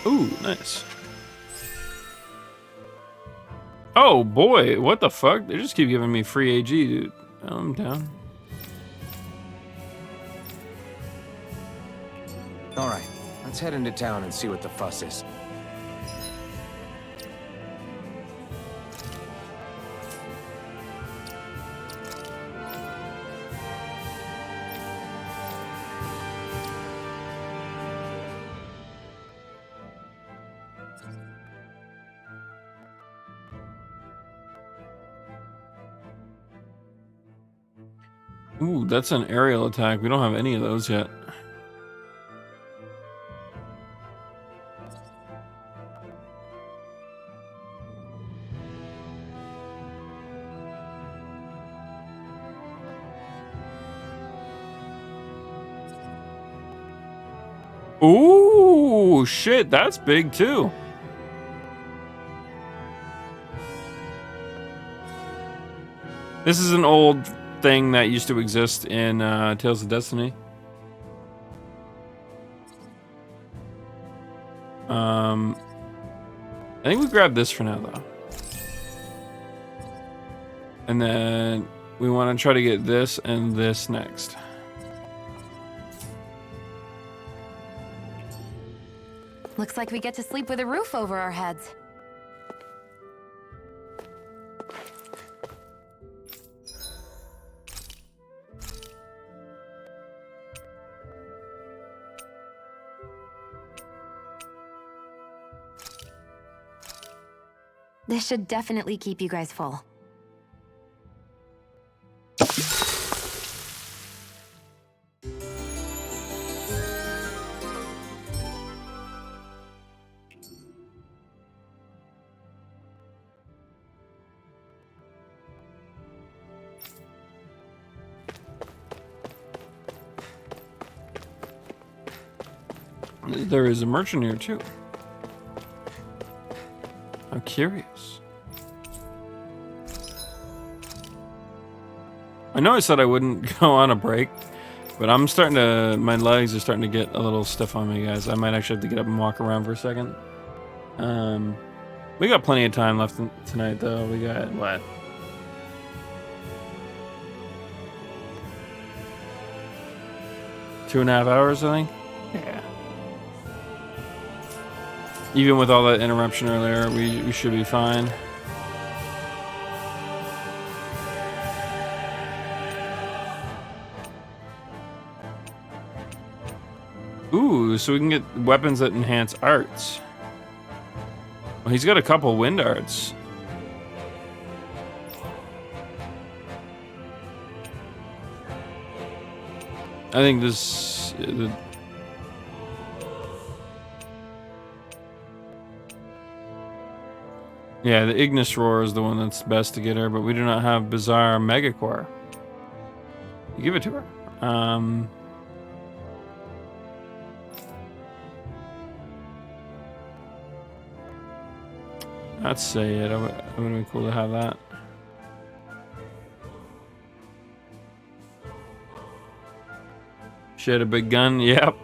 Ooh, nice. Oh boy, what the fuck? They just keep giving me free AG, dude. I'm down. All right, let's head into town and see what the fuss is. Ooh, that's an aerial attack. We don't have any of those yet. Ooh, shit, that's big too. This is an old thing that used to exist in Tales of Destiny. I think we grab this for now, though. And then we want to try to get this and this next. Looks like we get to sleep with a roof over our heads. This should definitely keep you guys full. There is a merchant here too. I'm curious. I know I said I wouldn't go on a break, but I'm starting to, my legs are starting to get a little stiff on me, guys. I might actually have to get up and walk around for a second. We got plenty of time left tonight, though. We got, what? Two and a half hours, I think? Yeah. Even with all that interruption earlier, we should be fine. Ooh, so we can get weapons that enhance arts. Well, he's got a couple wind arts. I think this... yeah, the Ignis Roar is the one that's best to get her, but we do not have Bizarre Megacore. You give it to her. I'd say it. It would be cool to have that. She had a big gun. Yep.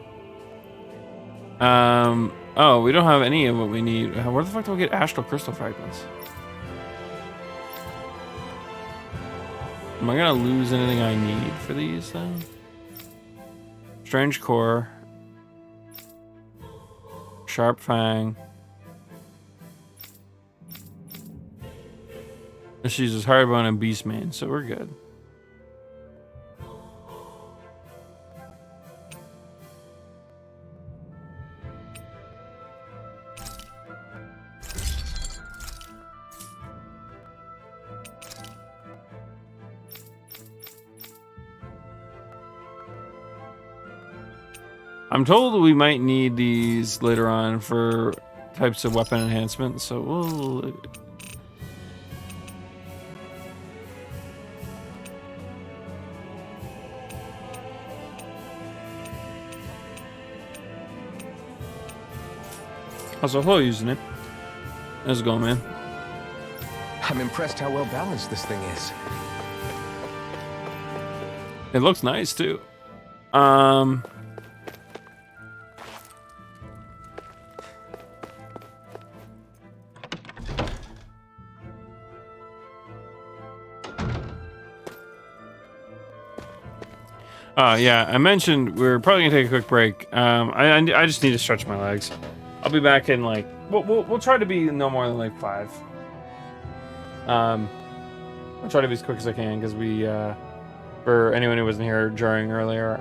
Oh, we don't have any of what we need. Where the fuck do we get Astral Crystal Fragments? Am I gonna lose anything I need for these, though? Strange Core. Sharp Fang. She uses Hardbone and Beastmane, so we're good. I'm told we might need these later on for types of weapon enhancements, so we'll... How's the whole using it? How's it going, man? I'm impressed how well balanced this thing is. It looks nice, too. Yeah, I mentioned we're probably gonna take a quick break. I just need to stretch my legs. I'll be back in like we'll try to be no more than like 5. I'll try to be as quick as I can because we for anyone who wasn't here during earlier,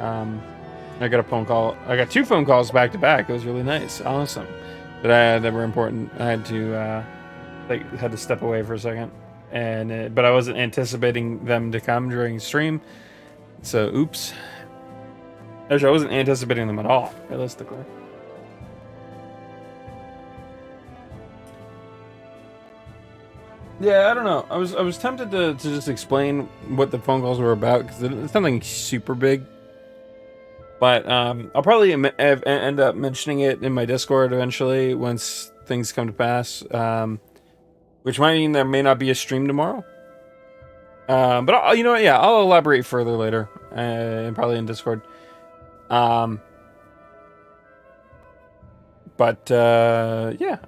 I got a phone call. I got 2 phone calls back to back. It was really nice, awesome. That were important. I had to step away for a second, but I wasn't anticipating them to come during stream. So, oops. Actually, I wasn't anticipating them at all, realistically. Yeah, I don't know. I was tempted to just explain what the phone calls were about because it's nothing super big. But I'll probably end up mentioning it in my Discord eventually once things come to pass. Which might mean there may not be a stream tomorrow. But you know what? Yeah, I'll elaborate further later, and probably in Discord. Yeah.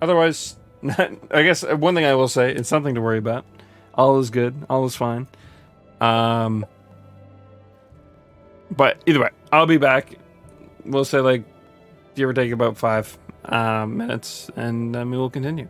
Otherwise, I guess one thing I will say, it's something to worry about. All is good. All is fine. But either way, I'll be back. We'll say like, give or take about 5 minutes, and we will continue.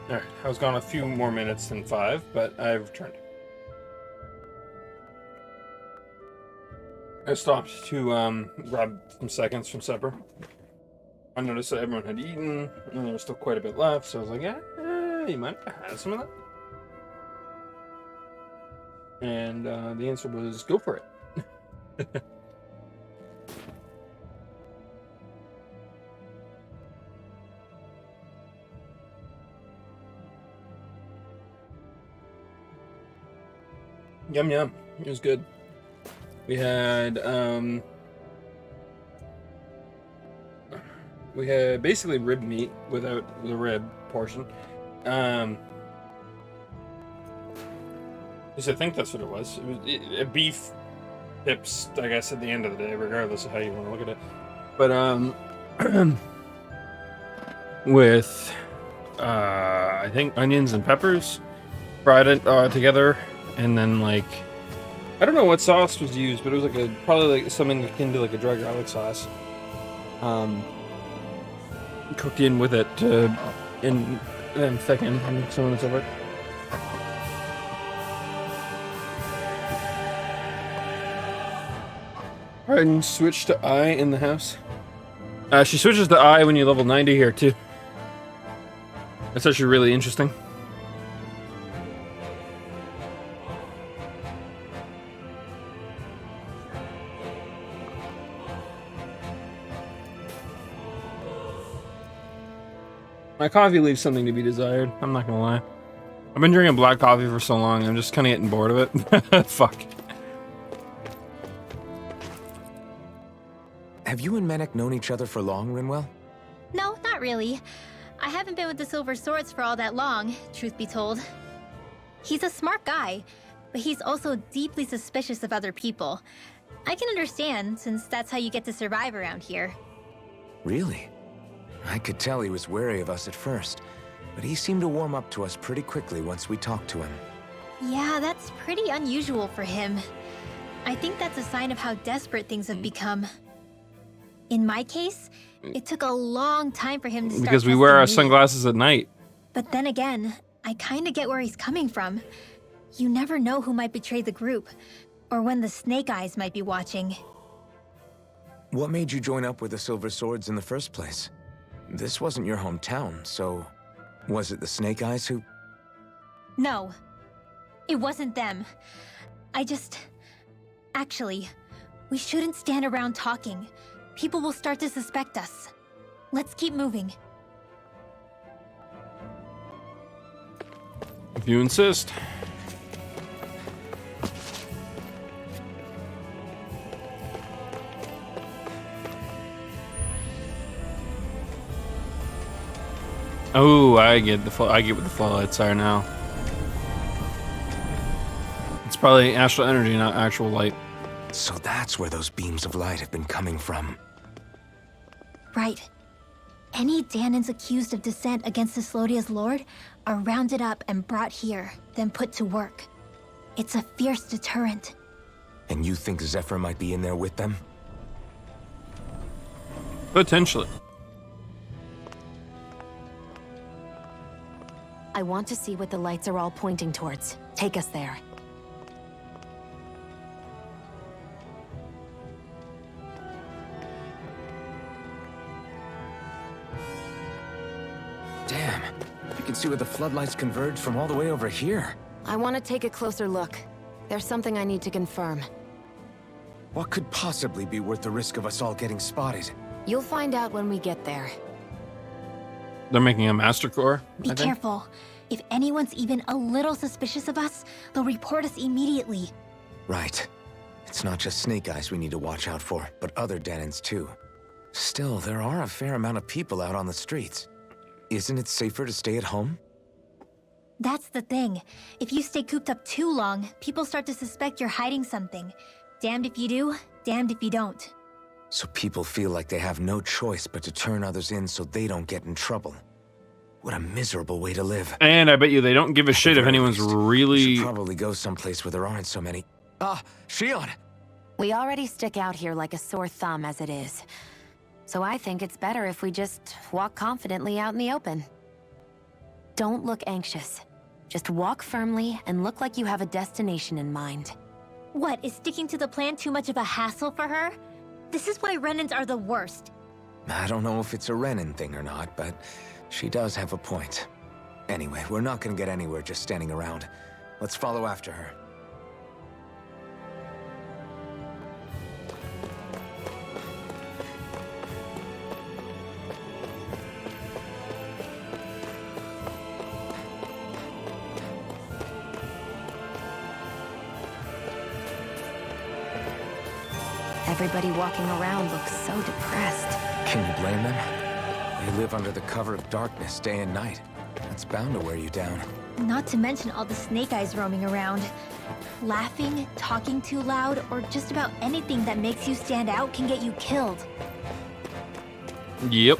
Alright, I was gone a few more minutes than 5, but I've returned. I stopped to grab some seconds from supper. I noticed that everyone had eaten, and there was still quite a bit left, so I was like, yeah, you might have some of that. And the answer was, go for it. Yum yum. It was good. We had basically rib meat without the rib portion. At least I think that's what it was. It was beef tips, I guess, at the end of the day, regardless of how you want to look at it. But with I think onions and peppers fried it together. And then, like, I don't know what sauce was used, but it was like probably like something akin to like a dry garlic sauce. Cooked in with it and thicken and so on and so forth. Alright, and switch to I in the house. She switches to I when you level 90 here too. That's actually really interesting. My coffee leaves something to be desired. I'm not gonna lie. I've been drinking black coffee for so long, I'm just kind of getting bored of it. Fuck. Have you and Menek known each other for long, Rinwell? No, not really. I haven't been with the Silver Swords for all that long, truth be told. He's a smart guy, but he's also deeply suspicious of other people. I can understand, since that's how you get to survive around here. Really? I could tell he was wary of us at first, but he seemed to warm up to us pretty quickly once we talked to him. Yeah, that's pretty unusual for him. I think that's a sign of how desperate things have become. In my case, it took a long time for him to start Because we wear our trusting me. sunglasses at night. But then again, I kinda get where he's coming from. You never know who might betray the group, or when the Snake Eyes might be watching. What made you join up with the Silver Swords in the first place? This wasn't your hometown, so was it the Snake Eyes who... No, it wasn't them. Actually, we shouldn't stand around talking. People will start to suspect us. Let's keep moving. If you insist. Oh, I get what the floodlights are now. It's probably astral energy, not actual light. So that's where those beams of light have been coming from. Right. Any Danans accused of dissent against the Slodia's lord are rounded up and brought here, then put to work. It's a fierce deterrent. And you think Zephyr might be in there with them? Potentially. I want to see what the lights are all pointing towards. Take us there. Damn, you can see where the floodlights converge from all the way over here. I want to take a closer look. There's something I need to confirm. What could possibly be worth the risk of us all getting spotted? You'll find out when we get there. They're making a master core. Be careful. If anyone's even a little suspicious of us, they'll report us immediately. Right. It's not just Snake Eyes we need to watch out for, but other Danans too. Still, there are a fair amount of people out on the streets. Isn't it safer to stay at home? That's the thing. If you stay cooped up too long, people start to suspect you're hiding something. Damned if you do, damned if you don't. So people feel like they have no choice but to turn others in so they don't get in trouble. What a miserable way to live. And I bet you they don't give a shit if anyone's We really... should probably go someplace where there aren't so many. Ah, Shion! We already stick out here like a sore thumb as it is. So I think it's better if we just walk confidently out in the open. Don't look anxious. Just walk firmly and look like you have a destination in mind. What, is sticking to the plan too much of a hassle for her? This is why Renans are the worst. I don't know if it's a Renan thing or not, but she does have a point. Anyway, we're not gonna get anywhere just standing around. Let's follow after her. Everybody walking around looks so depressed. Can you blame them? They live under the cover of darkness day and night. That's bound to wear you down. Not to mention all the snake eyes roaming around. Laughing, talking too loud, or just about anything that makes you stand out can get you killed. Yep.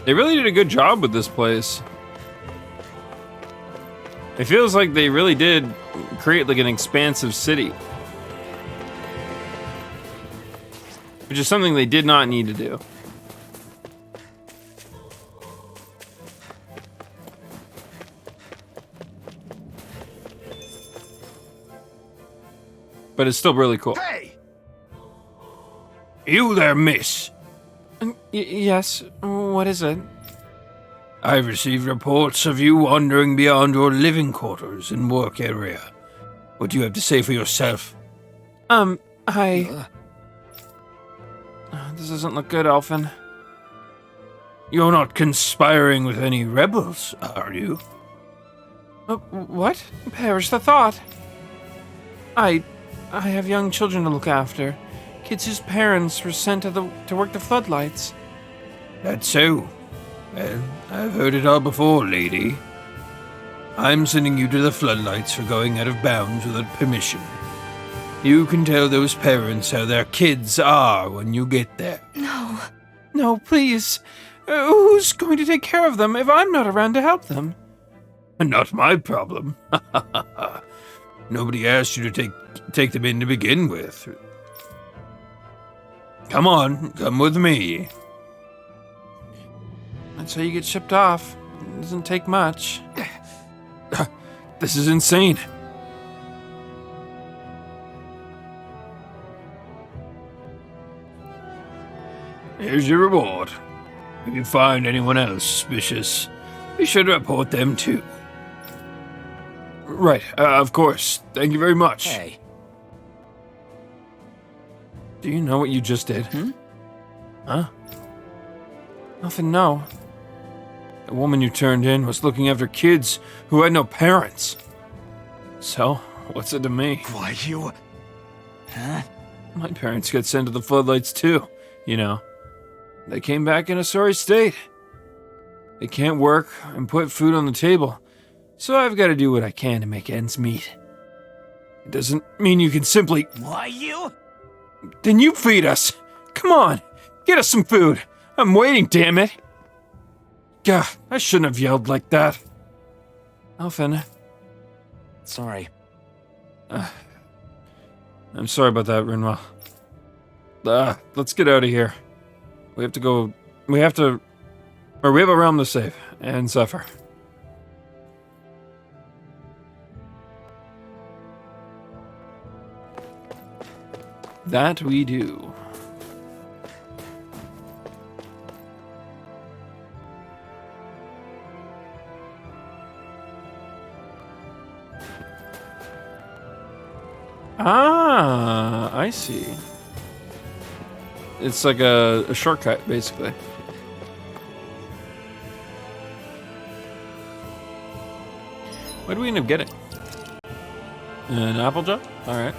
They really did a good job with this place. It feels like they really did create like an expansive city. Which is something they did not need to do. But it's still really cool. Hey! You there, miss? Yes, what is it? I've received reports of you wandering beyond your living quarters and work area. What do you have to say for yourself? This doesn't look good, Elfin. You're not conspiring with any rebels, are you? What? Perish the thought. I have young children to look after. Kids whose parents were sent to work the floodlights. That's so. Well, I've heard it all before, lady. I'm sending you to the floodlights for going out of bounds without permission. You can tell those parents how their kids are when you get there. No. No, please. Who's going to take care of them if I'm not around to help them? Not my problem. Nobody asked you to take them in to begin with. Come on, come with me. That's how you get shipped off. It doesn't take much. This is insane. Here's your reward. If you find anyone else suspicious, be sure to report them too. Right, of course. Thank you very much. Hey. Do you know what you just did? Huh? Nothing, no. The woman you turned in was looking after kids who had no parents. So, what's it to me? Why, you... Huh? My parents got sent to the floodlights too, you know. They came back in a sorry state. They can't work and put food on the table, so I've got to do what I can to make ends meet. It doesn't mean you can simply... Why, you... Then you feed us! Come on, get us some food! I'm waiting, damn it! Gah, I shouldn't have yelled like that. Elfin. Sorry. I'm sorry about that, Rinwell. Let's get out of here. We have a realm to save, and Zephyr. That we do. Ah, I see. It's like a shortcut, basically. What do we end up getting? An apple jump? Alright.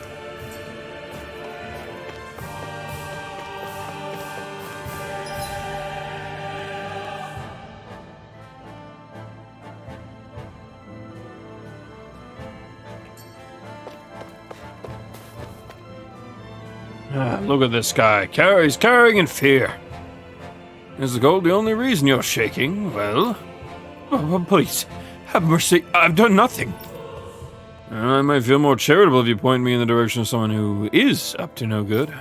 Look at this guy. He's carrying in fear. Is the gold the only reason you're shaking? Well, please, have mercy. I've done nothing. I might feel more charitable if you point me in the direction of someone who is up to no good.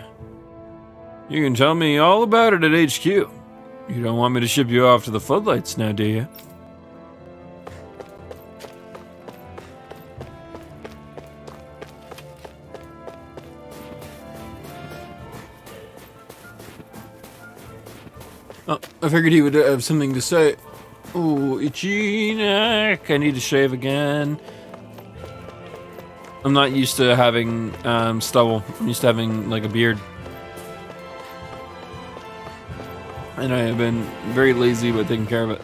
You can tell me all about it at HQ. You don't want me to ship you off to the floodlights now, do you? Oh, I figured he would have something to say. Oh, itchy neck. I need to shave again. I'm not used to having stubble. I'm used to having like a beard. And I have been very lazy with taking care of it.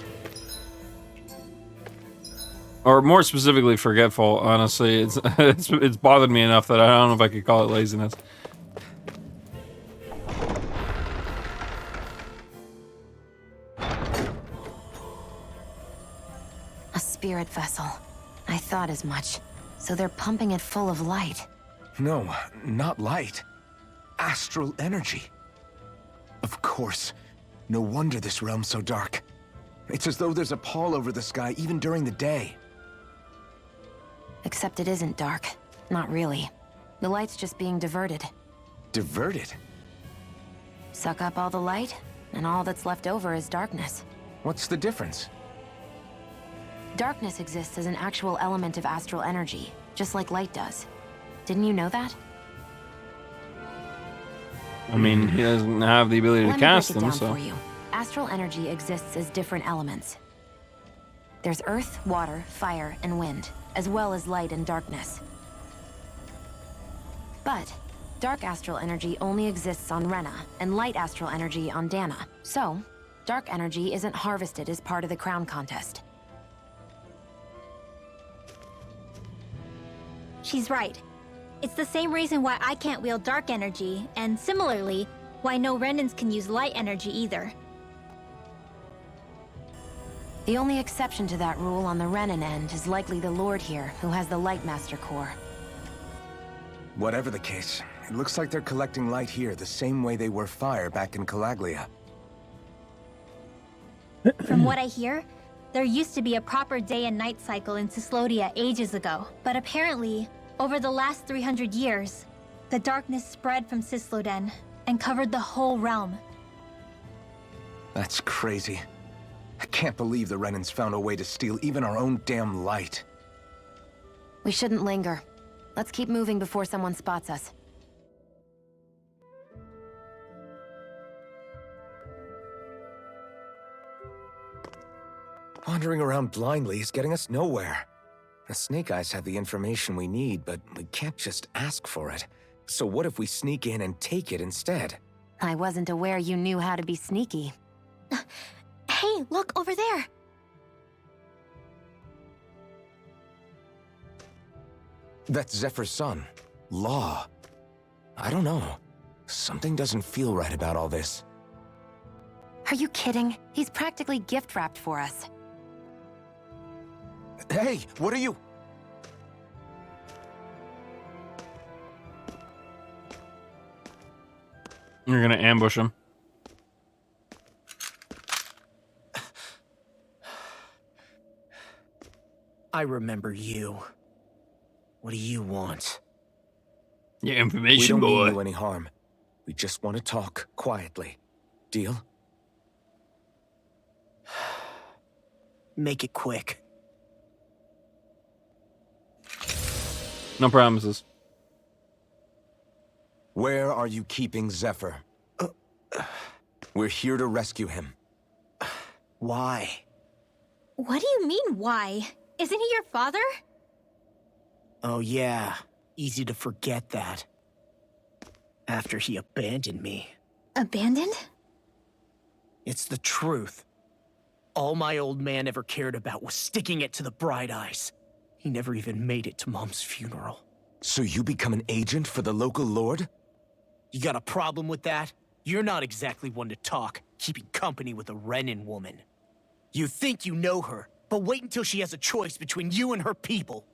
Or more specifically, forgetful, honestly. It's bothered me enough that I don't know if I could call it laziness. A spirit vessel. I thought as much. So they're pumping it full of light. No, not light. Astral energy. Of course. No wonder this realm's so dark. It's as though there's a pall over the sky even during the day. Except it isn't dark. Not really. The light's just being diverted. Diverted? Suck up all the light, and all that's left over is darkness. What's the difference? Darkness exists as an actual element of astral energy, just like light does. Didn't you know that? I mean, he doesn't have the ability to cast them, so... Let me break it down for you. Astral energy exists as different elements. There's earth, water, fire, and wind, as well as light and darkness. But dark astral energy only exists on Rena, and light astral energy on Dana. So, dark energy isn't harvested as part of the crown contest. She's right. It's the same reason why I can't wield dark energy, and similarly, why no Renans can use light energy either. The only exception to that rule on the Renan end is likely the Lord here, who has the Light Master core. Whatever the case, it looks like they're collecting light here the same way they were fire back in Calaglia. From what I hear, there used to be a proper day and night cycle in Cyslodia ages ago, but apparently, over the last 300 years, the darkness spread from Cysloden and covered the whole realm. That's crazy. I can't believe the Renans found a way to steal even our own damn light. We shouldn't linger. Let's keep moving before someone spots us. Wandering around blindly is getting us nowhere. The Snake Eyes have the information we need, but we can't just ask for it. So what if we sneak in and take it instead? I wasn't aware you knew how to be sneaky. Hey, look over there! That's Zephyr's son, Law. I don't know. Something doesn't feel right about all this. Are you kidding? He's practically gift-wrapped for us. Hey, what are you? You're gonna ambush him. I remember you. What do you want? Your We information, don't mean boy. you any harm. We just want to talk quietly. Deal? Make it quick. No promises. Where are you keeping Zephyr? We're here to rescue him. Why? What do you mean, why? Isn't he your father? Oh yeah, easy to forget that. After he abandoned me. Abandoned? It's the truth. All my old man ever cared about was sticking it to the Bright Eyes. He never even made it to Mom's funeral. So you become an agent for the local lord? You got a problem with that? You're not exactly one to talk, keeping company with a Renin woman. You think you know her, but wait until she has a choice between you and her people.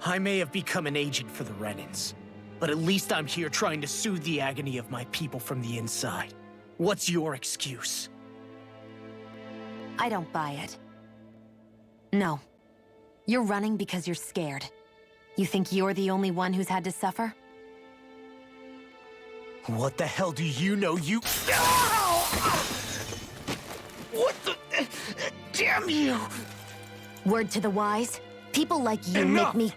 I may have become an agent for the Renins, but at least I'm here trying to soothe the agony of my people from the inside. What's your excuse? I don't buy it. No. You're running because you're scared. You think you're the only one who's had to suffer? What the hell do you know, you... What the... Damn you! Word to the wise, people like you Enough! make me...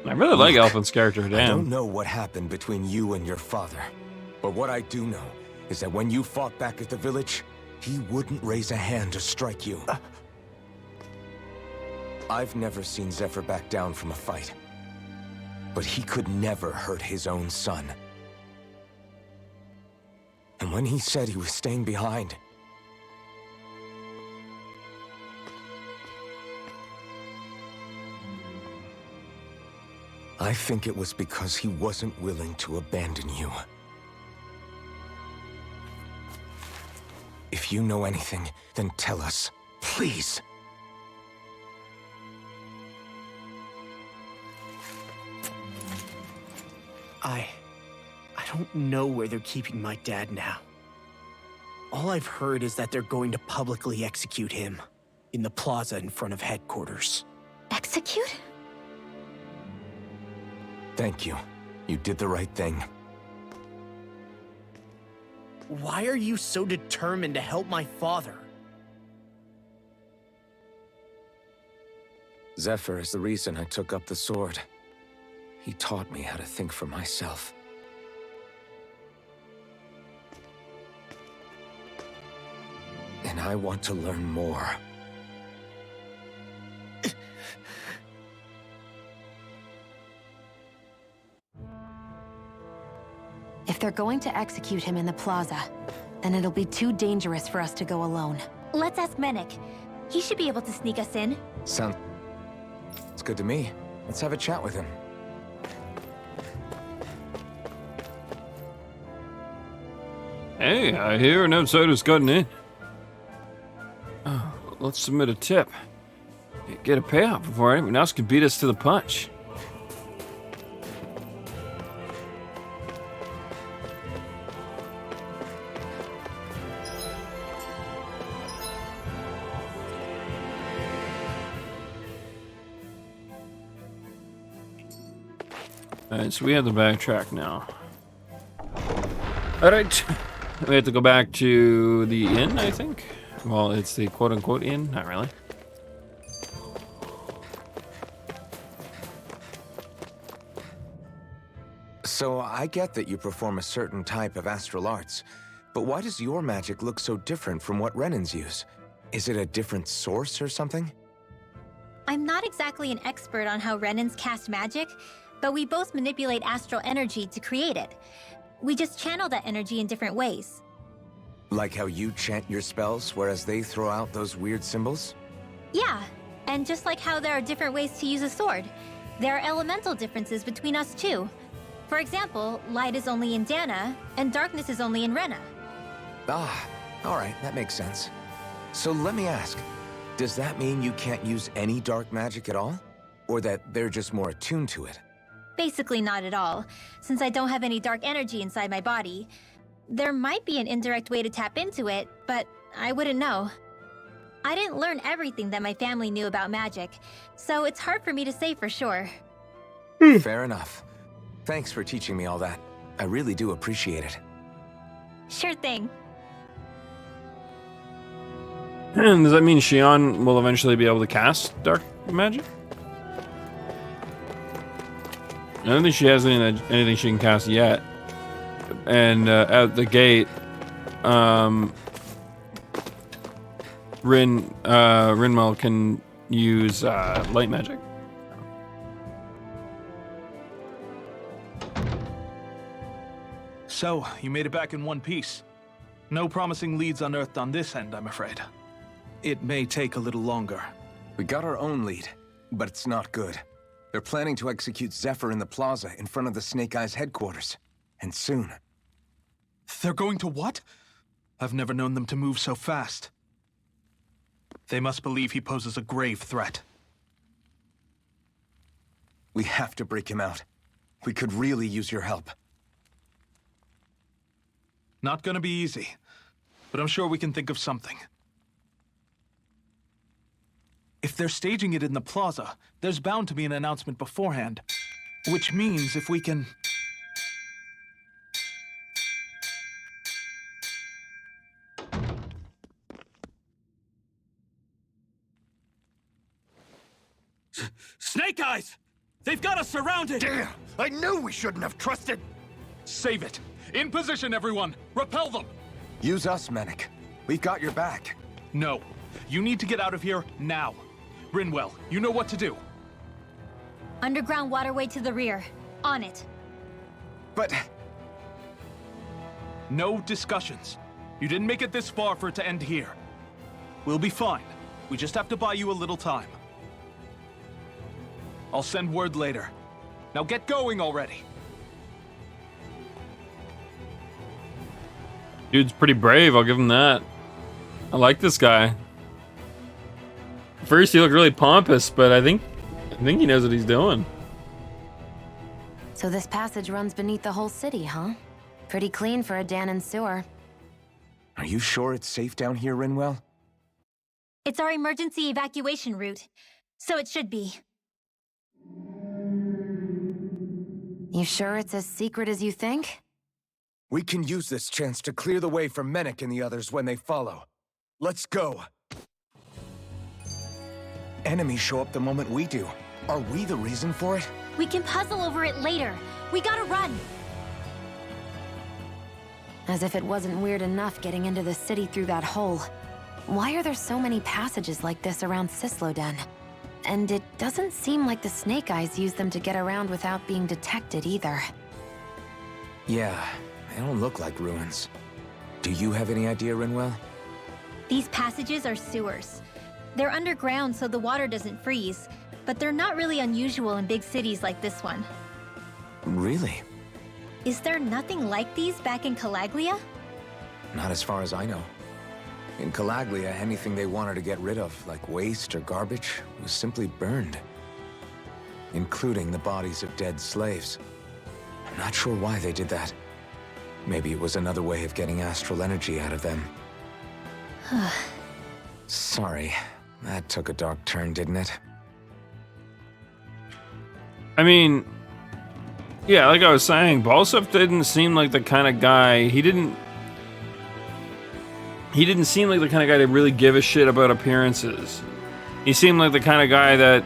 I really like Elfin's character, I don't damn. know what happened between you and your father, but what I do know is that when you fought back at the village, he wouldn't raise a hand to strike you. I've never seen Zephyr back down from a fight, but he could never hurt his own son. And when he said he was staying behind, I think it was because he wasn't willing to abandon you. If you know anything, then tell us, please. I don't know where they're keeping my dad now. All I've heard is that they're going to publicly execute him in the plaza in front of headquarters. Execute? Thank you. You did the right thing. Why are you so determined to help my father? Zephyr is the reason I took up the sword. He taught me how to think for myself. And I want to learn more. If they're going to execute him in the plaza, then it'll be too dangerous for us to go alone. Let's ask Menik. He should be able to sneak us in. Sounds good to me. Let's have a chat with him. Hey, I hear an outsider's gotten in. Oh, let's submit a tip. Get a payout before anyone else can beat us to the punch. Alright, so we have to backtrack now. Alright. We have to go back to the inn, I think. Well, it's the quote-unquote inn. Not really. So I get that you perform a certain type of astral arts, but why does your magic look so different from what Renins use? Is it a different source or something? I'm not exactly an expert on how Renins cast magic, but we both manipulate astral energy to create it. We just channel that energy in different ways. Like how you chant your spells, whereas they throw out those weird symbols? Yeah, and just like how there are different ways to use a sword, there are elemental differences between us too. For example, light is only in Dana, and darkness is only in Rena. Ah, alright, that makes sense. So let me ask, does that mean you can't use any dark magic at all? Or that they're just more attuned to it? Basically not at all, since I don't have any dark energy inside my body. There might be an indirect way to tap into it, but I wouldn't know. I didn't learn everything that my family knew about magic, so it's hard for me to say for sure. Fair enough. Thanks for teaching me all that. I really do appreciate it. Sure thing. And does that mean Shion will eventually be able to cast dark magic? I don't think she has anything she can cast yet. And out the gate, Rinwell can use light magic. So, you made it back in one piece. No promising leads unearthed on this end, I'm afraid. It may take a little longer. We got our own lead, but it's not good. They're planning to execute Zephyr in the plaza in front of the Snake Eyes headquarters. And soon. They're going to what? I've never known them to move so fast. They must believe he poses a grave threat. We have to break him out. We could really use your help. Not gonna be easy, but I'm sure we can think of something. If they're staging it in the plaza, there's bound to be an announcement beforehand. Which means if we can... Snake Eyes! They've got us surrounded! Damn! I knew we shouldn't have trusted! Save it! In position, everyone! Repel them! Use us, Mennick. We've got your back. No. You need to get out of here now. Rinwell, you know what to do. Underground waterway to the rear. On it. But... No discussions. You didn't make it this far for it to end here. We'll be fine. We just have to buy you a little time. I'll send word later. Now get going already. Dude's pretty brave, I'll give him that. I like this guy. First he looked really pompous, but I think he knows what he's doing. So this passage runs beneath the whole city, huh? Pretty clean for a Danon sewer. Are you sure it's safe down here, Rinwell? It's our emergency evacuation route, so it should be. You sure it's as secret as you think? We can use this chance to clear the way for Mennick and the others when they follow. Let's go. Enemies show up the moment we do. Are we the reason for it? We can puzzle over it later. We gotta run. As if it wasn't weird enough getting into the city through that hole. Why are there so many passages like this around Sisloden? And it doesn't seem like the Snake Eyes use them to get around without being detected either. Yeah, they don't look like ruins. Do you have any idea, Rinwell? These passages are sewers. They're underground so the water doesn't freeze, but they're not really unusual in big cities like this one. Really? Is there nothing like these back in Calaglia? Not as far as I know. In Calaglia, anything they wanted to get rid of, like waste or garbage, was simply burned. Including the bodies of dead slaves. I'm not sure why they did that. Maybe it was another way of getting astral energy out of them. Sorry, that took a dark turn, didn't it? I mean, yeah, like I was saying, Balsef didn't seem like the kind of guy, he didn't seem like the kind of guy to really give a shit about appearances. He seemed like the kind of guy that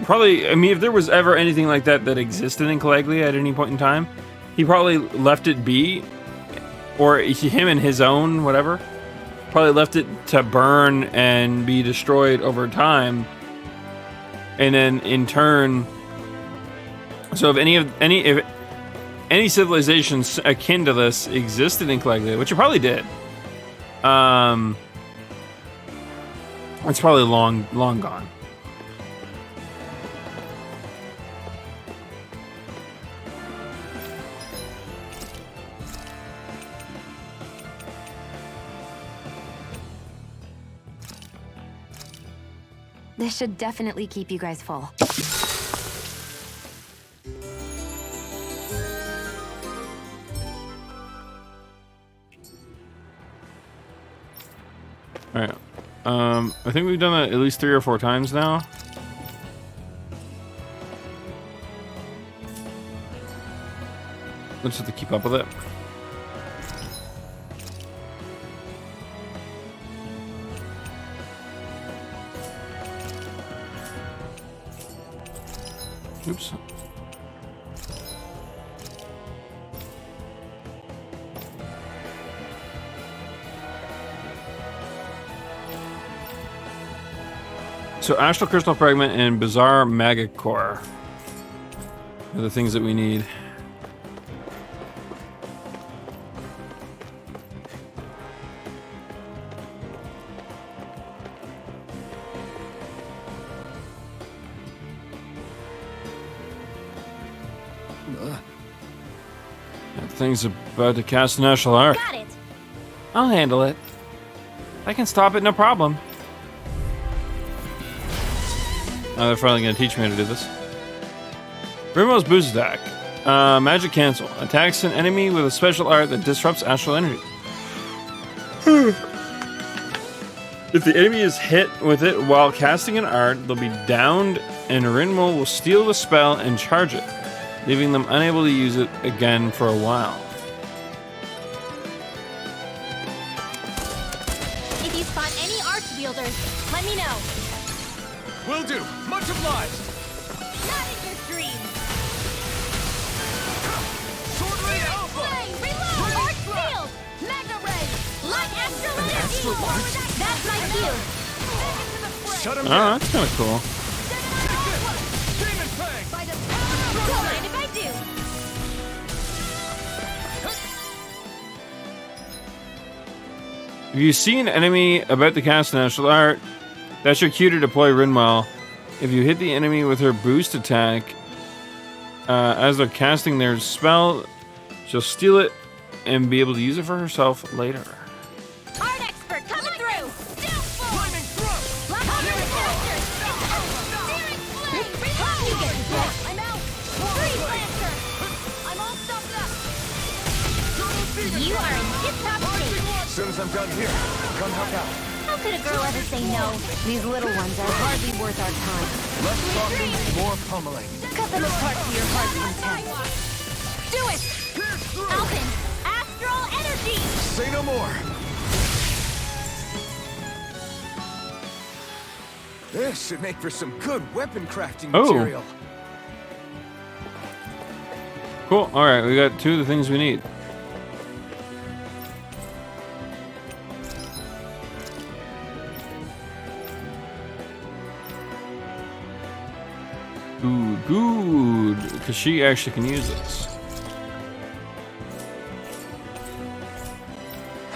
probably, I mean, if there was ever anything like that that existed in Calaglia at any point in time, he probably left it be, or him and his own, whatever, probably left it to burn and be destroyed over time. And then in turn, so if any civilizations akin to this existed in Calaglia, which it probably did, it's probably long gone. This should definitely keep you guys full. Alright. I think we've done that at least 3 or 4 times now. Let's have to keep up with it. Oops. so Astral Crystal Fragment and Bizarre Maggot Core are the things that we need. That thing's about to cast an Astral Arc. Got it. I'll handle it. I can stop it, no problem. Oh, they're finally going to teach me how to do this. Rimmo's boost attack. Magic cancel. Attacks an enemy with a special art that disrupts astral energy. If the enemy is hit with it while casting an art, they'll be downed, and Rinmo will steal the spell and charge it, leaving them unable to use it again for a while. If you spot any arch wielders, let me know. Will do. Much obliged. Not in your dreams. Sword Ray Alpha. Reload! Arch field! Mega ray! Light astral energy! That's my cue! Shut him Oh, down. that's kind of cool. Demon Fang. Don't mind if I do. If you see an enemy about to cast an astral art, that's your cue to deploy Rinwell. If you hit the enemy with her boost attack, as they're casting their spell, she'll steal it and be able to use it for herself later. Art expert coming through! Lightning thrust. Black Hunter character! Searing flame! You get the drift! I'm out! Freeze Lancer! I'm all stuffed up! You are in tip-top shape! As soon as I'm done here, come help out. How could a girl ever say no? These little ones are hardly worth our time. Less talking, more pummeling. Cut them apart to your heart's content. Do it! Alpin! Astral energy! Say no more. This should make for some good weapon crafting Oh. material. Cool. All right, we got two of the things we need. Good, because she actually can use this.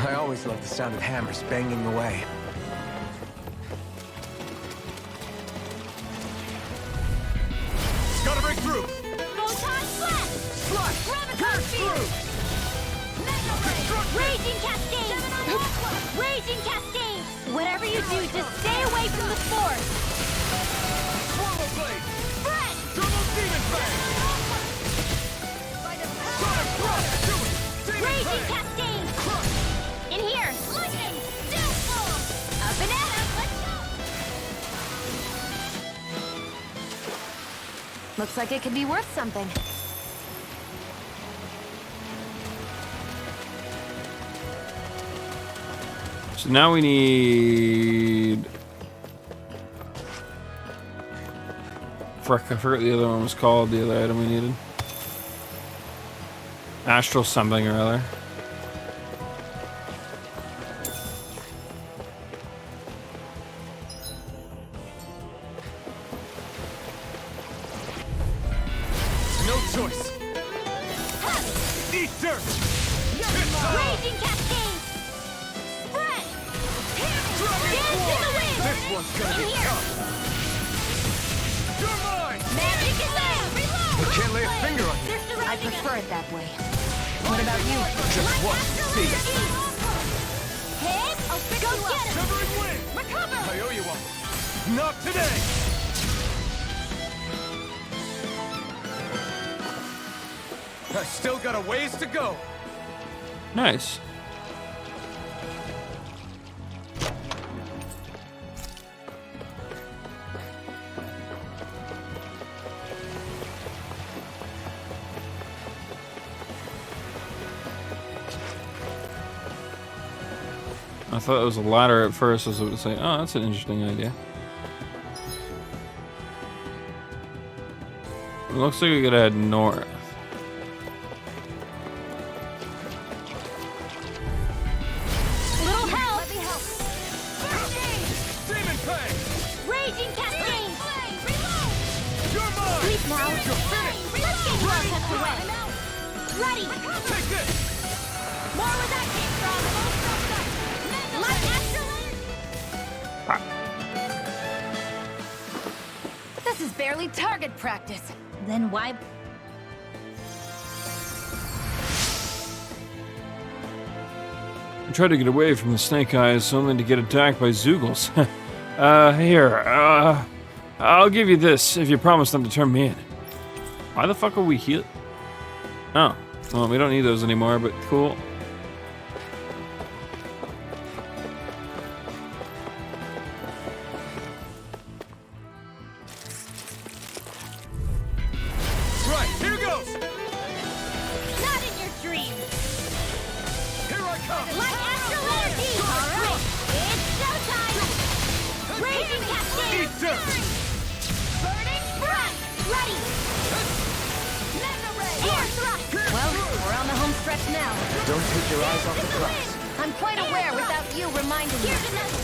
I always love the sound of hammers banging away. Gotta break through. Photon flash! Slash. Graviton field! Mega ray! Raging cascade! Raging cascade! Whatever you do, just stay away from the force! Swirl blade. Spread! Double demon fang. Sonic thrust. Do it. Demon Raging fang. cascade! In here! Lightning! Downfall! Up and at 'em! Let's go! Looks like it could be worth something. So now we need... Frick, I forgot the other one was called, the other item we needed. Astral something or other. No choice. Eat dirt. Raging cascade! Spread! Dance in the wind! This one's gonna In be here! tough. You're mine. Magic is there! Reload! I can't lay a finger on you. They're I surrounding prefer us. it that way. What about you? Just one. See ya. Hey, I'll fix you up. Severing wind. Recover! I owe you one. Not today. I've still got a ways to go. Nice. I thought it was a ladder at first. I was going to say, oh, that's an interesting idea. It looks like we gotta head north. Little help! Let me help. Demon fang. Raging cascade! Sleep now. Let's get you all tucked away. Ready. Take this! More where that came from. Light astral. This is barely target practice. Then why? I tried to get away from the Snake Eyes only to get attacked by Zoogles. Here, I'll give you this if you promise not to turn me in. Why the fuck are we heal? Oh, well, we don't need those anymore, but cool. Right, here goes! Not in your dreams. Here I come! Light astral energy. All right. It's showtime. Raging cascade. Eat dirt! Burning breath. Ready. Mega ray. Air thrust. Well, we're on the home stretch now. Don't take your eyes off the prize. I'm quite aware without you reminding me. Here's another.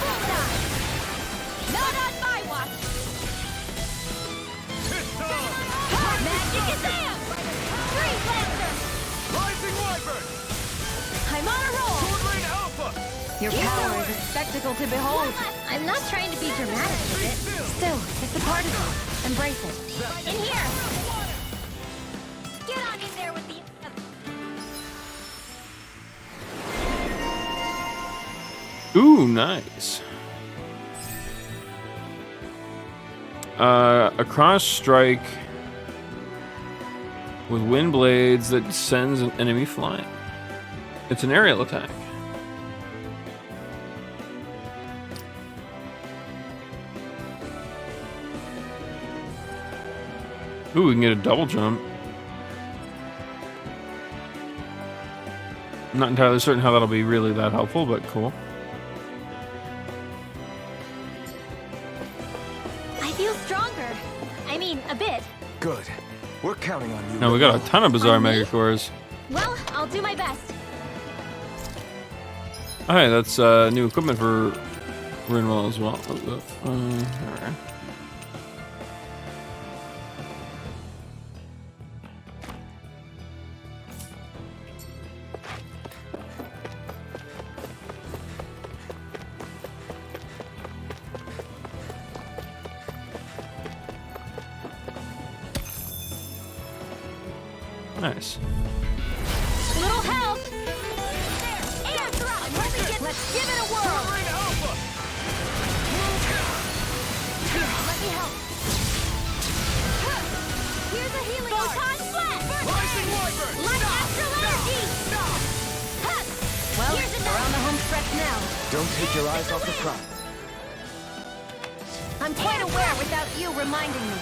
Bullseye. Not on my watch. It's on! Magic is in. Freeze lancer. Rising Wyvern! I'm on a roll. Sword Rain Alpha! Your power is a spectacle to behold. I'm not trying to be dramatic with it. Still, it's a part of you. Embrace it. In here. Get on in there with the. Ooh, nice. A cross strike with wind blades that sends an enemy flying. It's an aerial attack. Ooh, we can get a double jump. I'm not entirely certain how that'll be really that helpful, but cool. I feel stronger. I mean, a bit. Good. We're counting on you. Now we got a ton of bizarre On me? megacores. Well, I'll do my best. Alright, that's new equipment for Rinwell as well. Alright. Nice. Little help. Air thrust. Let's give it a whirl. Sword Rain Alpha! Let me help. Here's a healing photon flash. Rising Wyvern! Light astral energy. Well, Here's we're on the home stretch now. Don't take your eyes off the prize. I'm quite aware without you reminding me.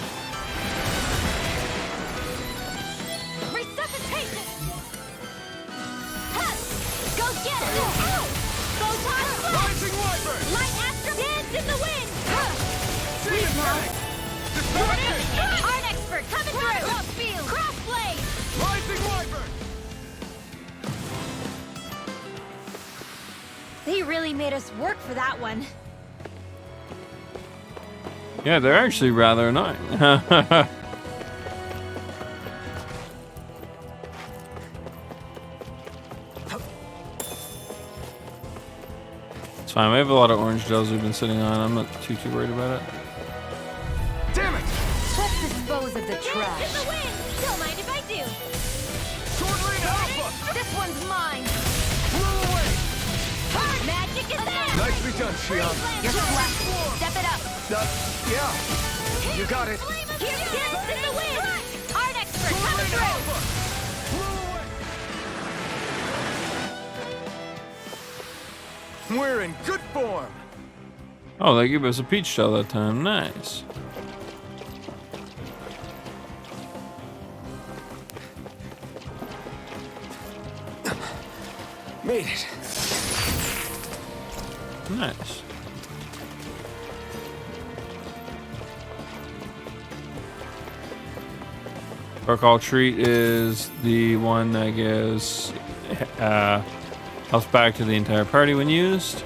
Resuscitation. Go get it. Photon flash. Rising Wyvern! Light astral dance in the wind. Freeze now. Distraction! Art expert coming through. Crossblade. Rising Wyvern! They really made us work for that one. Yeah, they're actually rather annoying. It's fine. We have a lot of orange gels we've been sitting on. I'm not too worried about it. Damn it! Let's dispose of the Dance in trash. the wind. Don't mind if I do. Sword Rain Alpha! This one's mine. Blow away! Magic is there. Nicely done, Shion. You're flashy. Step it up. Yeah. You got it. Here's dance in the wind. Art expert Sword coming Rain through. Alpha! Blow away! We're in good form. Oh, they gave us a peach shell that time. Nice. Made it. Nice. Protocol treat is the one that gives health back to the entire party when used.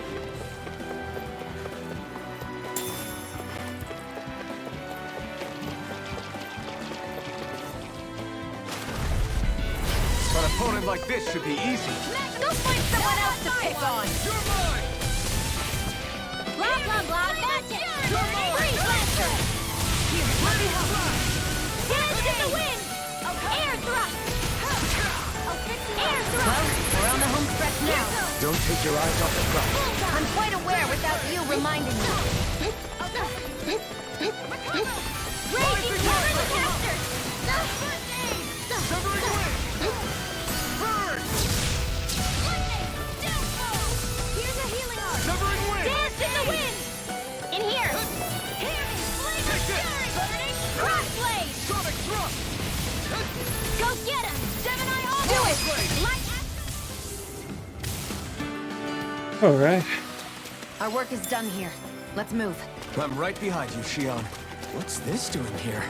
this should be easy. Go find someone else to pick on. You're mine! Blah, blah, blah, that's it. Freeze Blaster. Here, let me help. Dance in the wind. Air thrust. Air thrust. Well, we're on the home stretch now. Don't take your eyes off the prize. I'm quite aware without you reminding me. Raging Caster. Severing wind! Burn! Here's a healing arm. Severing wind! Dance in the wind. In here. Take it! Crossblade. Sonic thrust! Go get him. Gemini all Do it. Light All right. Our work is done here. Let's move. I'm right behind you, Shion. What's this doing here?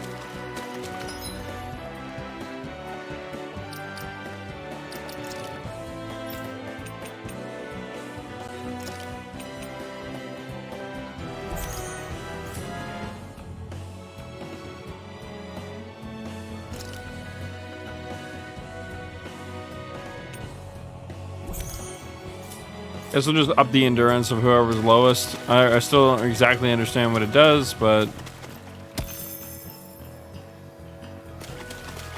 Guess we'll just up the endurance of whoever's lowest. I still don't exactly understand what it does, but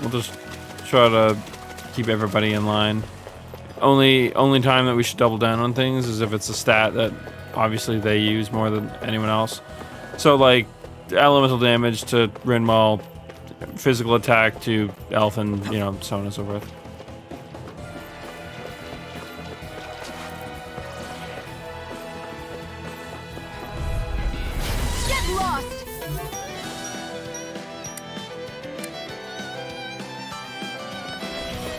we'll just try to keep everybody in line. Only time that we should double down on things is if it's a stat that obviously they use more than anyone else. So like elemental damage to Rinwall, physical attack to Elf, and so on and so forth. Lost.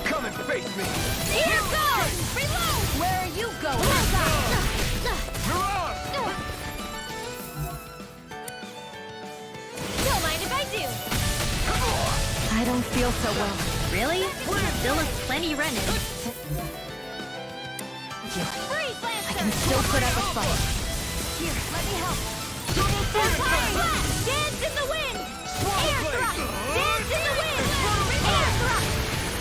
Come and face me! Here goes. Reload. Where are you going? You're on! Don't mind if I do. I don't feel so well. Really? Still has plenty running. Freeze Blaster. I can still put up a fight. Here, let me help. Fire blast. Dance in the wind. Air thrust. Dance in the wind. Air thrust.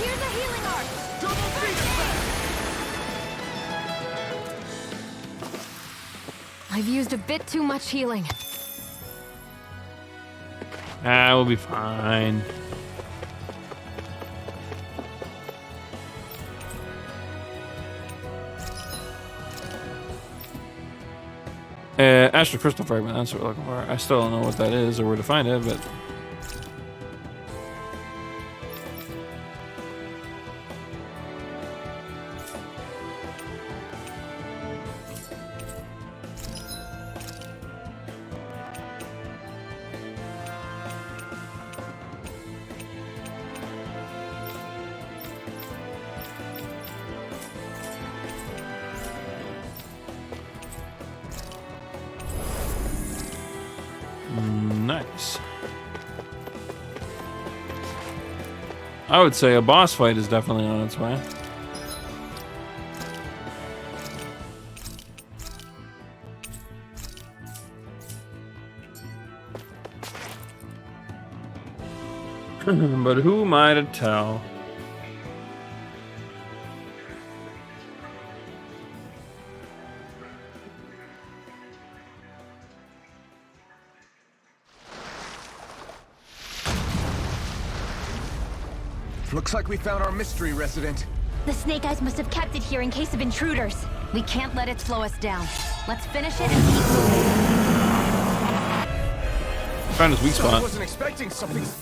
Here's a healing arc. Double feet attack! I've used a bit too much healing. We'll be fine. Astral Crystal Fragment, that's what we're looking for. I still don't know what that is or where to find it, but... Nice. I would say a boss fight is definitely on its way. But who am I to tell? Looks like we found our mystery resident. The Snake Eyes must have kept it here in case of intruders. We can't let it slow us down. Let's finish it and keep moving. Found his weak So I spot. wasn't expecting something so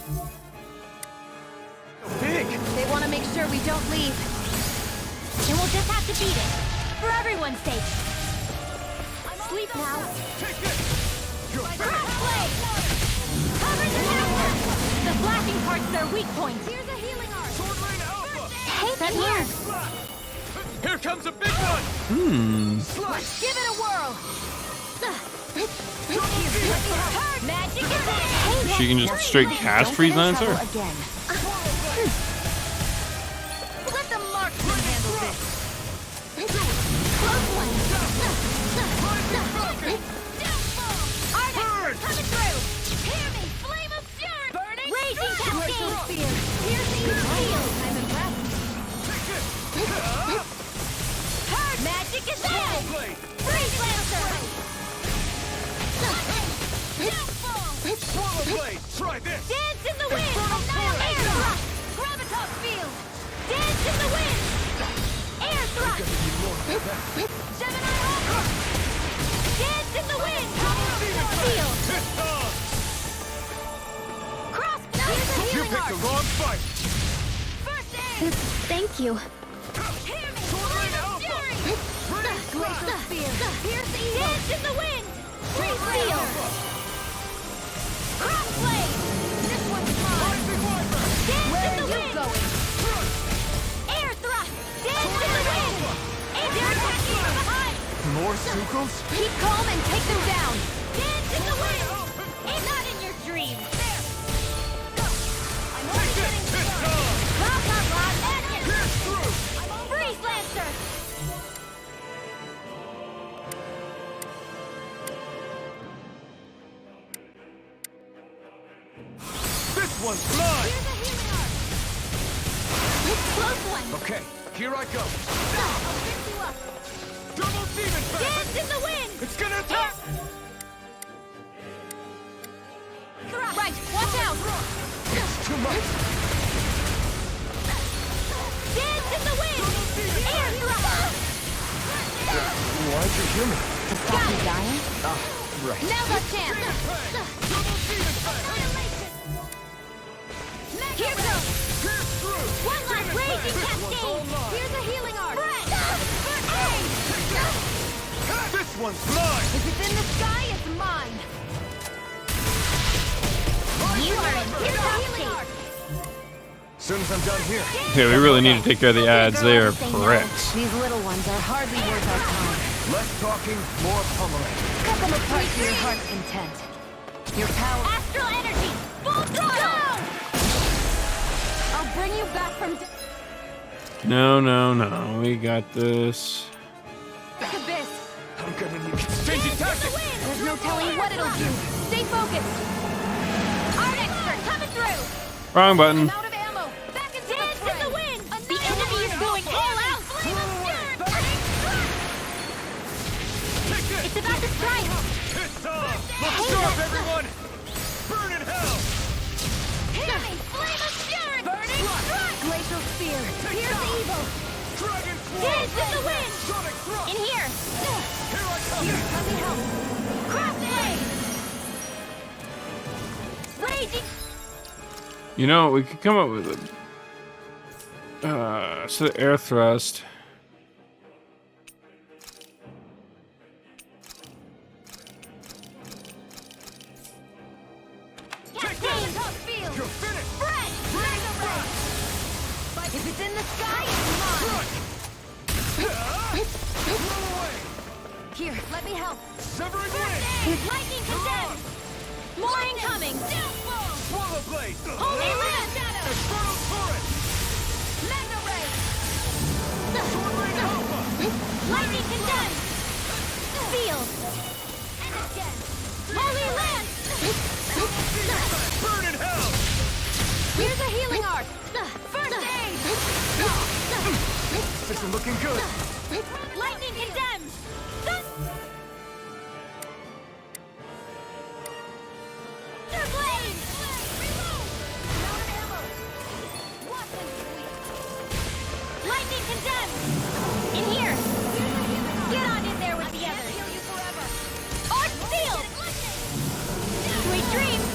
big. They want to make sure we don't leave. And we'll just have to beat it. For everyone's sake. Sleep now. Take it! You're finished! Crossblade. Cover the tower. The flashing part's their weak point. Here's a healing arc. Sword Lane Alpha! Hey, that here. Here comes a big one! Slice! Give it a whirl. Magic attack. She can just straight cast Freeze Lancer? Again. Let the marksman handle this. Ardex, coming through. Hear me, flame of fury. Burning. Raging cascade. Piercing steel. I'm impressed. blade! Freeze Lancer! Swallow blade! Try this! Dance in the wind! Air thrust! Gravitas field! Dance in the wind! Air thrust! Gemini Hawk! Dance in the wind! Field! Cross! Here's a You healing picked the arc! wrong fight! First aid! Thank you. Hear me! Flame of fury! Glacial spear! Pierce the evil! Dance in the wind! Freeze field! Crossblade! This one's mine! Dance in the wind! Going? Air thrust! Dance in the wind! They're attacking from behind! More Sukals? Keep calm and take them down! Dance in the wind! It's not in your dreams! There! Go! I'm only getting started! Loud, loud, loud! Pierce through! Freeze Lancer! This one's mine! Here's a healing arc! Close one! Okay, here I go! I'll pick you up! Double demon fist! Dance in the wind! It's gonna attack! Right, watch out! It's too much! Dance in the wind! Air thrust! Why'd you hear me? To stop you dying? Right. Now's our chance! Annihilation! Here goes! Pierce through! One last raging cascade! Here's a healing arc! First aid! This one's mine! If it's in the sky, it's mine! You are in Here's tip-top a healing shape. arc! Soon as I'm done here. Yeah, we really need to take care of the ads. They are pricks. These little ones are hardly worth our time. Less talking, more pummeling. Cut them apart to your heart's content. Your power... Astral energy! Full throttle! I'll bring you back from... No, no, no. We got this. Abyss! I'm gonna need changing tactics! There's no telling what it'll do. Stay focused. Art expert coming through. Wrong button. I'm out of ammo. Back into Dance in the wind. The enemy is going all out. Flame of fury. It's about to strike. It's on! Let's go, everyone! Burn in hell! Hear me. Flame of fury. Burning strike. Glacial spear. Pierce evil. Dragon Swarm! Dance in the wind. Sonic thrust! In here. Here I come! Let me help. Crossblade. Raging. You know, we could come up with a so air thrust. Cascade. Field. You're finished! Spread. Mega ray. If it's in the sky, it's mine. Blow away! Here, let me help. Severing wind! Lightning condemned. More incoming. Swallow blade! Holy land. Infernal torrent! Mega ray. Sword rain alpha! Lightning condemned. Field. And again. Holy land. Burn in hell! Here's a healing arc. First aid. This isn't looking good! Lightning condemned. Thunder blade. Out of ammo. Watch them sweep. Lightning condemned. In here. Get on in there with the others. Arc sealed. Sweet dreams.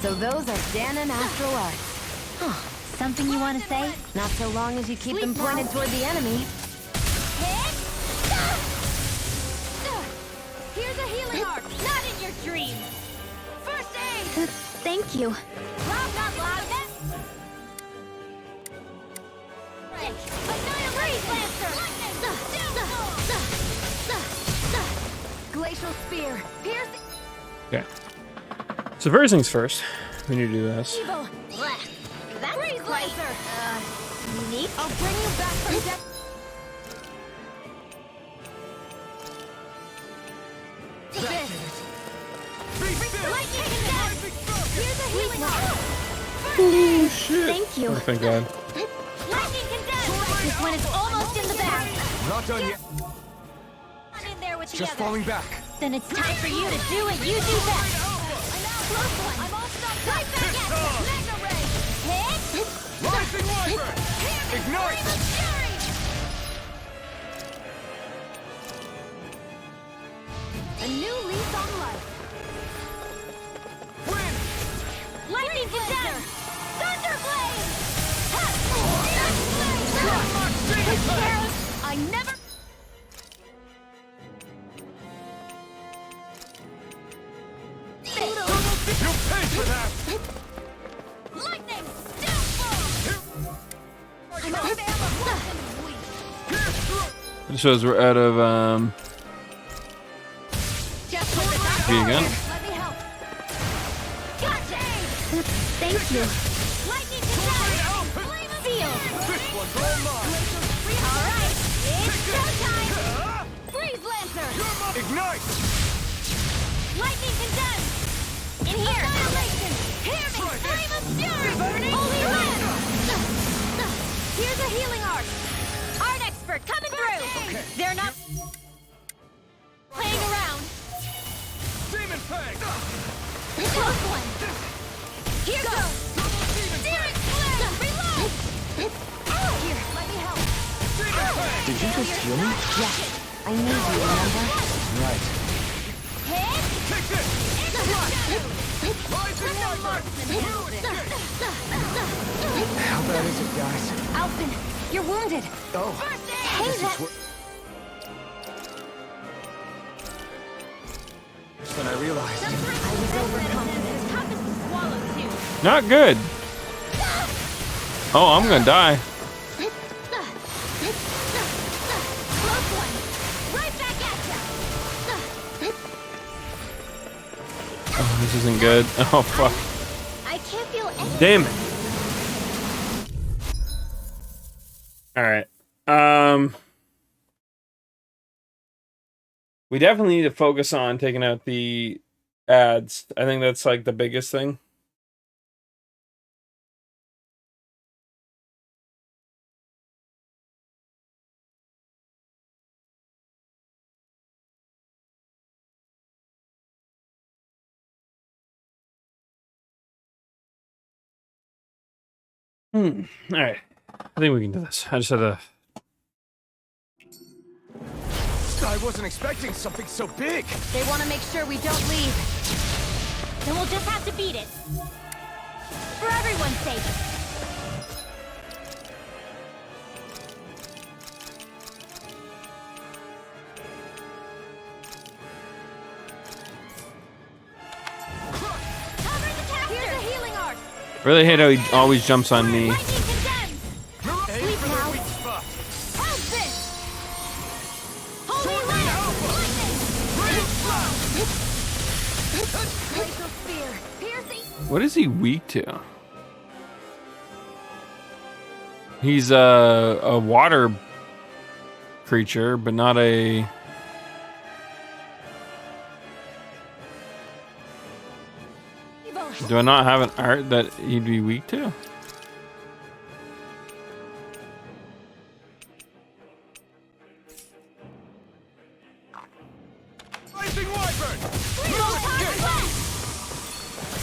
So those are Dan and Astral Arts. Something you want to say? Not so long as you keep them Sweet pointed mouth. toward the enemy. Hit. Here's a healing arc. Not in your dreams. First aid. Thank you. Loud, not loud. Annihilate Lancer. Glacial spear. Pierce Okay. So first things first, we need to do this. evil. That's Freeze Lancer. Unique. I'll bring you back from death. Lightning condemned. Here's a healing arc. Oh shit! Thank you. Oh, thank God. Lightning condemned. is when it's almost in the bag. Not done yet. Not in there with the Just others. falling back. Then it's time for you to do what you do best. Close one. I'm all stopped. Right back at you. Mega ray. Hit. Rising Wyvern! Ignite! A new lease on life. Win! Lightning condemn. Thunderblade. I never. You'll pay for that! Lightning. Downfall. I'm out of ammo. It shows we're out of Just with the Here you go. Let me help. Gotcha. Thank you. Lightning condemn. Seal. This one's all mine! All right. It's showtime. Freeze Lancer. Ignite! Lightning condemn. In here. Annihilation. Hear me. Flame of fury. Holy land. Here's a healing art. Art expert coming through. They're not playing around. Demon Fang! Close one. Here goes. Searing flare. Reload. Here, let me help. Demon Fang! Did you just heal me? I need you, remember? Right. Hit. Take this! Rising Wyvern! How bad is it, guys? Alvin, you're wounded. Oh, Hey, this is that. what... Then I realized... It's tough as to swallow too. not good. Oh, I'm gonna die. Close one. Right back at ya. Oh, this isn't good. Oh fuck. I can't feel any. Damn it. All right. We definitely need to focus on taking out the ads. I think that's like the biggest thing. All right. I think we can do this. I just had to. I wasn't expecting something so big! They want to make sure we don't leave. Then we'll just have to beat it. For everyone's sake. Cover the capture. Here's a healing art. Really hate how he always jumps on me. Lightning condemned. Aim Sleep for now. the weak spot! Hold this. Holy land. Glacial spear. Piercing. What is he weak to? He's a water creature, but not a. Do I not have an art that he'd be weak to? Rising Wyvern!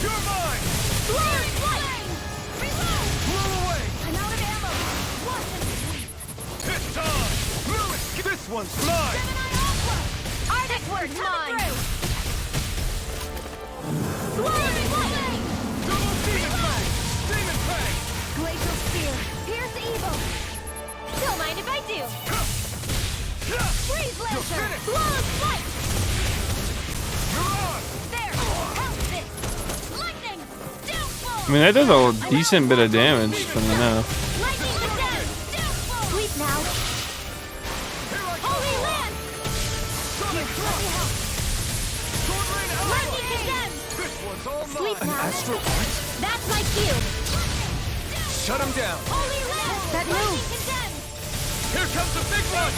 You're mine! Blow away! I'm out of ammo. Watch and sweep. It's on! Lewis, this one's mine! Gemini Alpha. Arctic word Coming mine. through. Glowing lightning. Double Demon Fang! Demon Fang! Glacial spear. Pierce evil. Don't mind if I do. Freeze Lancer. finished. Flawless flight. You're on! There. Help this. Lightning. Downfall. I mean, that does a decent bit of damage, funny enough. Lightning condemned. Downfall. Sleep now. Here I go! Holy land. Sonic Thrust! Sword Rain Alpha! Lightning condemned. This one's all Sleep mine! now. Astro... That's my cue. Shut him down! Holy land. That Lightning move. condemned. Here comes the big one!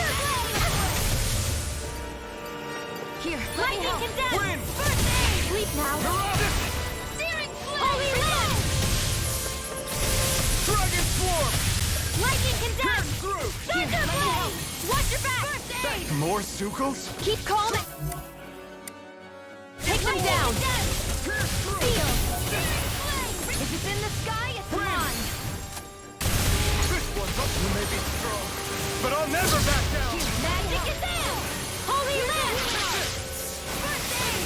Here. Lightning condemned. Win! First aid. Sleep now. Searing flame. Holy land. Dragon Swarm! Lightning condemned. Through! More Zugals? Keep calm. Take them down. Seal. If it's in the sky, it's mine. This one's up. You may be strong, but I'll never back down. Magic is there. Holy land. First aid.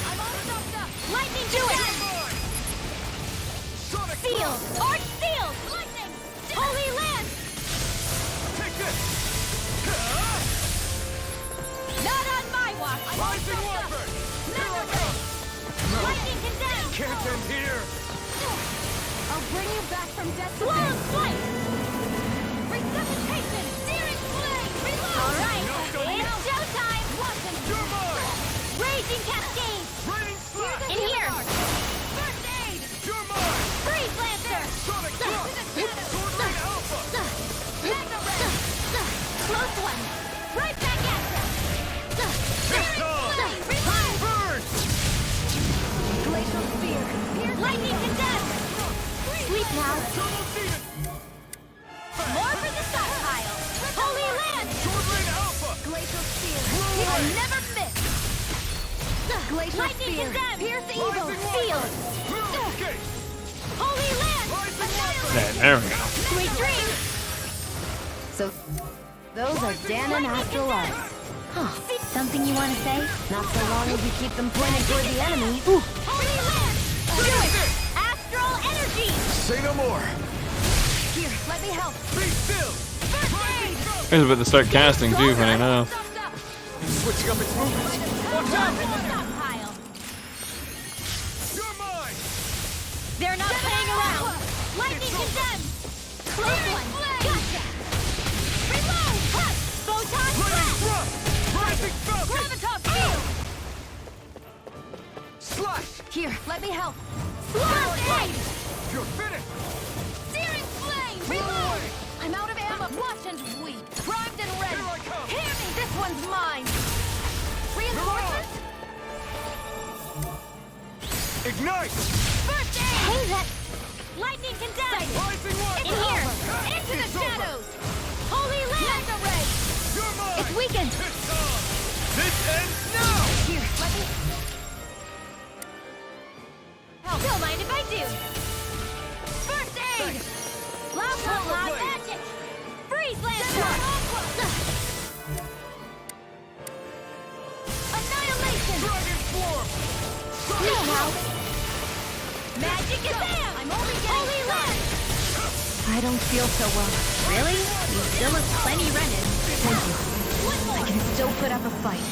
I'm all stuffed up. Lightning, do it. Sonic Seal. Arch seal. Lightning. Holy land. Take this. Not on my watch. I'm all Rising stuffed up. Wyvern. Never will. Lightning condemned. Can't end here. I'll bring you back from death. Swallow flight. Resuscitation. Searing flame. Reload. All right. It's showtime. You're mine. Raging cascade. Raining slash. In here. First aid. You're mine. Freeze lancer. Sonic thrust. Sword Rain Alpha. Mega ray. Close one. Right back at you. Searing flame. Reload. Burn. Glacial spear. Lightning condemned. Sleep now. Turbo Demon. More for the stockpile. Holy land. Sword Rain Alpha. Glacial spear. I never miss. Glacial lightning spear. Condemned. Pierce evil. Rising Sealed. Wyvern. Escape. Holy land. Rising Wyvern. There we go. Sweet dreams. So, those are Dan and Astral Arts. Huh. Something you want to say? Not so long as you keep them pointed toward the enemy. Holy land. Do it. Astral energy. Say no more. Here, let me help. Be still. First aid. I was about to start casting too, funny enough. Switching up its movements. Watch out. Stockpile. You're mine. They're not playing around. Lightning condemned. Close one. Gotcha. Reload. Cut. Photon Rain blast. thrust. Rising Falcon. Gravitas field. Slash. Here, let me help. First aid. You're finished. Searing flame. Reload. I'm out of ammo. Watch and weep. Primed and ready. Here I come. Hear me. This one's mine. Reinforcements. Ignite. First aid. Hey, that. Lightning condemned. Rising Wyvern. In here. Into the shadows. Holy land. Mega ray. You're mine. It's weakened. It's on. This ends now. Here, let me. Don't mind if I do. First aid. Blah blah blah Blade. magic. Freeze lancer. Annihilation. Dragon Swarm. Sleep now. Magic is there. I'm only getting holy land. I don't feel so well. Really? You still look plenty rented. Thank you. I can still put up a fight.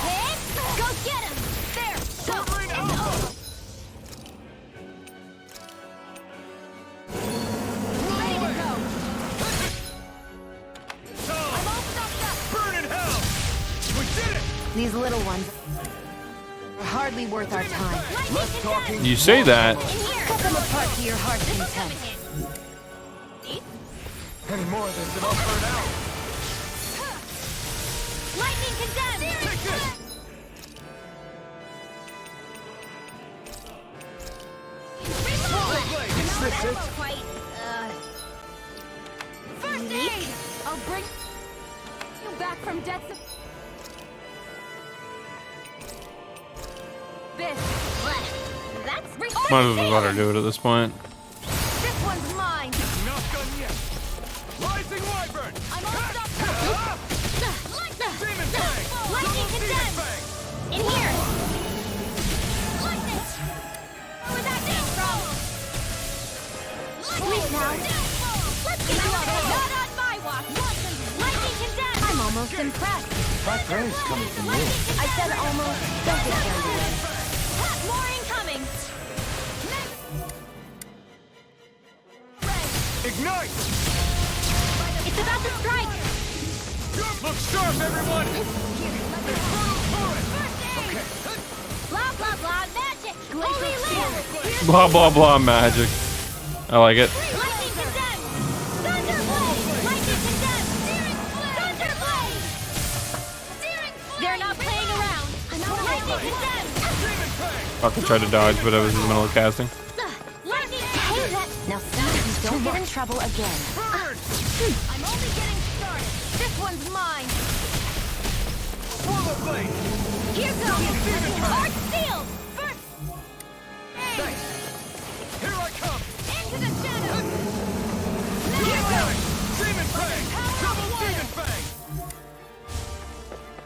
Hit. Go get him. There. Go. Rain Alpha. Ready to go. I'm all stuffed up. Burn in hell. We did it. These little ones are hardly worth our time. Less talking. You say that. In here. Cut them apart to your heart's content. Any more of this and I'll burn out. Lightning condemned. Take this. Reload. Is this it? Quite, First aid. I'll bring you back from death. This. That's Might as well let her do it at this point. This one's mine. Not done yet. Rising Wyvern. I'm all stopped up. Demon Fang. Lightning Demon condemned. Fang. In here. Lightning. Where was that name from? Sleep now. Let's get you out. Not on my watch. Lightning condemned. I'm almost impressed. High praise coming from you. I said almost. Don't get carried away. More incoming. Ignite. It's about to strike. Look sharp, everyone. Okay. Blah blah blah magic. Holy land. Blah blah blah magic. I like it. Lightning condemned. Thunderblade. Lightning condemned. Thunderblade. They're not playing around. Lightning condemned. Demon Fang. Fucking tried to dodge, but I was in the middle of casting. Lightning condemned. Now see if you don't get in trouble again. Burn. I'm only getting started. This one's mine. Swallow blade! Here goes! Heart sealed! First! Thanks! Here I come! Into the shadows! Here goes! Demon Fang! Double Demon Fang!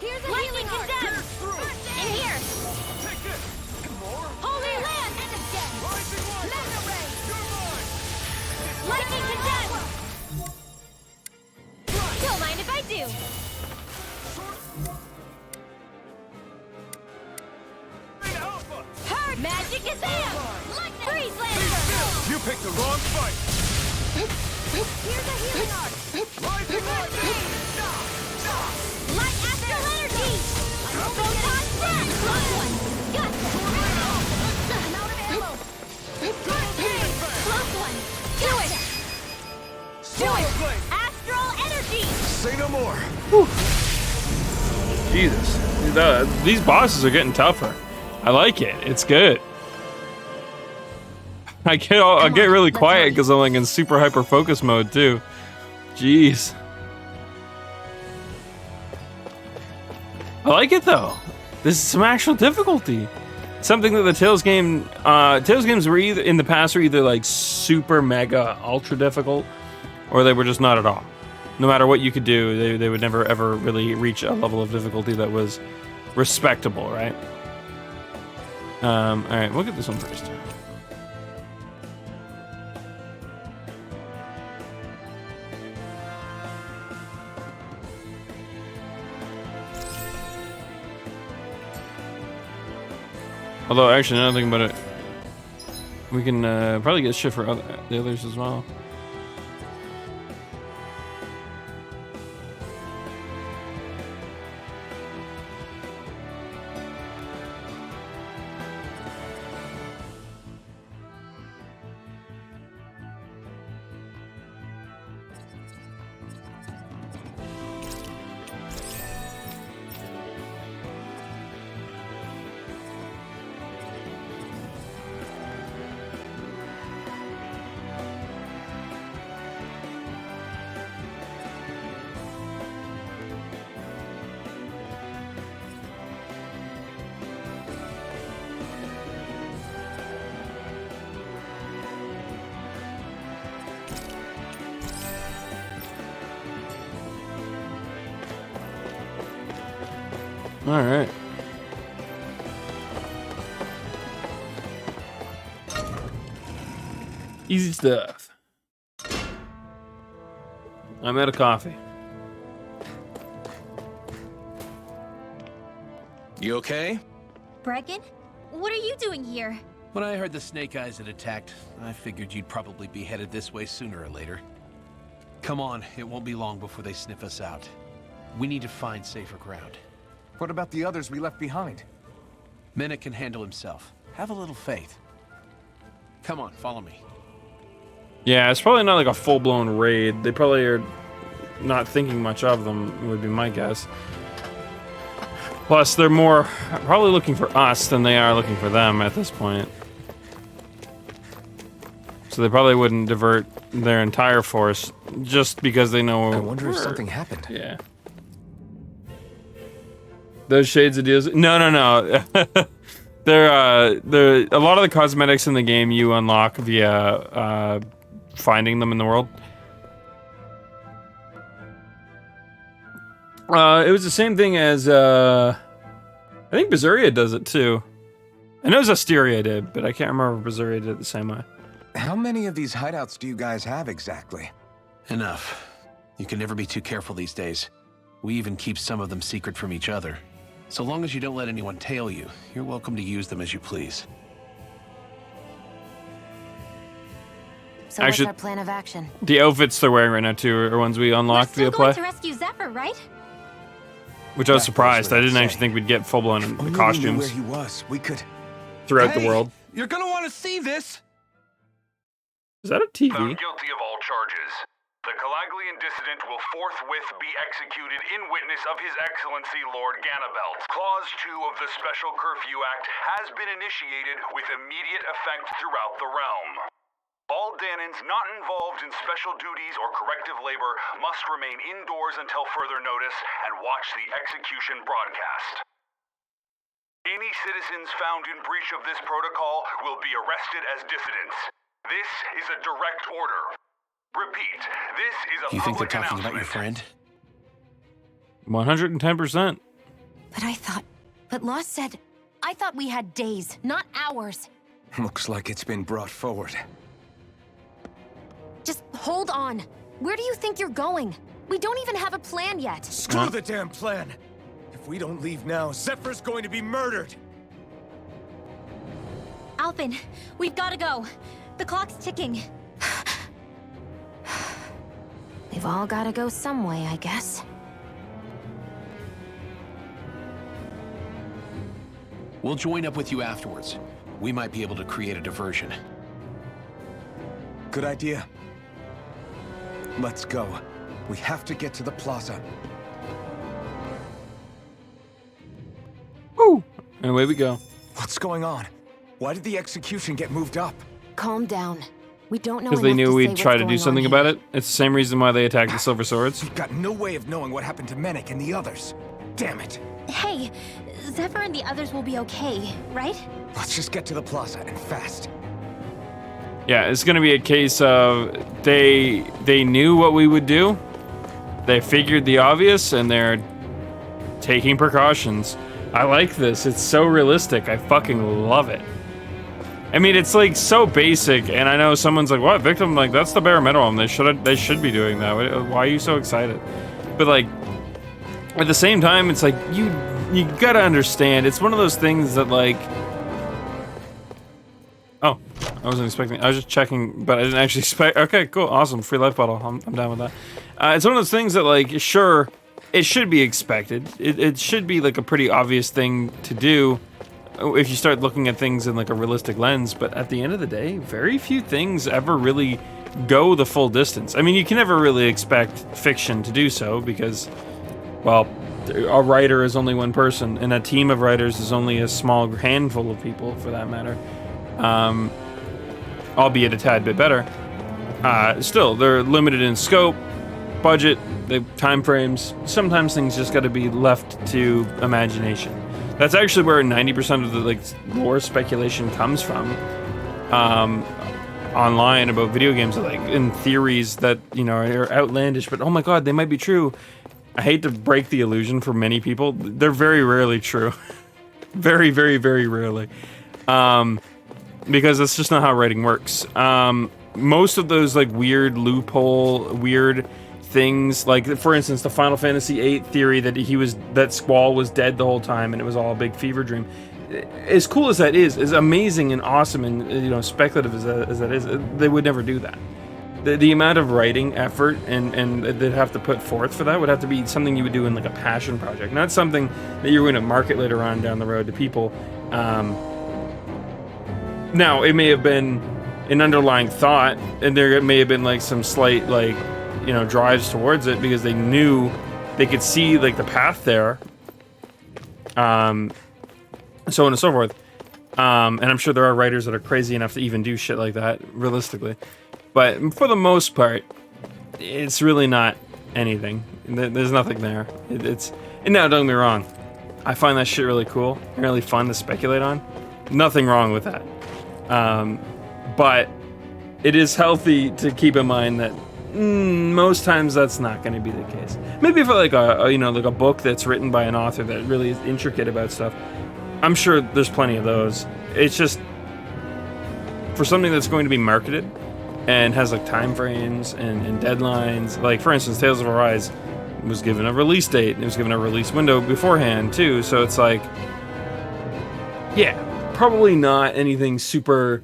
Here's a healing condemned! In here! Take this! More! Holy land! And again! Rising One! Mega ray! You're mine! Lightning condemned! Don't mind if I do! Green Alpha! Herd! Magic is in! Freeze Lancer! You picked the wrong fight! Here's a healing arc! Rising Light! Light astral energy! Photon send! Close one! Gotcha! I'm out of ammo! Close one! Do it! Do it! Astral energy! Say no more! Jesus. These bosses are getting tougher. I like it. It's good. I get really quiet because I'm like in super hyper focus mode too. Jeez. I like it though. This is some actual difficulty. Something that the Tales games were either in the past were either like super mega ultra difficult, or they were just not at all. No matter what you could do, they would never ever really reach a level of difficulty that was respectable, right? All right, we'll get this one first. Although, actually, now that I think about it, we can probably get shit for the others as well. All right. Easy stuff. I'm out of coffee. You okay? Brecken? What are you doing here? When I heard the Snake Eyes had attacked, I figured you'd probably be headed this way sooner or later. Come on, it won't be long before they sniff us out. We need to find safer ground. What about the others we left behind? Minute can handle himself. Have a little faith. Come on, follow me. Yeah, it's probably not like a full-blown raid. They probably are not thinking much of them, would be my guess. Plus, they're more probably looking for us than they are looking for them at this point. So they probably wouldn't divert their entire force just because they know. I wonder if something happened. Yeah. Those shades of deals. No. They're a lot of the cosmetics in the game you unlock via finding them in the world. It was the same thing as I think Berseria does it too. I know Zestiria did, but I can't remember if Berseria did it the same way. How many of these hideouts do you guys have exactly? Enough. You can never be too careful these days. We even keep some of them secret from each other. So long as you don't let anyone tail you, you're welcome to use them as you please. So Actually, what's our plan of action? The outfits they're wearing right now too are ones we unlocked We're still via play. going to rescue Zephyr, right? Which I was That surprised. goes I didn't without actually think we'd get full-blown Only we knew costumes where he was, we could. throughout the Hey, world. You're gonna want to see this! Is that a TV? Found guilty of all charges. The Calaglian dissident will forthwith be executed in witness of His Excellency Lord Ganabelt. Clause 2 of the Special Curfew Act has been initiated with immediate effect throughout the realm. All Danans not involved in special duties or corrective labor must remain indoors until further notice and watch the execution broadcast. Any citizens found in breach of this protocol will be arrested as dissidents. This is a direct order. Repeat, this is a You think they're public talking about your announcement. friend? 110%. But Law said, I thought we had days, not hours. Looks like it's been brought forward. Just hold on. Where do you think you're going? We don't even have a plan yet. Screw the damn plan! If we don't leave now, Zephyr's going to be murdered! Alphen, we've got to go. The clock's ticking. We've all gotta go some way, I guess. We'll join up with you afterwards. We might be able to create a diversion. Good idea. Let's go. We have to get to the plaza. Woo! And away we go. What's going on? Why did the execution get moved up? Calm down. We don't know Because they enough knew to say we'd what's try to do going something on about here. it. It's the same reason why they attacked the Silver Swords. We've got no way of knowing what happened to Menek and the others. Damn it. Hey, Zephyr and the others will be okay, right? Let's just get to the plaza and fast. Yeah, it's gonna be a case of they knew what we would do. They figured the obvious and they're taking precautions. I like this. It's so realistic. I fucking love it. I mean, it's like so basic, and I know someone's like, "What, victim? Like that's the bare minimum. They should be doing that. Why are you so excited?" But like, at the same time, it's like you gotta understand. It's one of those things that like, oh, I wasn't expecting. I was just checking, but I didn't actually expect. Okay, cool, awesome, free life bottle. I'm down with that. It's one of those things that like, sure, it should be expected. It should be like a pretty obvious thing to do if you start looking at things in like a realistic lens. But at the end of the day, very few things ever really go the full distance. I mean, you can never really expect fiction to do so because, well, a writer is only one person, and a team of writers is only a small handful of people, for that matter. Albeit a tad bit better. Still, they're limited in scope, budget, the time frames. Sometimes things just got to be left to imagination. That's actually where 90% of the like lore speculation comes from. Online about video games, like in theories that are outlandish, but oh my god, they might be true. I hate to break the illusion for many people. They're very rarely true. Very, very, very rarely. Because that's just not how writing works. Most of those like weird weird things, like for instance, the Final Fantasy VIII theory that Squall was dead the whole time and it was all a big fever dream. As cool as that is amazing and awesome and speculative as that is, they would never do that. The amount of writing effort and they'd have to put forth for that would have to be something you would do in like a passion project, not something that you're going to market later on down the road to people. Now, it may have been an underlying thought, and there may have been like some slight like drives towards it because they knew they could see like the path there, so on and so forth. And I'm sure there are writers that are crazy enough to even do shit like that realistically. But for the most part, it's really not anything. There's nothing there. And now, don't get me wrong, I find that shit really cool and really fun to speculate on. Nothing wrong with that. But it is healthy to keep in mind that most times that's not going to be the case. Maybe for like a book that's written by an author that really is intricate about stuff, I'm sure there's plenty of those. It's just for something that's going to be marketed and has like time frames and deadlines. Like for instance, Tales of Arise was given a release date. It was given a release window beforehand too. So it's like, yeah, probably not anything super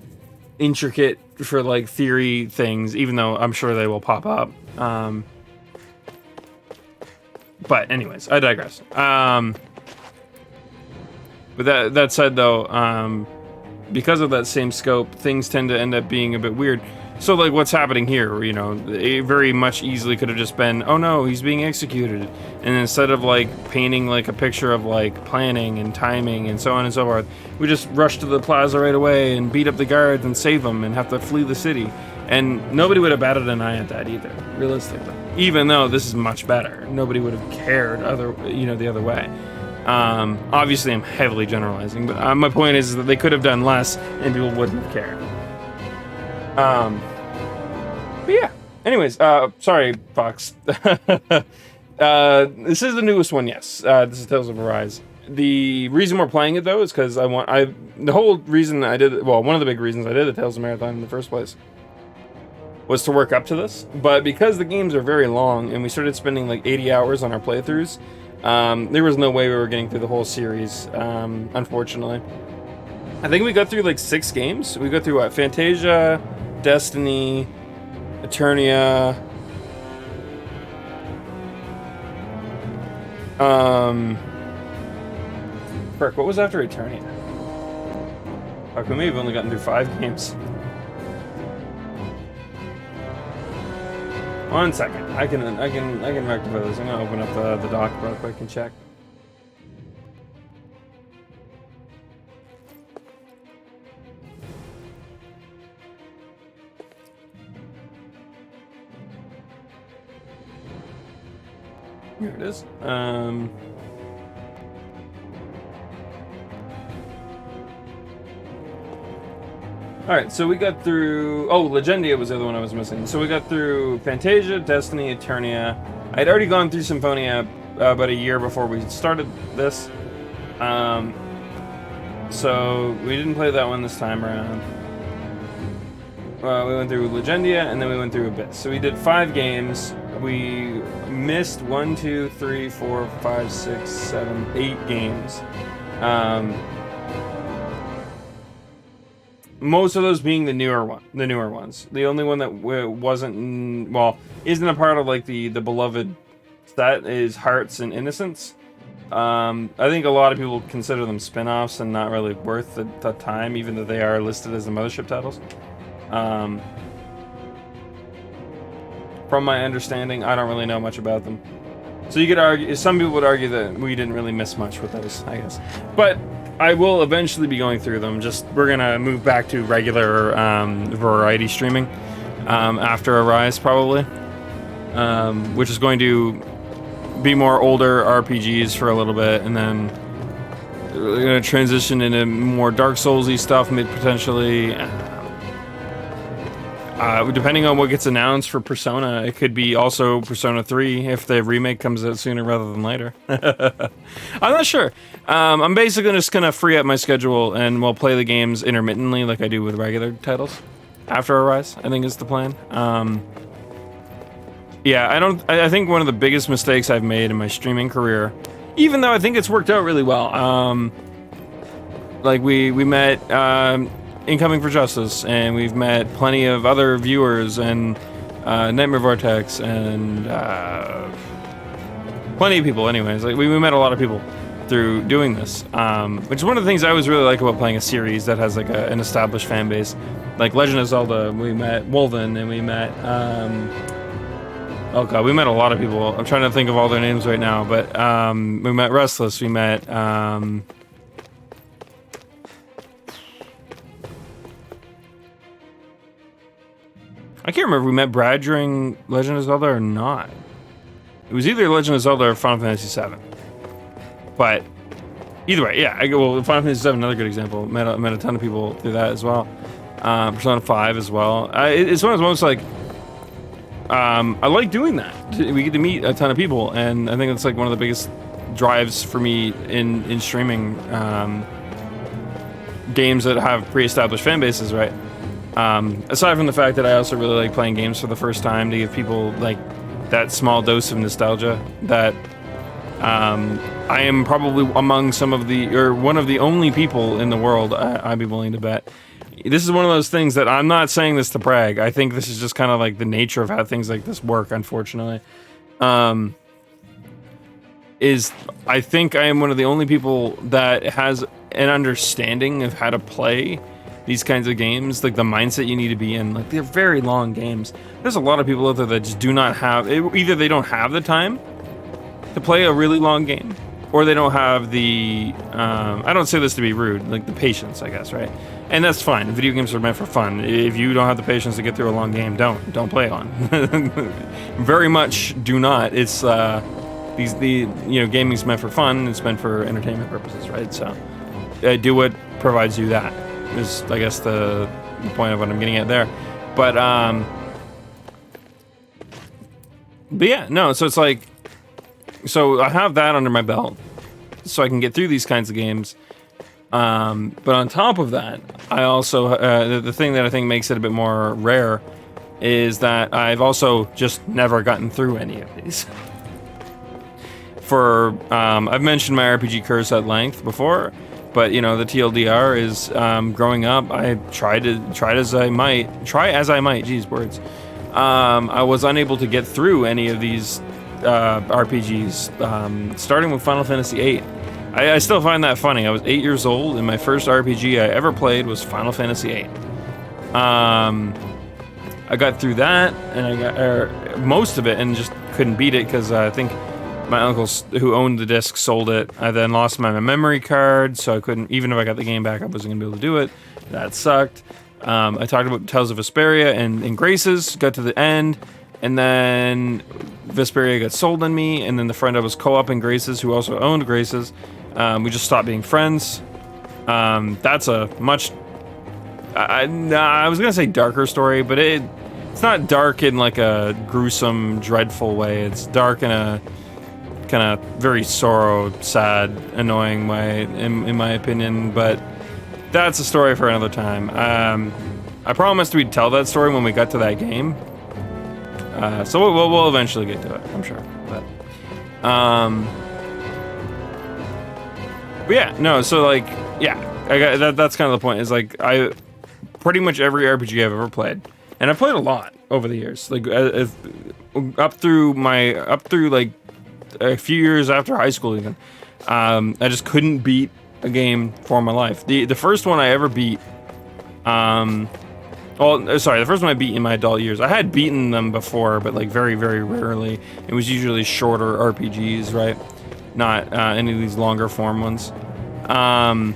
intricate for like theory things, even though I'm sure they will pop up. But anyways, I digress. But that said though, because of that same scope, things tend to end up being a bit weird. So like what's happening here, you know, it very much easily could have just been, oh no, he's being executed. And instead of like painting like a picture of like planning and timing and so on and so forth, we just rush to the plaza right away and beat up the guards and save them and have to flee the city. And nobody would have batted an eye at that either, realistically. Even though this is much better, nobody would have cared the other way. Obviously I'm heavily generalizing, but my point is that they could have done less and people wouldn't have cared. But yeah. Anyways, sorry, Fox. This is the newest one, yes. This is Tales of Arise. The reason we're playing it though is because the whole reason I did, well, one of the big reasons I did the Tales of Marathon in the first place was to work up to this. But because the games are very long and we started spending like 80 hours on our playthroughs, there was no way we were getting through the whole series, unfortunately. I think we got through like 6 games. We got through Fantasia, Destiny, Eternia, frick, what was after Eternia? Fuck, we may have only gotten through 5 games. 1 second, I can rectify this. I'm gonna open up the doc real quick and check. Here it is. Alright, so we got through... Oh, Legendia was the other one I was missing. So we got through Fantasia, Destiny, Eternia. I'd already gone through Symphonia about a year before we started this. So we didn't play that one this time around. We went through Legendia, and then we went through Abyss. So we did 5 games. We missed 1, 2, 3, 4, 5, 6, 7, 8 games. Most of those being the newer ones. The only one that wasn't, well, isn't a part of like the beloved set is Hearts and Innocence. I think a lot of people consider them spin-offs and not really worth the time, even though they are listed as the mothership titles. From my understanding, I don't really know much about them. So you could argue, some people would argue that we didn't really miss much with those, I guess. But I will eventually be going through them. Just, we're gonna move back to regular variety streaming after Arise, probably. Which is going to be more older RPGs for a little bit, and then we're gonna transition into more Dark Souls-y stuff, potentially. Depending on what gets announced for Persona, it could be also Persona 3 if the remake comes out sooner rather than later. I'm not sure. I'm basically just gonna free up my schedule and we'll play the games intermittently like I do with regular titles after Arise, I think is the plan. Yeah, I think one of the biggest mistakes I've made in my streaming career, even though I think it's worked out really well, like we met Incoming for Justice, and we've met plenty of other viewers, and Nightmare Vortex, and plenty of people anyways. Like we met a lot of people through doing this, which is one of the things I always really like about playing a series that has like an established fan base. Like Legend of Zelda, we met Wolven, and we met oh god, we met a lot of people. I'm trying to think of all their names right now, but we met Restless, we met I can't remember if we met Brad during Legend of Zelda or not. It was either Legend of Zelda or Final Fantasy VII. But either way, yeah. Well, Final Fantasy VII, another good example. Met a ton of people through that as well. Persona 5 as well. It's one of those moments like I like doing that. We get to meet a ton of people, and I think that's like one of the biggest drives for me in streaming games that have pre-established fan bases, right? Aside from the fact that I also really like playing games for the first time to give people like that small dose of nostalgia that I am probably among one of the only people in the world, I'd be willing to bet. This is one of those things that I'm not saying this to brag. I think this is just kind of like the nature of how things like this work, unfortunately. I think I am one of the only people that has an understanding of how to play these kinds of games, like the mindset you need to be in, like they're very long games. There's a lot of people out there that just do not have, either they don't have the time to play a really long game, or they don't have the, I don't say this to be rude, like the patience, I guess, right? And that's fine. Video games are meant for fun. If you don't have the patience to get through a long game, don't play on. Very much do not. It's gaming's meant for fun. It's meant for entertainment purposes, right? So do what provides you that. Is I guess the point of what I'm getting at there. But yeah, no. So it's like, so I have that under my belt, so I can get through these kinds of games. But on top of that, I also the thing that I think makes it a bit more rare is that I've also just never gotten through any of these. I've mentioned my RPG curse at length before, but you know the TLDR is growing up. I try as I might. Geez, words. I was unable to get through any of these RPGs, starting with Final Fantasy VIII. I still find that funny. I was 8 years old, and my first RPG I ever played was Final Fantasy VIII. I got through that, and I got most of it, and just couldn't beat it because I think my uncle who owned the disc sold it. I then lost my memory card, so I couldn't. Even if I got the game back, I wasn't gonna be able to do it. That sucked. I talked about Tales of Vesperia and Graces. Got to the end, and then Vesperia got sold on me, and then the friend I was co-oping Graces, who also owned Graces, we just stopped being friends. That's a much... I was going to say darker story, but it's not dark in like a gruesome, dreadful way. It's dark in a kind of very sad, annoying way, in my opinion, but that's a story for another time. I promised we'd tell that story when we got to that game. So we'll eventually get to it, I'm sure. But yeah, no. So like, yeah, I got that's kind of the point. Is like I pretty much every RPG I've ever played, and I've played a lot over the years. Like up through like a few years after high school, even. I just couldn't beat a game for my life. The first one I ever beat. The first one I beat in my adult years. I had beaten them before, but like very, very rarely. It was usually shorter RPGs, right? Not any of these longer form ones. I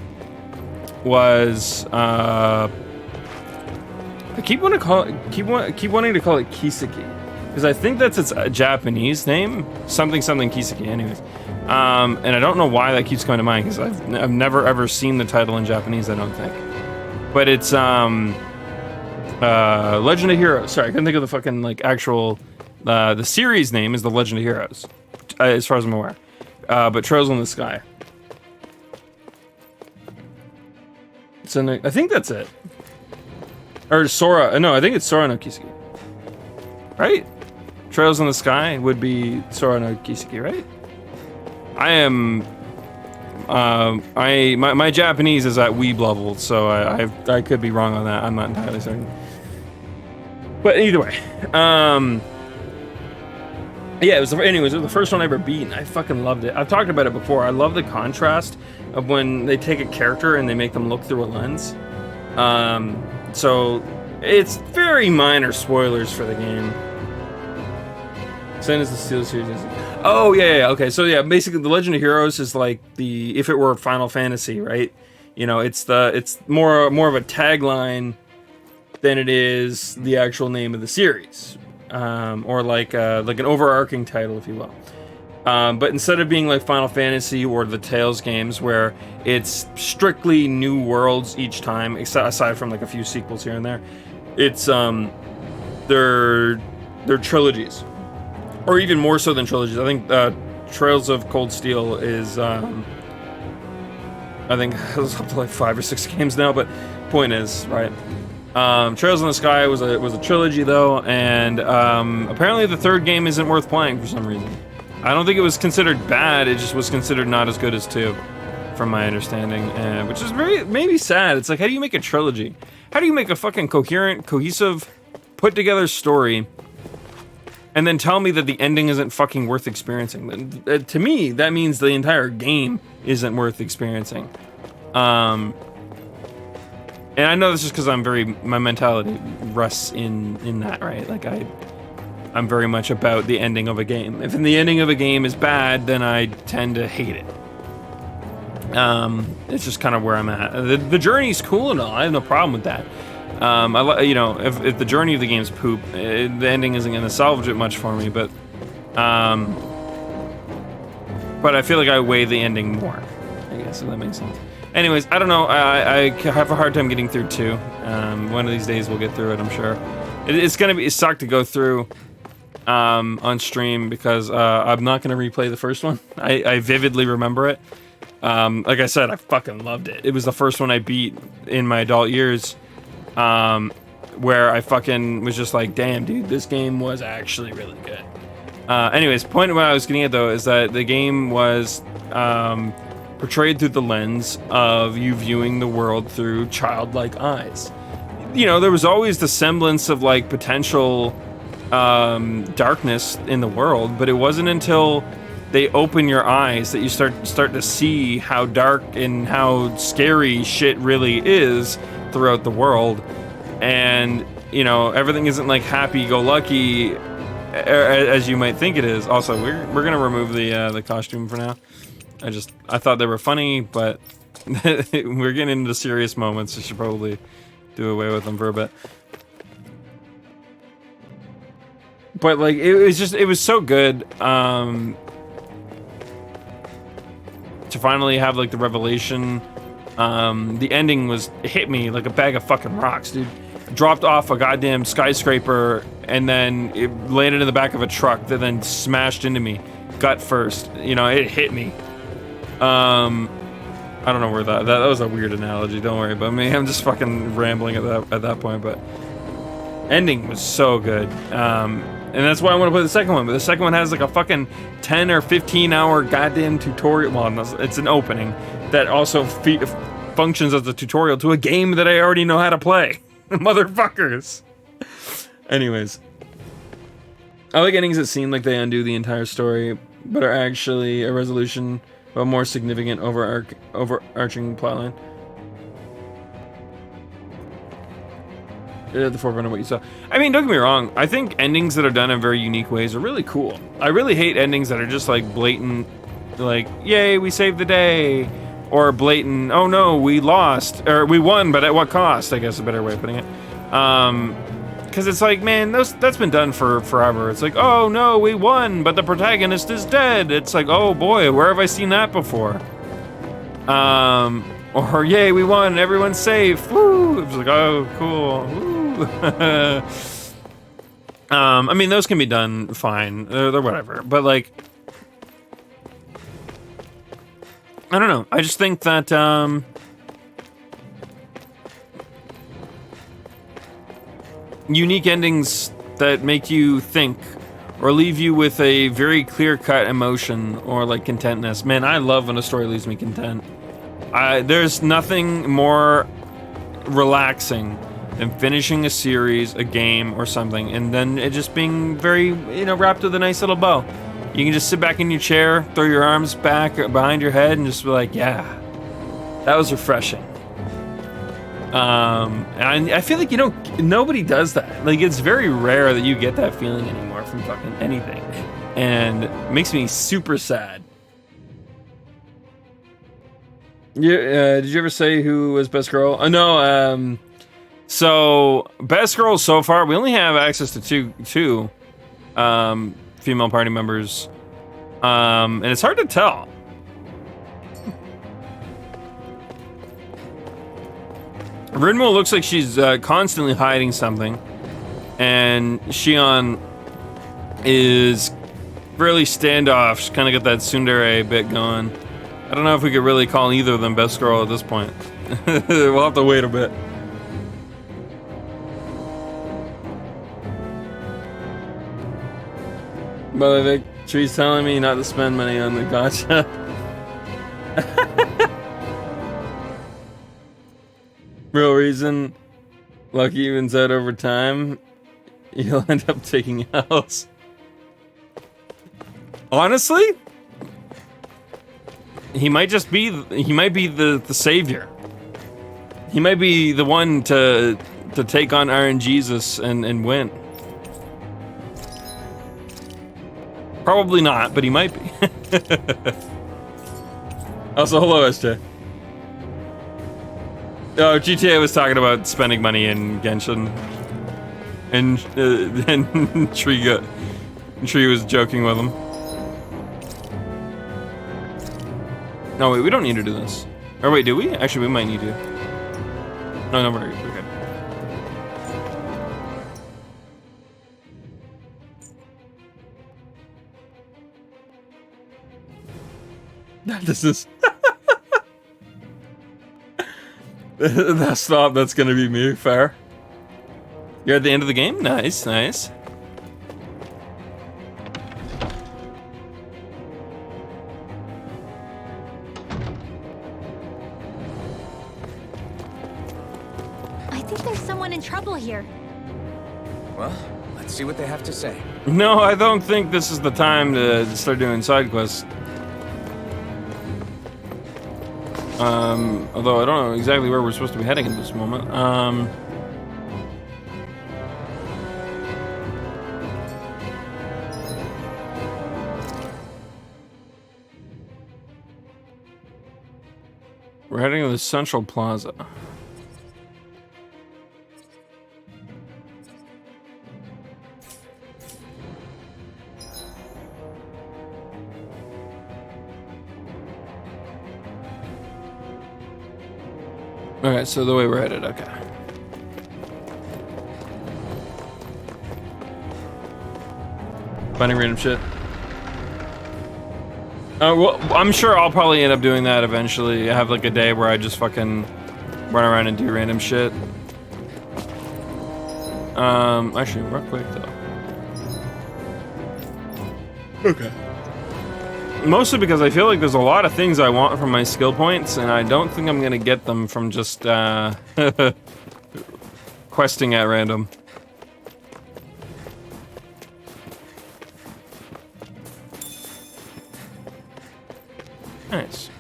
keep wanting to call it Kiseki, because I think that's its Japanese name, something Kiseki. Anyways, and I don't know why that keeps coming to mind, because I've never ever seen the title in Japanese. I don't think, but it's Legend of Heroes. Sorry, I couldn't think of the fucking like actual. The series name is The Legend of Heroes, as far as I'm aware. But Trails in the Sky. I think that's it. Or Sora. No, I think it's Sora no Kiseki. Right? Trails in the Sky would be Sora no Kiseki, right? I am. My Japanese is at weeb level, so I could be wrong on that. I'm not entirely certain. But either way, yeah, it was the first one I ever beat, and I fucking loved it. I've talked about it before. I love the contrast of when they take a character and they make them look through a lens. So it's very minor spoilers for the game. Same as the Steel Series. Oh yeah, okay. So yeah, basically, The Legend of Heroes is like if it were Final Fantasy, right? You know, it's more of a tagline than it is the actual name of the series, or like an overarching title, if you will. But instead of being like Final Fantasy or the Tales games, where it's strictly new worlds each time, aside from like a few sequels here and there, it's they're trilogies, or even more so than trilogies. I think Trails of Cold Steel is I think it's up to like 5 or 6 games now. But point is, right? Trails in the Sky was a trilogy though, and apparently the third game isn't worth playing for some reason. I don't think it was considered bad, it just was considered not as good as 2, from my understanding, which is maybe sad. It's like, how do you make a trilogy? How do you make a fucking coherent, cohesive, put together story, and then tell me that the ending isn't fucking worth experiencing? To me, that means the entire game isn't worth experiencing. and I know this is because my mentality rests in that, right? Like I'm very much about the ending of a game. If the ending of a game is bad, then I tend to hate it. It's just kind of where I'm at. The journey's cool and all. I have no problem with that. If the journey of the game's poop, the ending isn't going to salvage it much for me. But I feel like I weigh the ending more. I guess if that makes sense. Anyways, I don't know. I have a hard time getting through 2. One of these days we'll get through it, I'm sure. It's gonna suck to go through on stream because I'm not gonna replay the first one. I vividly remember it. Like I said, I fucking loved it. It was the first one I beat in my adult years, where I fucking was just like, damn, dude, this game was actually really good. Anyways, point of what I was getting at though is that the game was portrayed through the lens of you viewing the world through childlike eyes. You know, there was always the semblance of like potential darkness in the world, but it wasn't until they open your eyes that you start to see how dark and how scary shit really is throughout the world. And you know, everything isn't like happy-go-lucky as you might think it is. Also, we're gonna remove the costume for now. I thought they were funny, but we're getting into serious moments. I should probably do away with them for a bit. But like, it was so good to finally have like the revelation. The ending hit me like a bag of fucking rocks, dude. Dropped off a goddamn skyscraper and then it landed in the back of a truck that then smashed into me, gut first. You know, it hit me. I don't know where that was a weird analogy. Don't worry about me. I'm just fucking rambling at that point. But ending was so good. And that's why I want to play the second one. But the second one has like a fucking 10 or 15 hour goddamn tutorial. Well, it's an opening that also functions as a tutorial to a game that I already know how to play. Motherfuckers. Anyways, I like endings that seem like they undo the entire story, but are actually a resolution of a more significant overarching plotline. At the forefront of what you saw. I mean, don't get me wrong. I think endings that are done in very unique ways are really cool. I really hate endings that are just like blatant, like, yay, we saved the day. Or blatant, oh no, we lost. Or we won, but at what cost? I guess is a better way of putting it. Because it's like, man, that's been done for forever. It's like, oh no, we won, but the protagonist is dead. It's like, oh boy, where have I seen that before? Or yay, we won, everyone's safe. Woo! It was like, oh, cool. Woo! I mean, those can be done fine. They're whatever. But like, I don't know. I just think that unique endings that make you think or leave you with a very clear-cut emotion or like contentness. Man, I love when a story leaves me content. There's nothing more relaxing than finishing a series, a game, or something, and then it just being very, wrapped with a nice little bow. You can just sit back in your chair, throw your arms back behind your head, and just be like, yeah, that was refreshing. And I feel like, nobody does that. Like, it's very rare that you get that feeling anymore from fucking anything. And it makes me super sad. Did you ever say who was best girl? No, so best girl so far, we only have access to two female party members, and it's hard to tell. Rinmo looks like she's constantly hiding something, and Shion is fairly standoff. She's kind of got that tsundere bit going. I don't know if we could really call either of them best girl at this point. We'll have to wait a bit. But I think she's telling me not to spend money on the gacha. Real reason, Lucky even said over time, you'll end up taking L's. Honestly, he might be the savior. He might be the one to take on Iron Jesus and win. Probably not, but he might be. Also, hello, SJ. Oh, GTA was talking about spending money in Genshin, and Tree was joking with him. No, wait, we don't need to do this. Or wait, do we? Actually, we might need to. No, we're good. This is... That's gonna be me, fair. You're at the end of the game? Nice, nice. I think there's someone in trouble here. Well, let's see what they have to say. No, I don't think this is the time to start doing side quests. Although I don't know exactly where we're supposed to be heading at this moment. We're heading to the Central Plaza. Okay, so the way we're headed, okay. Finding random shit. Well, I'm sure I'll probably end up doing that eventually. I have like a day where I just fucking run around and do random shit. Actually, real quick though. Okay. Mostly because I feel like there's a lot of things I want from my skill points, and I don't think I'm gonna get them from just questing at random. Nice.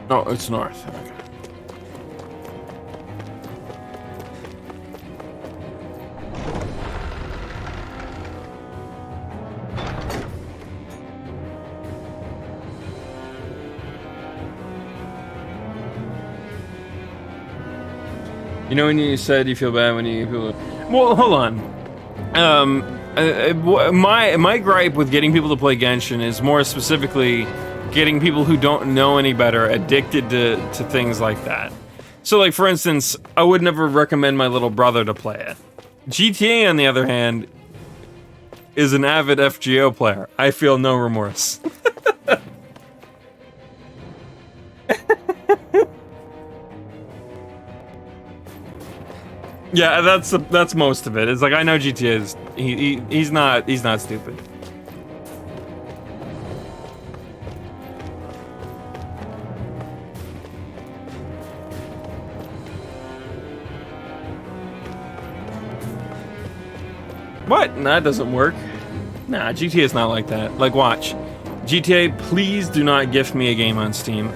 Oh, it's north. Okay. You know when you said you feel bad when you feel... Well, hold on. My gripe with getting people to play Genshin is more specifically getting people who don't know any better addicted to things like that. So, like, for instance, I would never recommend my little brother to play it. GTA, on the other hand, is an avid FGO player. I feel no remorse. Yeah, that's most of it. It's like I know GTA is he's not stupid. What? Nah, that doesn't work. Nah, GTA is not like that. Like, watch. GTA, please do not gift me a game on Steam.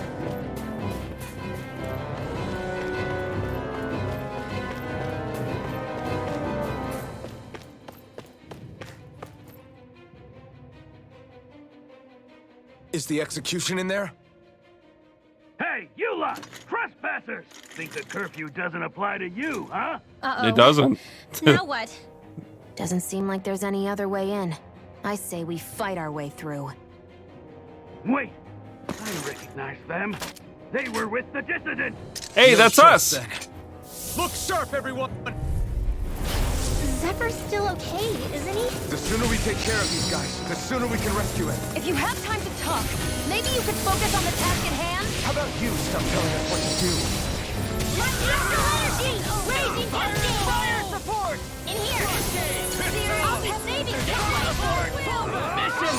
Is the execution in there? Hey, you lot! Trespassers! Think the curfew doesn't apply to you, huh? Uh-oh. It doesn't. Now what? Doesn't seem like there's any other way in. I say we fight our way through. Wait! I recognize them. They were with the dissident! Hey, that's us! Look sharp, everyone! Zephyr's still okay, isn't he? The sooner we take care of these guys, the sooner we can rescue him. If you have time to talk, maybe you could focus on the task at hand? How about you stop telling us what to do? Energy! Raging testing! Fire support! In here! I'll have saving Mission!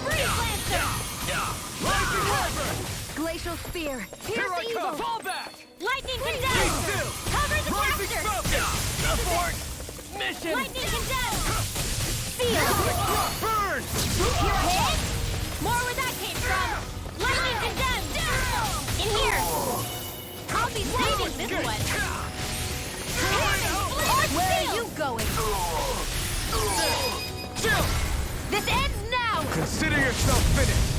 Freeze Lancer! Rising Harbor! Glacial Spear! Here Pierce I the come! Eagle! Fall back! Lightning Be Condemn! still! Cover the Rising caster! Smoke! Abort! Mission! Lightning Condemn! Seal! Burn! Hit! More where that came from! be saving this one. Where are you going? This ends now! Consider yourself finished.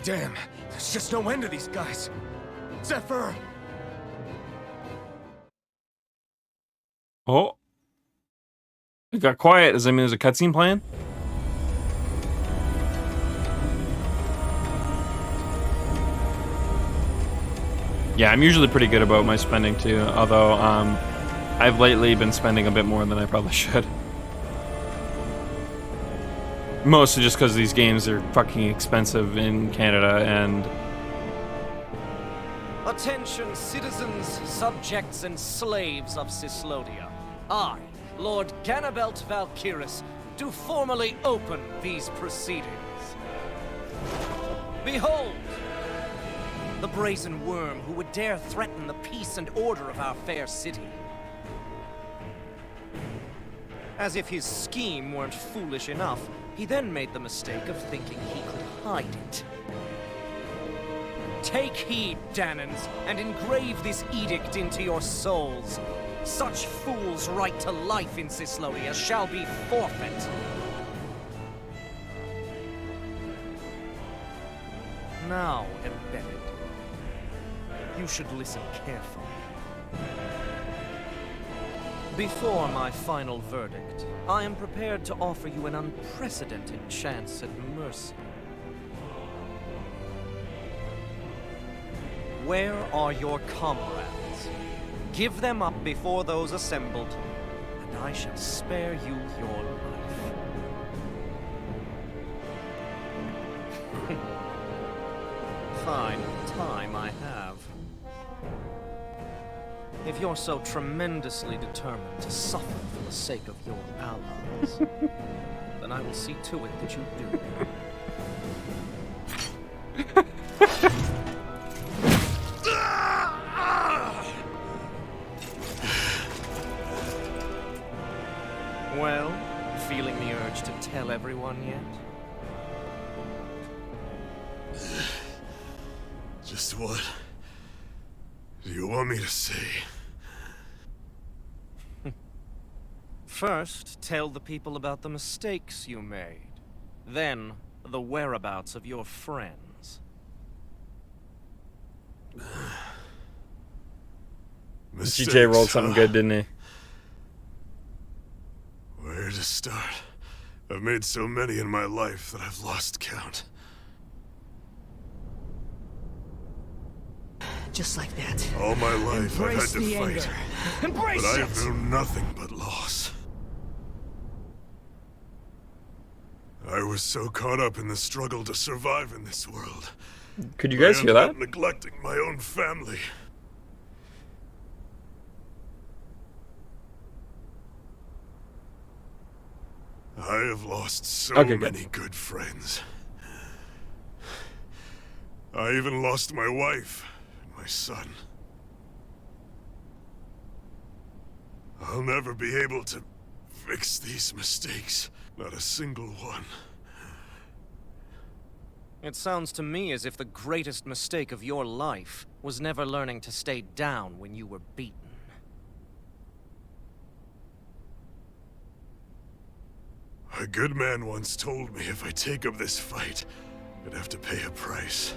Damn, there's just no end to these guys. Zephyr! Oh. It got quiet. Does that mean there's a cutscene playing? Yeah, I'm usually pretty good about my spending too, although I've lately been spending a bit more than I probably should. Mostly just because these games are fucking expensive in Canada, and... Attention, citizens, subjects, and slaves of Cyslodia. I, Lord Ganabelt Valkyris, do formally open these proceedings. Behold! The brazen worm who would dare threaten the peace and order of our fair city. As if his scheme weren't foolish enough, he then made the mistake of thinking he could hide it. Take heed, Danans, and engrave this edict into your souls. Such fools' right to life in Cyslodia shall be forfeit. Now, embedded, you should listen carefully. Before my final verdict, I am prepared to offer you an unprecedented chance at mercy. Where are your comrades? Give them up before those assembled, and I shall spare you your life. Fine time I have. If you're so tremendously determined to suffer for the sake of your allies, then I will see to it that you do. Well, feeling the urge to tell everyone yet? Just what do you want me to say? First, tell the people about the mistakes you made. Then, the whereabouts of your friends. GJ rolled something good, didn't he? Where to start? I've made so many in my life that I've lost count. Just like that. All my life Embrace I've had the to anger. fight. Embrace but I it! have known nothing but loss. I was so caught up in the struggle to survive in this world. Could you guys hear I ended that? up neglecting my own family. I have lost so many good friends. I even lost my wife and my son. I'll never be able to fix these mistakes. Not a single one. It sounds to me as if the greatest mistake of your life was never learning to stay down when you were beaten. A good man once told me if I take up this fight, I'd have to pay a price.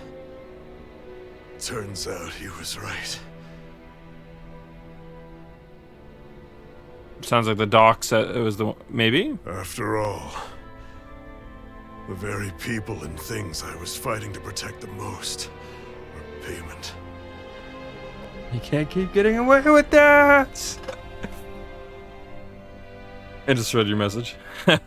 Turns out he was right. Sounds like the doc said it was the maybe? After all, the very people and things I was fighting to protect the most were payment. You can't keep getting away with that! I just read your message. I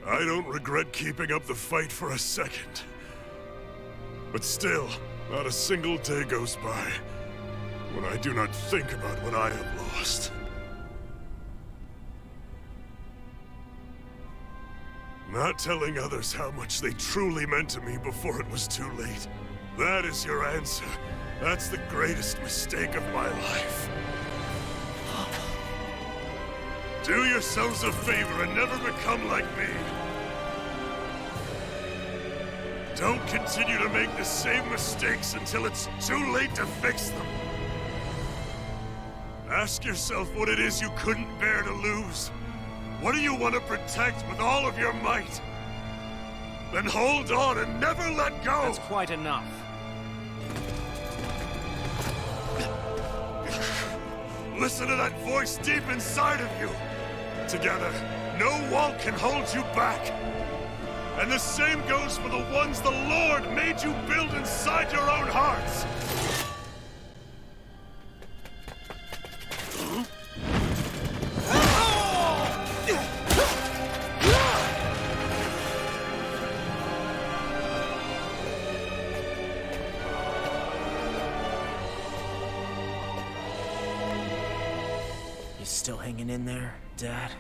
don't regret keeping up the fight for a second. But still, not a single day goes by when I do not think about what I have lost. Not telling others how much they truly meant to me before it was too late. That is your answer That's the greatest mistake of my life. Do yourselves a favor and never become like me. Don't continue to make the same mistakes until it's too late to fix them. Ask yourself what it is you couldn't bear to lose. What do you want to protect with all of your might? Then hold on and never let go! That's quite enough. Listen to that voice deep inside of you. Together, no wall can hold you back. And the same goes for the ones the Lord made you build inside your own hearts. You still hanging in there, Dad?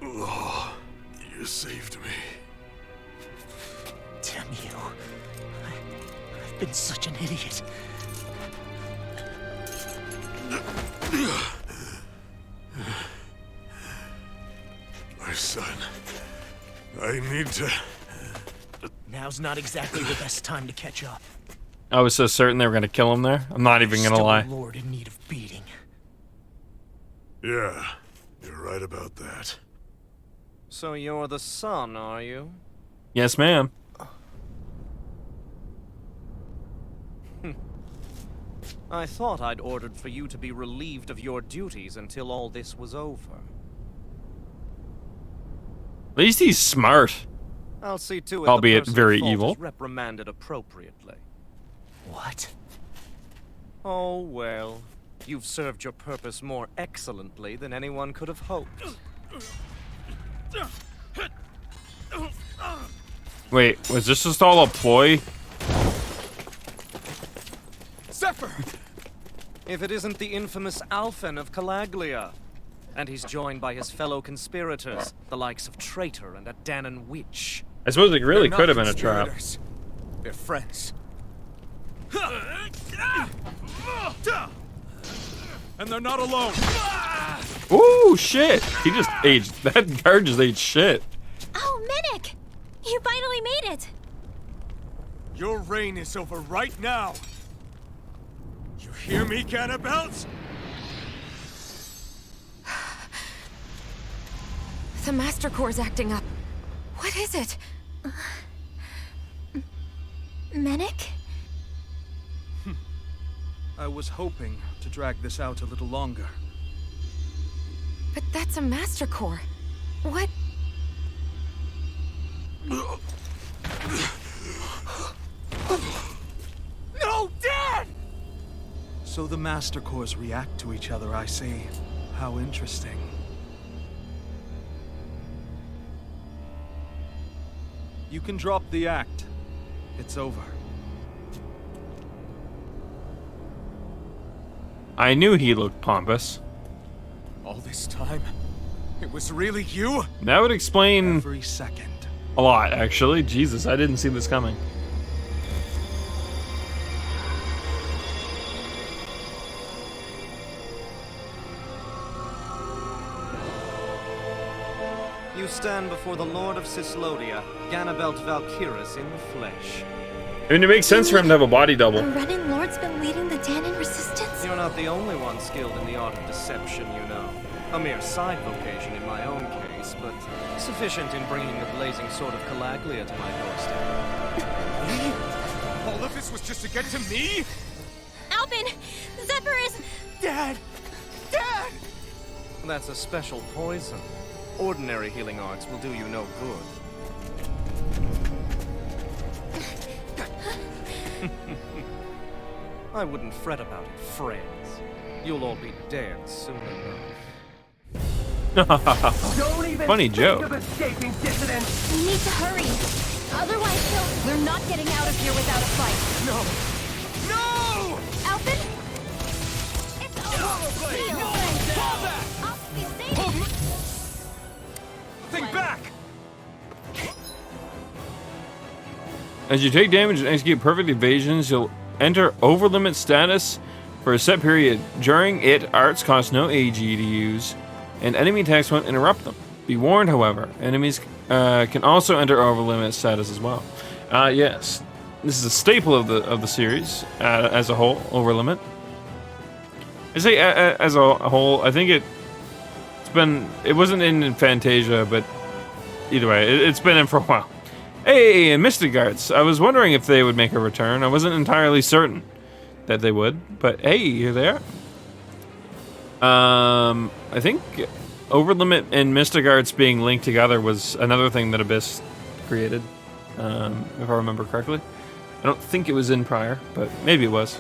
Oh, you saved me. Damn you. I've been such an idiot. My son, I need to... Now's not exactly the best time to catch up. I was so certain they were gonna kill him there. I'm not even gonna Still lie. a lord in need of beating. Yeah, you're right about that. So you're the son, are you? Yes, ma'am. I thought I'd ordered for you to be relieved of your duties until all this was over. At least he's smart. I'll see to it Albeit the person very at fault evil. is reprimanded appropriately. What? Oh, well. You've served your purpose more excellently than anyone could have hoped. Wait, was this just all a ploy? Zephyr! If it isn't the infamous Alphen of Calaglia. And he's joined by his fellow conspirators, the likes of Traitor and a Danon Witch. I suppose it really They're could not have been a trap. conspirators. They're friends. And they're not alone. Ooh, shit! He just aged. That guard just ate shit. Oh, Minnick! You finally made it! Your reign is over right now. You hear me, Cannibals? The Master Core's acting up. What is it? Minnick? I was hoping to drag this out a little longer. But that's a Master Core. What? No, Dad! So the Master Cores react to each other, I see. How interesting. You can drop the act. It's over. I knew he looked pompous. All this time, it was really you? That would explain Every second. a lot, actually. Jesus, I didn't see this coming. You stand before the Lord of Cyslodia, Ganabelt Valkyris in the flesh. I mean, it makes sense for him to have a body double. The Renin Lord's been leading the Danon resistance? You're not the only one skilled in the art of deception, you know. A mere side vocation in my own case, but sufficient in bringing the blazing sword of Calaglia to my doorstep. Me? All of this was just to get to me? Alvin! Zephyr is... Dad! Dad! That's a special poison. Ordinary healing arts will do you no good. I wouldn't fret about it, friends. You'll all be dead soon enough. Don't even Funny think joke. of escaping, dissident! We need to hurry. Otherwise, we're not getting out of here without a fight. No! No! Alvin? It's over! Think back! As you take damage and execute perfect evasions, you'll enter overlimit status for a set period. During it, arts cost no AG to use, and enemy attacks won't interrupt them. Be warned, however, enemies can also enter overlimit status as well. Yes, this is a staple of the series as a whole. Overlimit. I say as a whole. I think it wasn't in Fantasia, but either way, it's been in for a while. Hey, Mystic Arts. I was wondering if they would make a return. I wasn't entirely certain that they would, but hey, you're there. I think Overlimit and Mystic Arts being linked together was another thing that Abyss created, if I remember correctly. I don't think it was in prior, but maybe it was.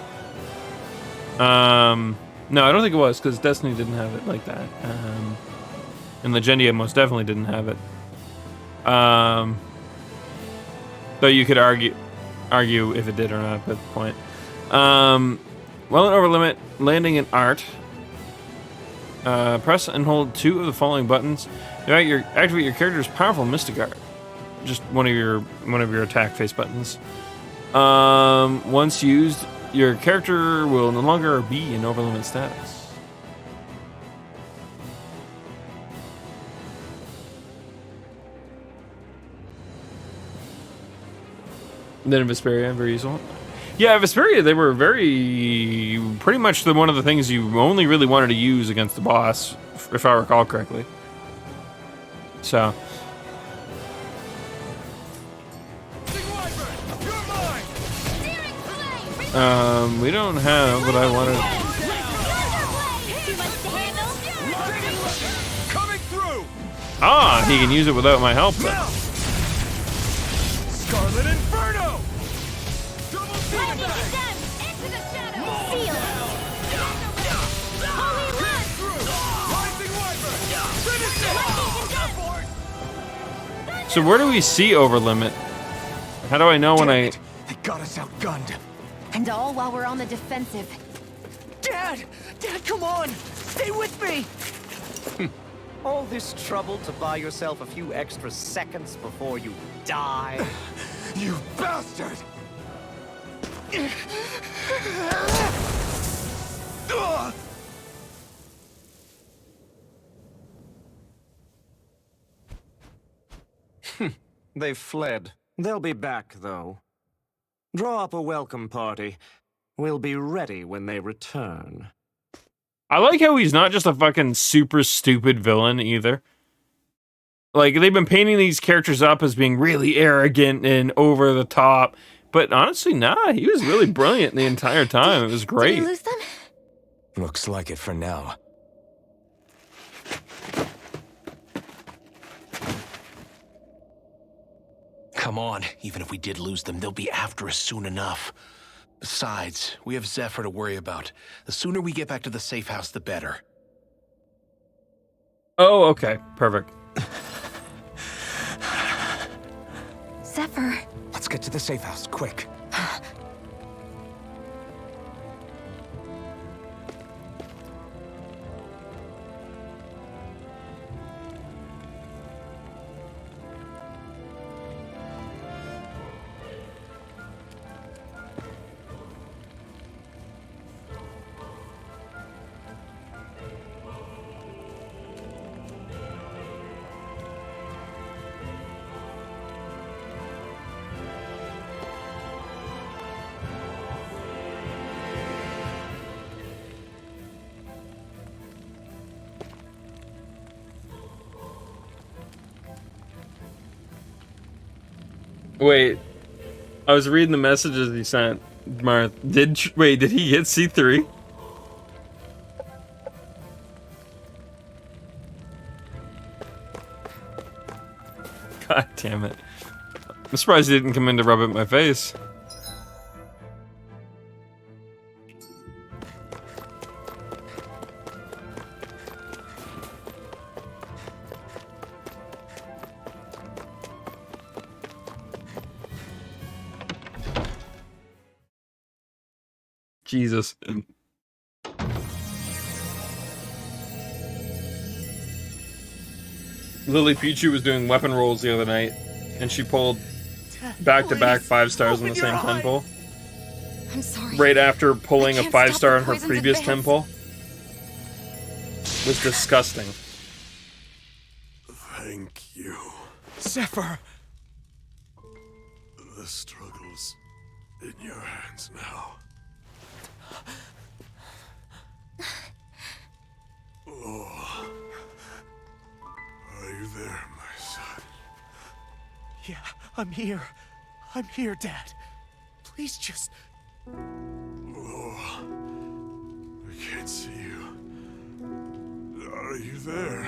No, I don't think it was, because Destiny didn't have it like that. And Legendia most definitely didn't have it. Though you could argue if it did or not at that point. Well, in Overlimit, landing in art. Press and hold 2 of the following buttons. Activate your character's powerful Mystic Art. Just one of your attack face buttons. Once used, your character will no longer be in Overlimit status. Then Vesperia, very useful. Yeah, Vesperia, they were pretty much one of the things you only really wanted to use against the boss, if I recall correctly. So. We don't have what I wanted. Ah, he can use it without my help then. Scarlet Inferno! Lightning condemned! Into the shadow! Seal! Holy Lance! Rising Wyvern! Finish it! So where do we see Overlimit? How do I know when I... They got us outgunned. And all while we're on the defensive. Dad! Dad, come on! Stay with me! All this trouble to buy yourself a few extra seconds before you die? You bastard! They've fled. They'll be back, though. Draw up a welcome party. We'll be ready when they return. I like how he's not just a fucking super stupid villain either. Like, they've been painting these characters up as being really arrogant and over the top. But honestly, nah, he was really brilliant the entire time. It was great. Did we lose them? Looks like it for now. Come on, even if we did lose them, they'll be after us soon enough. Besides, we have Zephyr to worry about. The sooner we get back to the safe house, the better. Oh, okay. Perfect. Zephyr. Let's get to the safe house, quick. Wait, I was reading the messages he sent. Marth, did he get C3? God damn it. I'm surprised he didn't come in to rub it in my face. Jesus. Lily Pichu was doing weapon rolls the other night, and she pulled back-to-back 5 stars on the same 10 pull. I'm sorry. right after pulling a can't 5-star stop in the her poison's previous advance. temple was disgusting. Thank you. Zephyr! The struggle's in your hands now. Oh. Are you there, my son? Yeah, I'm here. I'm here, Dad. Please just... Oh. I can't see you. Are you there?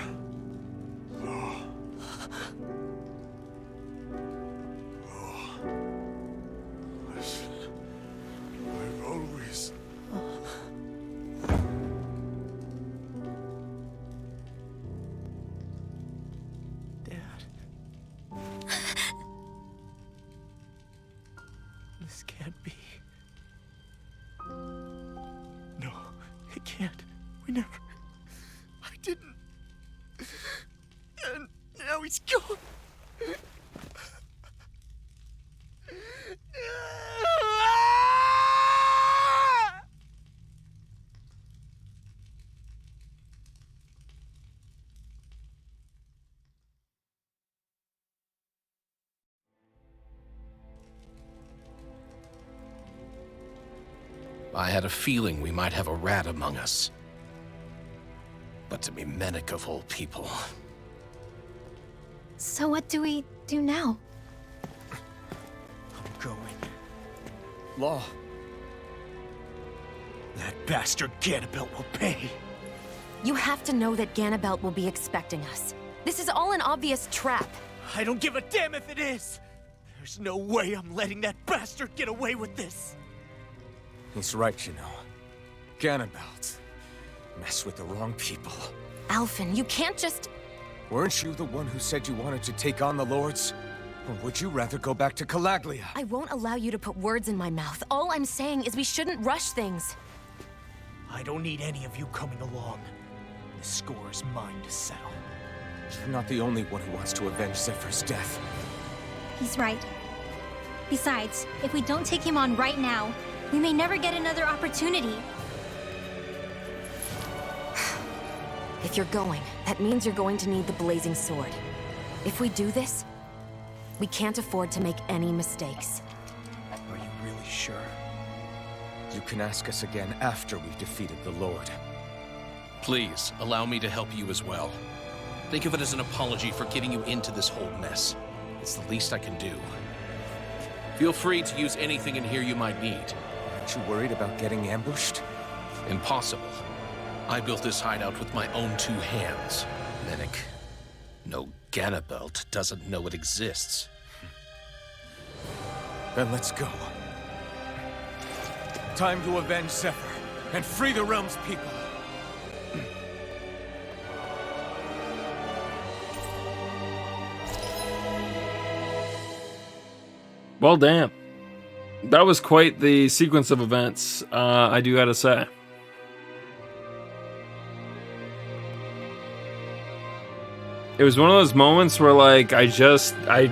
Oh. Oh. Listen. I've always... This can't be. No, it can't. We never... I didn't. And now he's gone. I had a feeling we might have a rat among us. But to be Menic of all people. So what do we do now? I'm going. Law. That bastard Ganabelt will pay. You have to know that Ganabelt will be expecting us. This is all an obvious trap. I don't give a damn if it is! There's no way I'm letting that bastard get away with this! He's right, you know. Ganabelt. Mess with the wrong people. Alphen, you can't just... Weren't you the one who said you wanted to take on the Lords? Or would you rather go back to Calaglia? I won't allow you to put words in my mouth. All I'm saying is we shouldn't rush things. I don't need any of you coming along. The score is mine to settle. You're not the only one who wants to avenge Zephyr's death. He's right. Besides, if we don't take him on right now, we may never get another opportunity. If you're going, that means you're going to need the Blazing Sword. If we do this, we can't afford to make any mistakes. Are you really sure? You can ask us again after we've defeated the Lord. Please, allow me to help you as well. Think of it as an apology for getting you into this whole mess. It's the least I can do. Feel free to use anything in here you might need. Aren't you worried about getting ambushed? Impossible. I built this hideout with my own 2 hands. Menic. No Ganabelt doesn't know it exists. Then let's go. Time to avenge Zephyr and free the realm's people. Well, damn. That was quite the sequence of events, I do gotta say. It was one of those moments where, like, I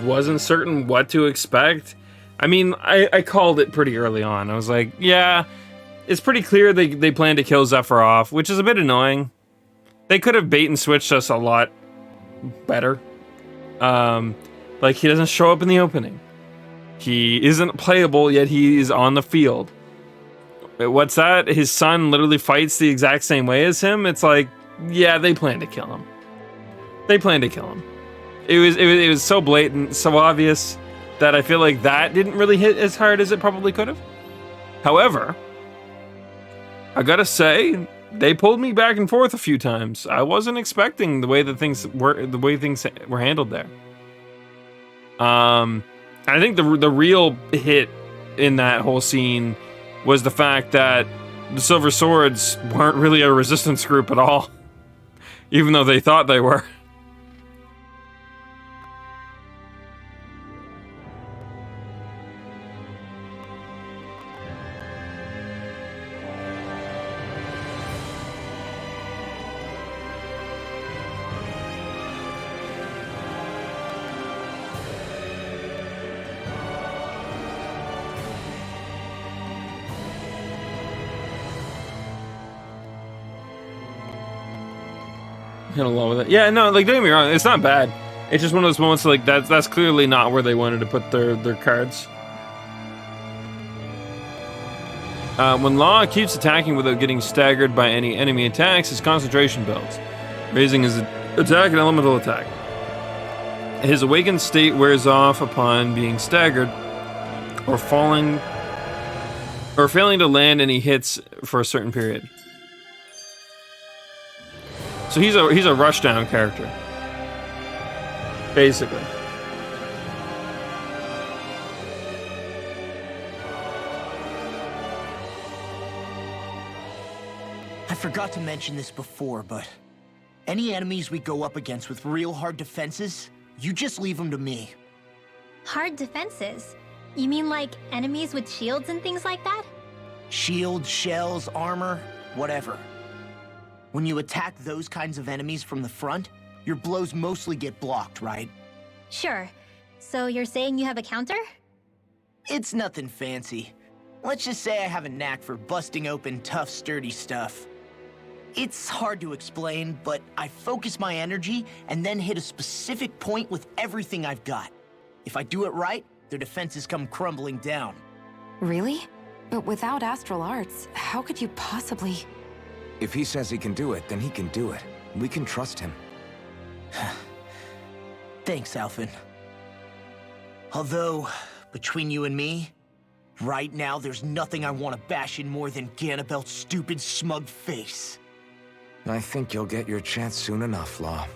wasn't certain what to expect. I mean, I called it pretty early on. I was like, yeah, it's pretty clear they plan to kill Zephyr off, which is a bit annoying. They could have bait and switched us a lot better. Like, he doesn't show up in the opening. He isn't playable, yet he is on the field. What's that? His son literally fights the exact same way as him? It's like, yeah, they plan to kill him. They plan to kill him. It was so blatant, so obvious, that I feel like that didn't really hit as hard as it probably could have. However, I gotta say, they pulled me back and forth a few times. I wasn't expecting the way things were handled there. I think the real hit in that whole scene was the fact that the Silver Swords weren't really a resistance group at all, even though they thought they were. Hit a lot with it. Yeah, no, like don't get me wrong, it's not bad. It's just one of those moments like that's clearly not where they wanted to put their cards. When Law keeps attacking without getting staggered by any enemy attacks, his concentration builds, raising his attack and elemental attack. His awakened state wears off upon being staggered or failing to land any hits for a certain period. So he's a rushdown character, basically. I forgot to mention this before, but any enemies we go up against with real hard defenses, you just leave them to me. Hard defenses? You mean like enemies with shields and things like that? Shields, shells, armor, whatever. When you attack those kinds of enemies from the front, your blows mostly get blocked, right? Sure. So you're saying you have a counter? It's nothing fancy. Let's just say I have a knack for busting open tough, sturdy stuff. It's hard to explain, but I focus my energy and then hit a specific point with everything I've got. If I do it right, their defenses come crumbling down. Really? But without astral arts, how could you possibly... If he says he can do it, then he can do it. We can trust him. Thanks, Alphen. Although, between you and me, right now there's nothing I want to bash in more than Ganabelt's stupid, smug face. I think you'll get your chance soon enough, Law.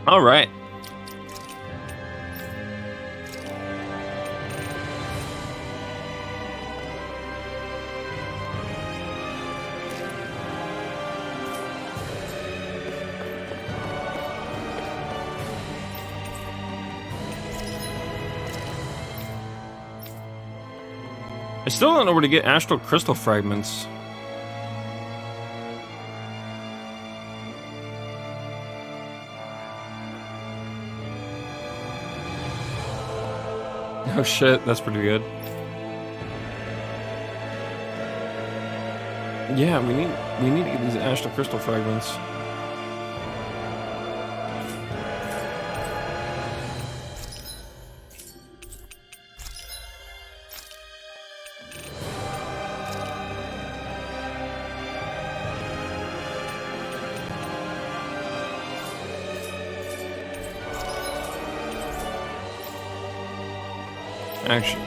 All right. I still don't know where to get astral crystal fragments. Oh shit, that's pretty good. Yeah, we need to get these astral crystal fragments. Action.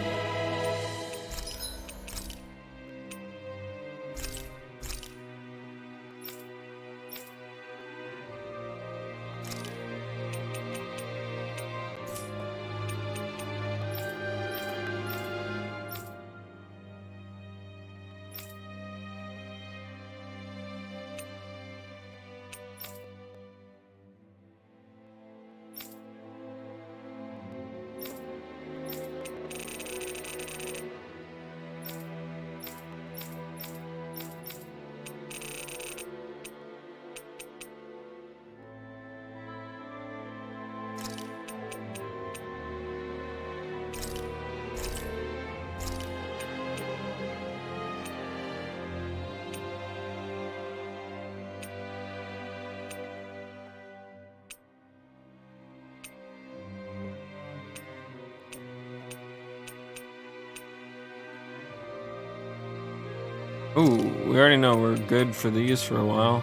Ooh, we already know we're good for these for a while.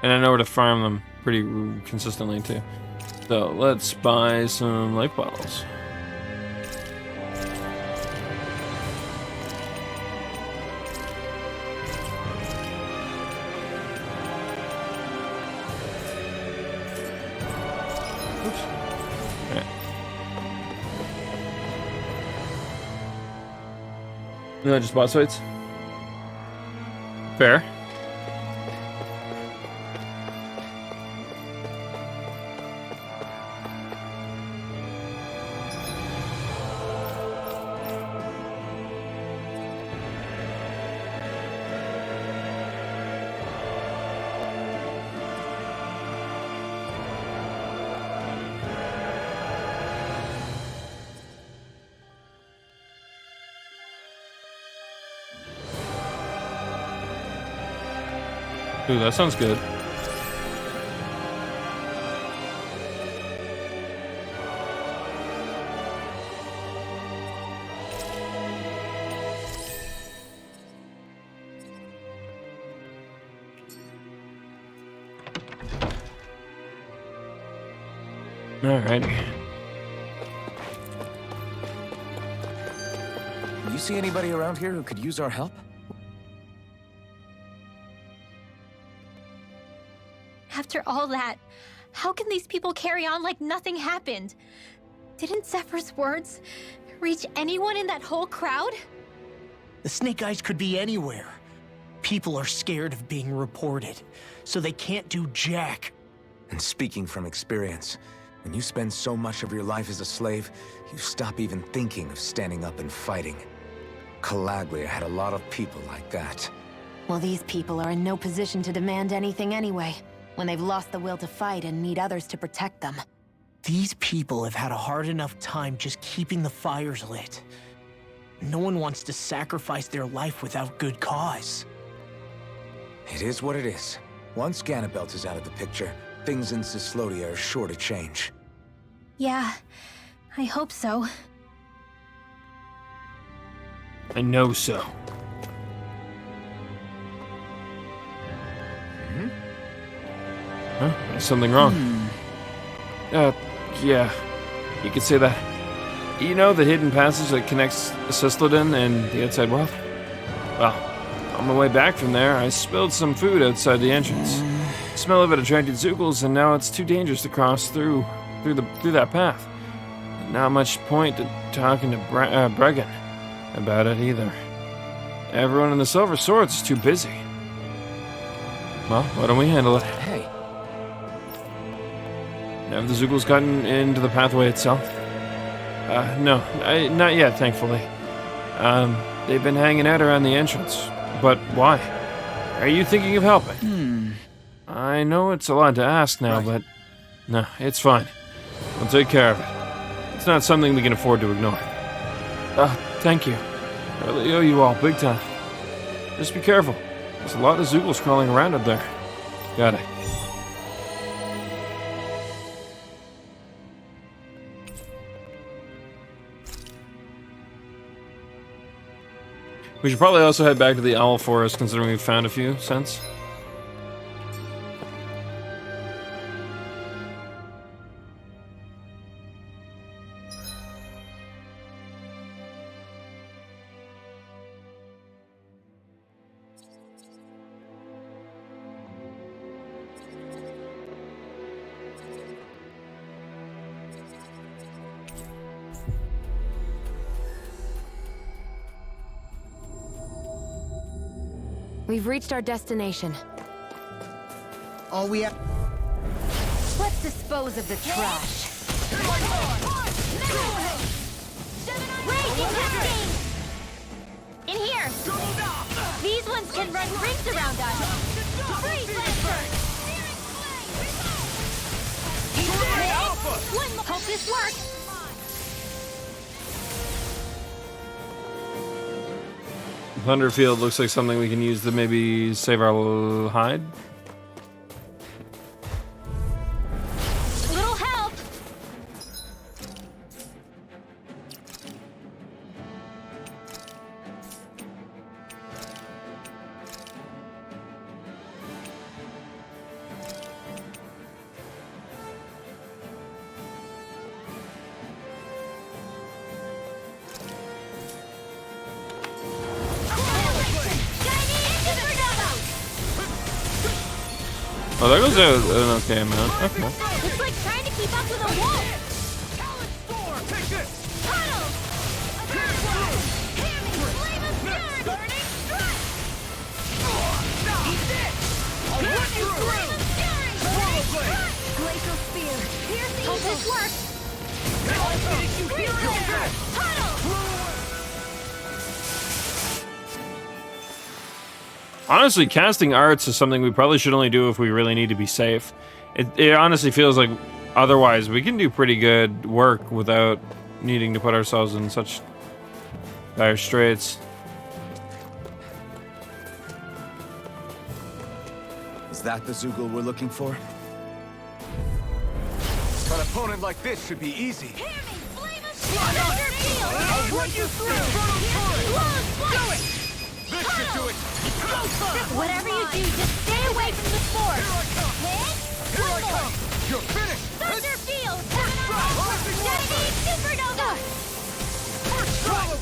And I know where to farm them pretty consistently too. So let's buy some life bottles. No, just boss fights. Fair. Ooh, that sounds good. Alright. You see anybody around here who could use our help? After all that, how can these people carry on like nothing happened? Didn't Zephyr's words reach anyone in that whole crowd? The Snake Eyes could be anywhere. People are scared of being reported, so they can't do jack. And speaking from experience, when you spend so much of your life as a slave, you stop even thinking of standing up and fighting. Calaglia had a lot of people like that. Well, these people are in no position to demand anything anyway, when they've lost the will to fight and need others to protect them. These people have had a hard enough time just keeping the fires lit. No one wants to sacrifice their life without good cause. It is what it is. Once Ganabelt is out of the picture, things in Cyslodia are sure to change. Yeah, I hope so. I know so. Huh? There's something wrong. Yeah. You could say that. You know the hidden passage that connects Cyslodin and the outside world? Well, on my way back from there, I spilled some food outside the entrance. The smell of it attracted Zoogles, and now it's too dangerous to cross through that path. Not much point to talking to Bregan about it either. Everyone in the Silver Swords is too busy. Well, why don't we handle it? Hey. Have the Zoogles gotten into the pathway itself? No, not yet, thankfully. They've been hanging out around the entrance. But why? Are you thinking of helping? I know it's a lot to ask now, but no, it's fine. We'll take care of it. It's not something we can afford to ignore. Thank you. I really owe you all, big time. Just be careful. There's a lot of Zoogles crawling around up there. Got it. We should probably also head back to the Owl Forest, considering we've found a few since. We've reached our destination. All we have... Let's dispose of the trash. In here! These ones can run rings around us! Freeze Lancer! One more! Hope this works! Thunderfield looks like something we can use to maybe save our hide. Little help! Oh, there goes an okay amount. Okay. It's like trying to keep up with a wolf! Glacial Spear! Hope this works! Honestly, casting arts is something we probably should only do if we really need to be safe. It honestly feels like otherwise we can do pretty good work without needing to put ourselves in such dire straits. Is that the Zugul we're looking for? An opponent like this should be easy. I'll run you through! Do it! This should do it! Whatever you do, just stay away from the sport. Here I come! You're finished! Thunder Field! Detonate Supernova! First strike!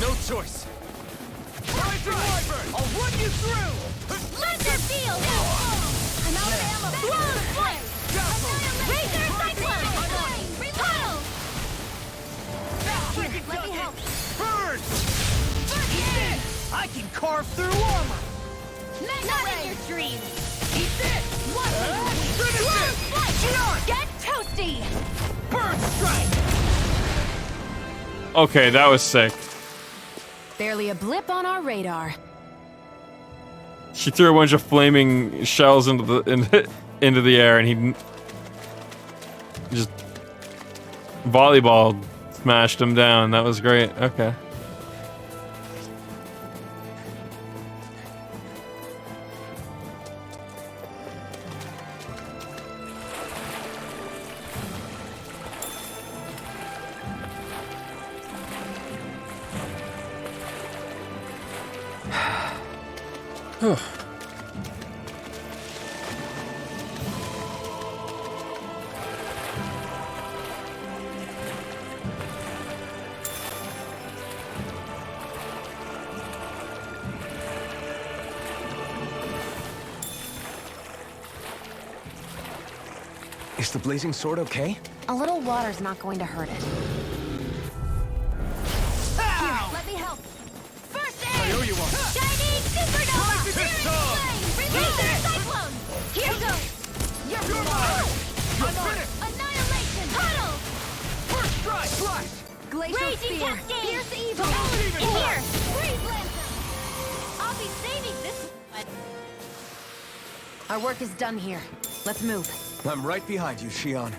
No choice. Rising Wyvern! I'll run you through! Thunder Field! I'm out of ammo! Blown Flame! Razor Cyclone! Puddle! Here, let me help. Burn! I can carve through armor! Not in your dreams! Eat this! What? Finish it! Get toasty! Bird strike! Okay, that was sick. Barely a blip on our radar. She threw a bunch of flaming shells into the air, and he just volleyball smashed him down. That was great. Okay. Is the blazing sword okay? A little water's not going to hurt it. Here, let me help. First aid! I owe you one. Shining Supernova! Pistol! Razor Cyclone! Here goes! You're mine! You're finished! Annihilation! Puddle! First strike! Slash! Glacial Raging Spear! Cascade! Fierce Evil! In here! Freeze Lantern! I'll be saving this one. Our work is done here. Let's move. I'm right behind you, Shion.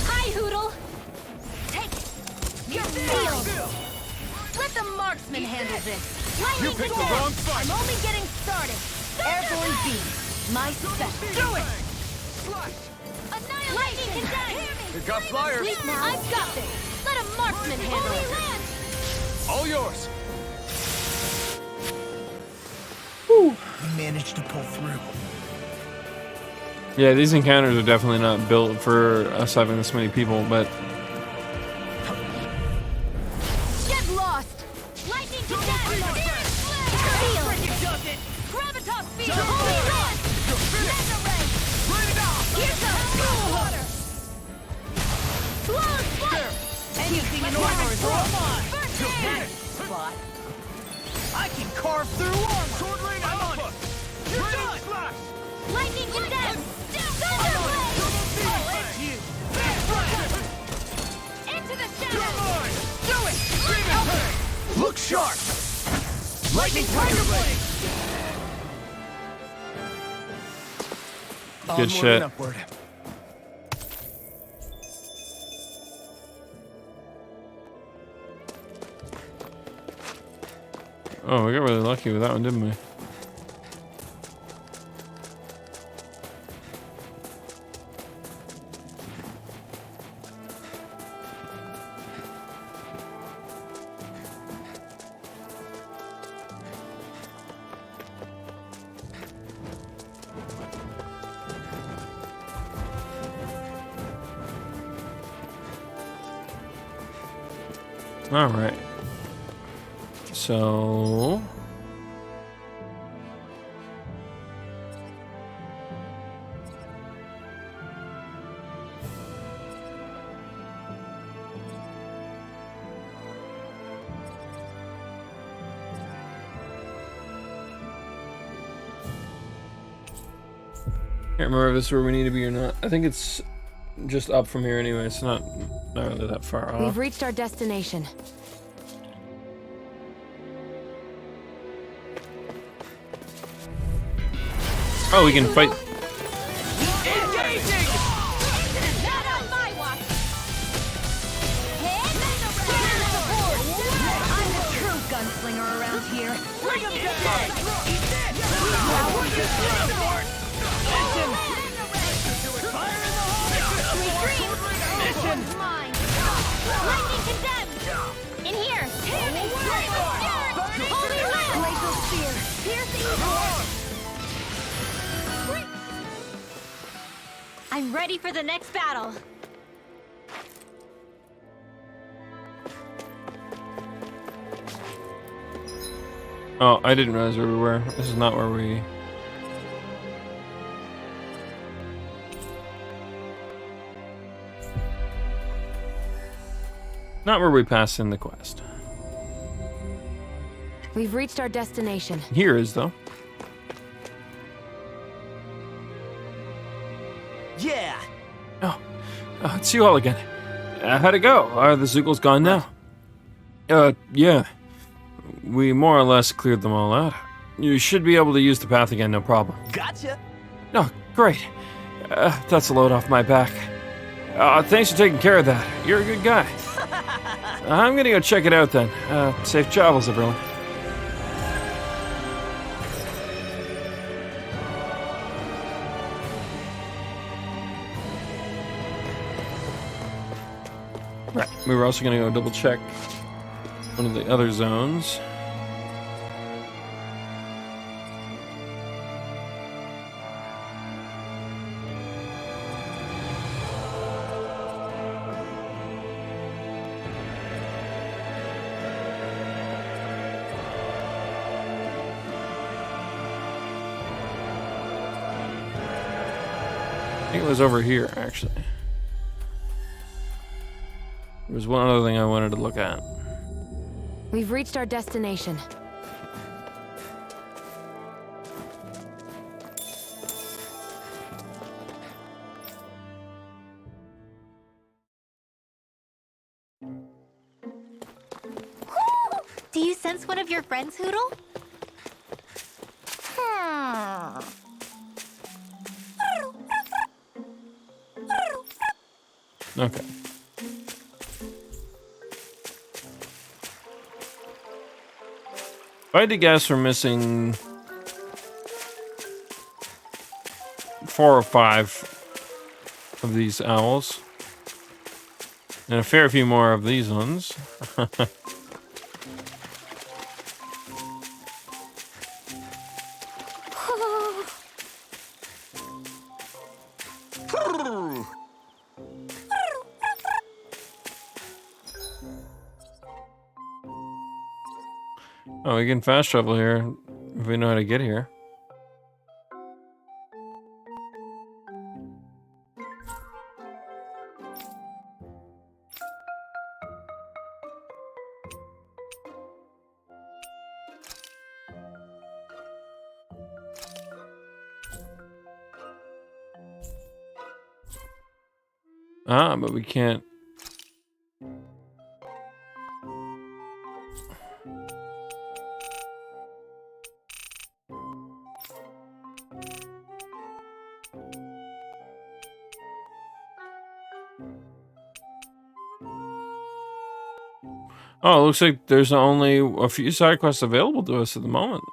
Hi, Hoodle! Take it! You're sealed! Let the marksman handle this! Lightning You picked the storm! wrong fight! I'm only getting started! Airborne beam! My special! Do it! Slash! Lightning condemned! You got flyers! Sleep now! I've got this! Let a marksman handle it! All yours! We managed to pull through. Yeah, these encounters are definitely not built for us having this many people, but Get lost! Lightning condemned! Freaking does it! Gravitas field! Holy run! Mega ray! Here goes! Water! Blown flight! Anything in armor is all mine! Spot. I can carve through armor! Sword lane alpha! You're Ready, done! slash! Lightning condemned! Into the shadows! Do it! Look sharp! Lightning Tiger Blade! good shit. Upward. Oh, we got really lucky with that one, didn't we? All right. So. Can't remember if this is where we need to be or not. I think it's just up from here anyway. It's not really that far off. We've reached our destination. Oh, we can fight. Engaging! Not on my watch! I'm the true gunslinger around here. Bring him down! Mission! Mine! Lightning condemned! In here! Holy Land! Glacial Spear! Piercing! I'm ready for the next battle! Oh, I didn't realize where we were. This is not where we... Not where we passed in the quest. We've reached our destination. Here is, though. Yeah! Oh, it's you all again. How'd it go? Are the Zoogles gone now? Yeah. We more or less cleared them all out. You should be able to use the path again, no problem. Gotcha! Oh, great. That's a load off my back. Thanks for taking care of that. You're a good guy. I'm gonna go check it out then. Safe travels, everyone. Right, we were also gonna go double check one of the other zones. I think it was over here, actually. There was one other thing I wanted to look at. We've reached our destination. Do you sense one of your friends, Hoodle? Okay. If I had to guess, we're missing 4 or 5 of these owls. And a fair few more of these ones. Oh, we can fast travel here if we know how to get here. Ah, but we can't. Oh, it looks like there's only a few side quests available to us at the moment.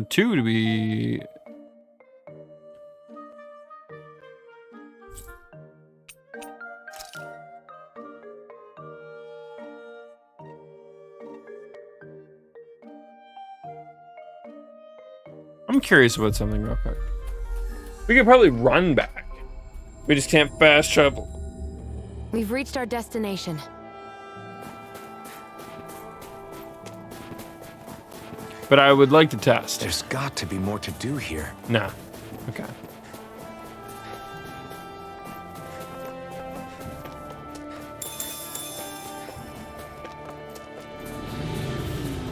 Two to be... I'm curious about something real quick. We could probably run back. We just can't fast travel. We've reached our destination. But I would like to test. There's got to be more to do here. Nah. Okay.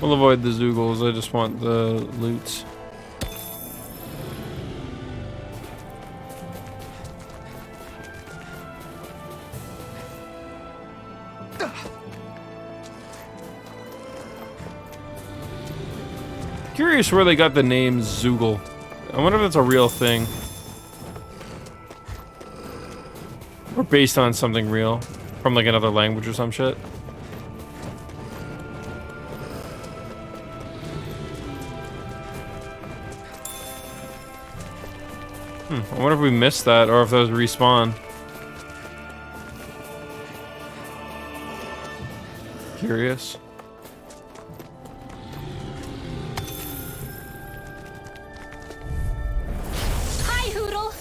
We'll avoid the Zoogles. I just want the loots. Curious where they got the name Zoogle. I wonder if that's a real thing. Or based on something real. From like another language or some shit. I wonder if we missed that or if those respawn. Curious. Hi, Hoodle.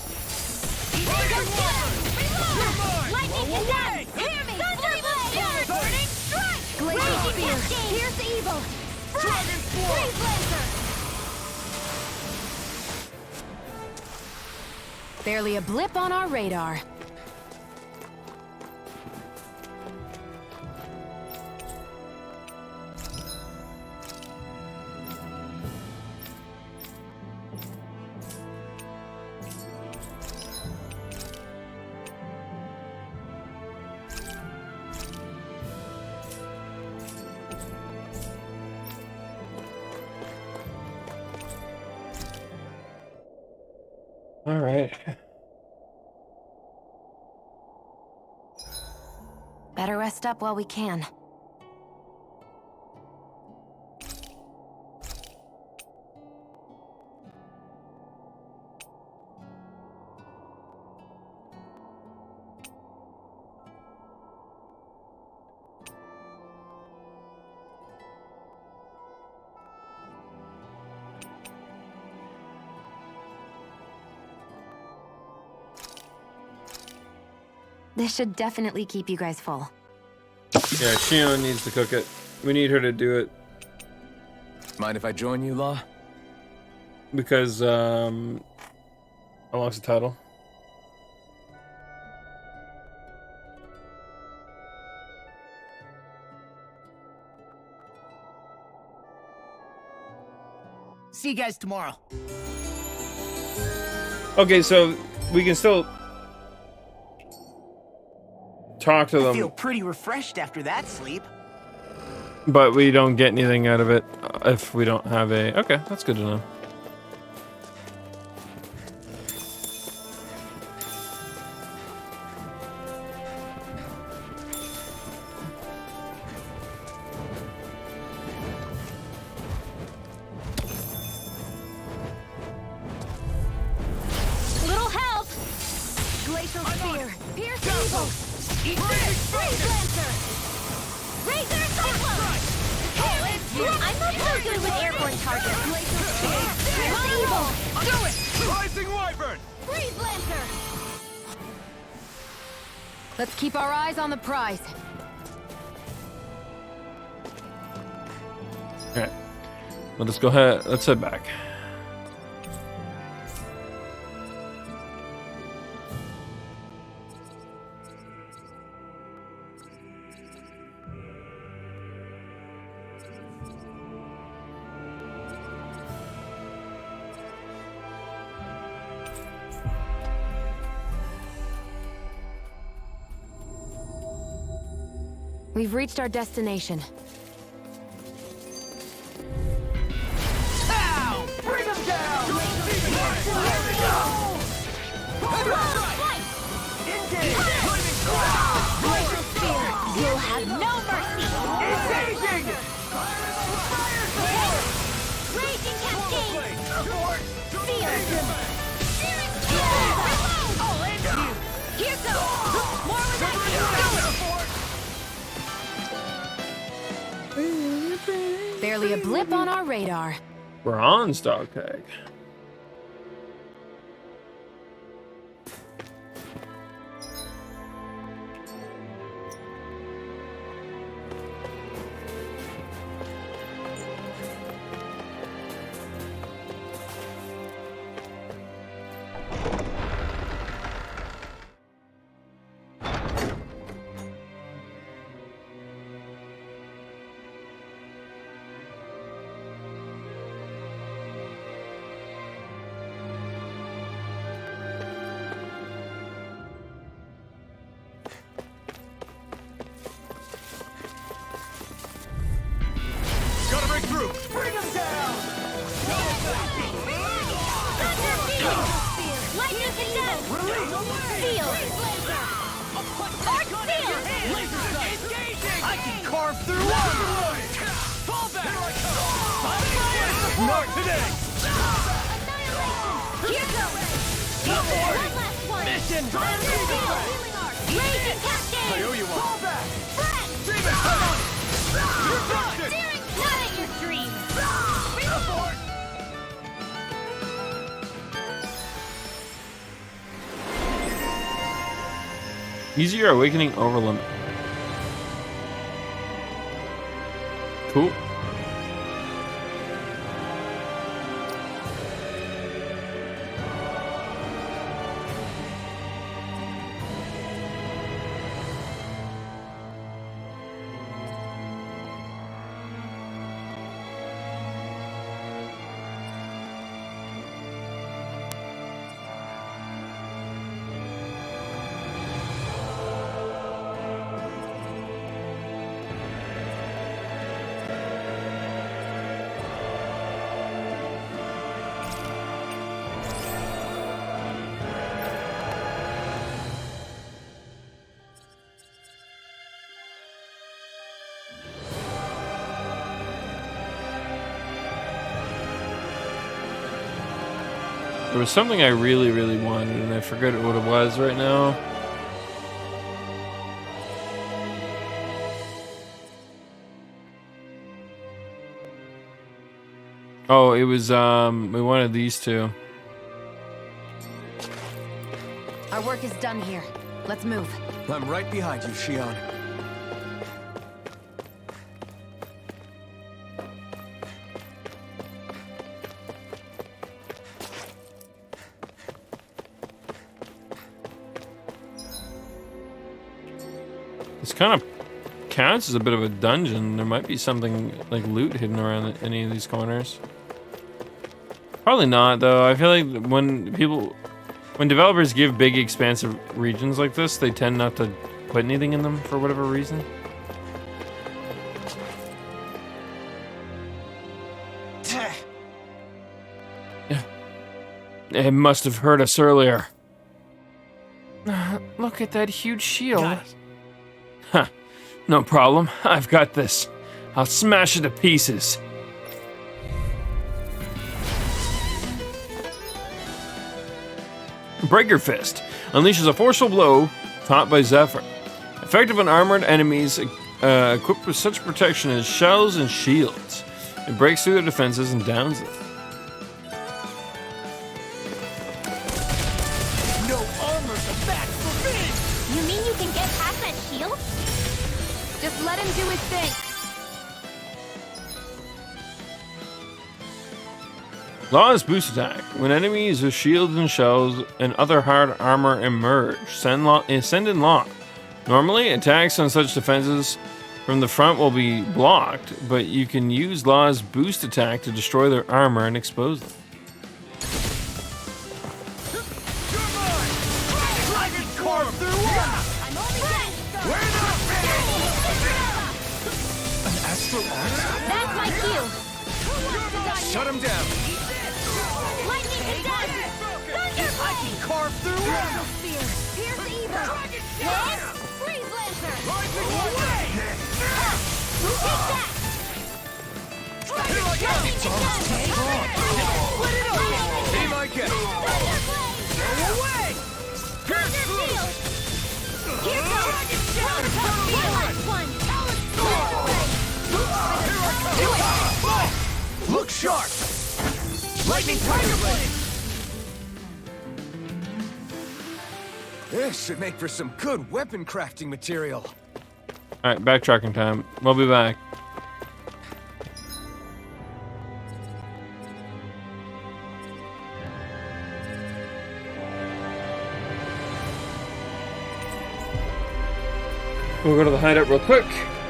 Lightning attack! Hear me! Thunderblade! Burning strike! Glacial spear! Pierce evil! Dragon Freeze laser! Barely a blip on our radar. All right. Better rest up while we can. This should definitely keep you guys full. Yeah, Shion needs to cook it. We need her to do it. Mind if I join you, Law? Because, I lost the title. See you guys tomorrow. Okay, so we can still talk to I them, feel pretty refreshed after that sleep. but we don't get anything out of it if we don't have a... Okay, that's good to know. Little help! Glacial spear! Pierce evil! Freeze lancer! Razor cyclone! I'm not so good with airborne targets. Glacial spear! Pierce evil! Do it! Rising wyvern! Freeze lancer! Let's keep our eyes on the prize. Alright. Well, let's go ahead. Let's head back. We've reached our destination. Ow! Bring him down! Glacial spear! You'll have no mercy! Engaging! Raging cascade! Here goes! More with that! Barely a blip on our radar. Bronze dog tag. Steel! Arc Steel! I can carve through armor! Fall back! Not today! Here goes! One last one! Mission! Raging Cascade! I owe you one! Fall back! Friend! You're done! Not at your dream! Abort! Easier awakening over limit. Cool. There was something I really, really wanted, and I forget what it was right now. Oh, it was, we wanted these two. Our work is done here. Let's move. I'm right behind you, Shion. This kind of counts as a bit of a dungeon. There might be something like loot hidden around any of these corners. Probably not, though. I feel like when developers give big, expansive regions like this, they tend not to put anything in them for whatever reason. It must have hurt us earlier. Look at that huge shield. Huh. No problem. I've got this. I'll smash it to pieces. Breaker Fist unleashes a forceful blow taught by Zephyr. Effective on armored enemies equipped with such protection as shells and shields. It breaks through their defenses and downs them. No armor's a match for me! You mean you can get past that shield? Just let him do his thing. Law's boost attack. When enemies with shields and shells and other hard armor emerge, send in Law. Normally, attacks on such defenses from the front will be blocked, but you can use Law's boost attack to destroy their armor and expose them. That's my cue! Shut him down! Lightning condense! Thunderbolt! I can carve through armor! Pierce evil! Hit! Freeze lancer! Away! Take that! Lightning condense! Split it up! Be my guest! Thunderblade! Go away! Pierce Thunder field! Here goes! One last one! Look sharp! Lightning Tiger Blade! This should make for some good weapon crafting material. Alright, backtracking time. We'll be back. We'll go to the hideout real quick.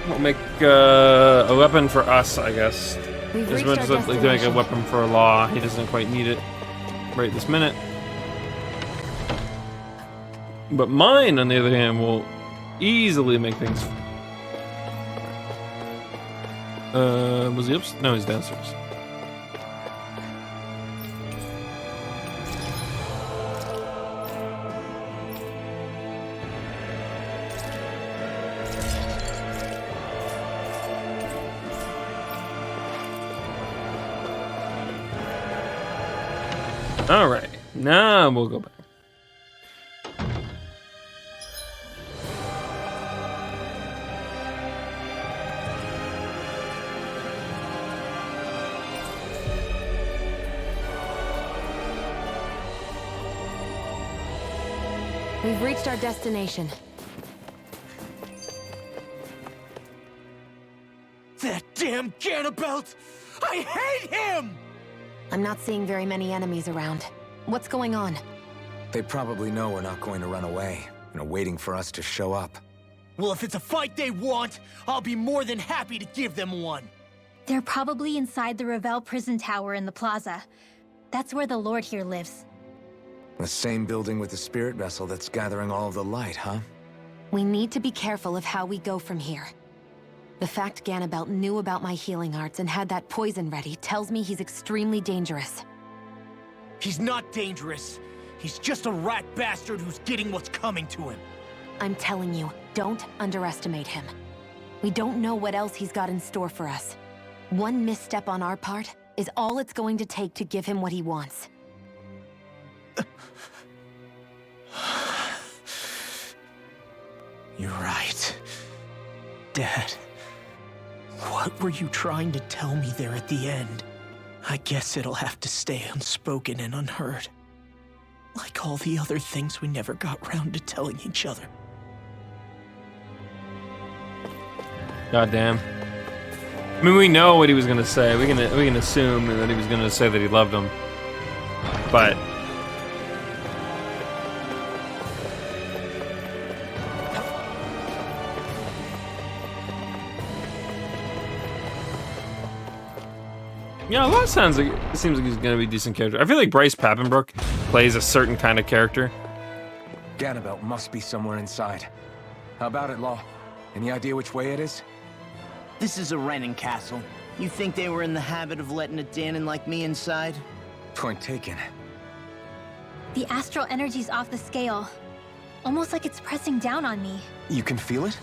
We'll make a weapon for us, I guess. We've As reached much our as I'd like to make a destination. weapon for Law, he doesn't quite need it right this minute. But mine, on the other hand, will easily make things. Was he upstairs? No, he's downstairs. Alright, now we'll go back. We've reached our destination. That damn Ganabelt! I hate him! I'm not seeing very many enemies around. What's going on? They probably know we're not going to run away and are waiting for us to show up. Well, if it's a fight they want, I'll be more than happy to give them one. They're probably inside the Revel prison tower in the plaza. That's where the Lord here lives. The same building with the spirit vessel that's gathering all of the light, huh? We need to be careful of how we go from here. The fact Ganabelt knew about my healing arts and had that poison ready tells me he's extremely dangerous. He's not dangerous. He's just a rat bastard who's getting what's coming to him. I'm telling you, don't underestimate him. We don't know what else he's got in store for us. One misstep on our part is all it's going to take to give him what he wants. You're right. Dad, what were you trying to tell me there at the end? I guess it'll have to stay unspoken and unheard. Like all the other things we never got round to telling each other. Goddamn. I mean, we know what he was gonna say. We can assume that he was gonna say that he loved him. But yeah, that sounds like it seems like he's gonna be a decent character. I feel like Bryce Papenbrook plays a certain kind of character. Ganabelt must be somewhere inside. How about it, Law? Any idea which way it is? This is a Renin castle. You think they were in the habit of letting a Danon like me inside? Point taken. The astral energy's off the scale. Almost like it's pressing down on me. You can feel it?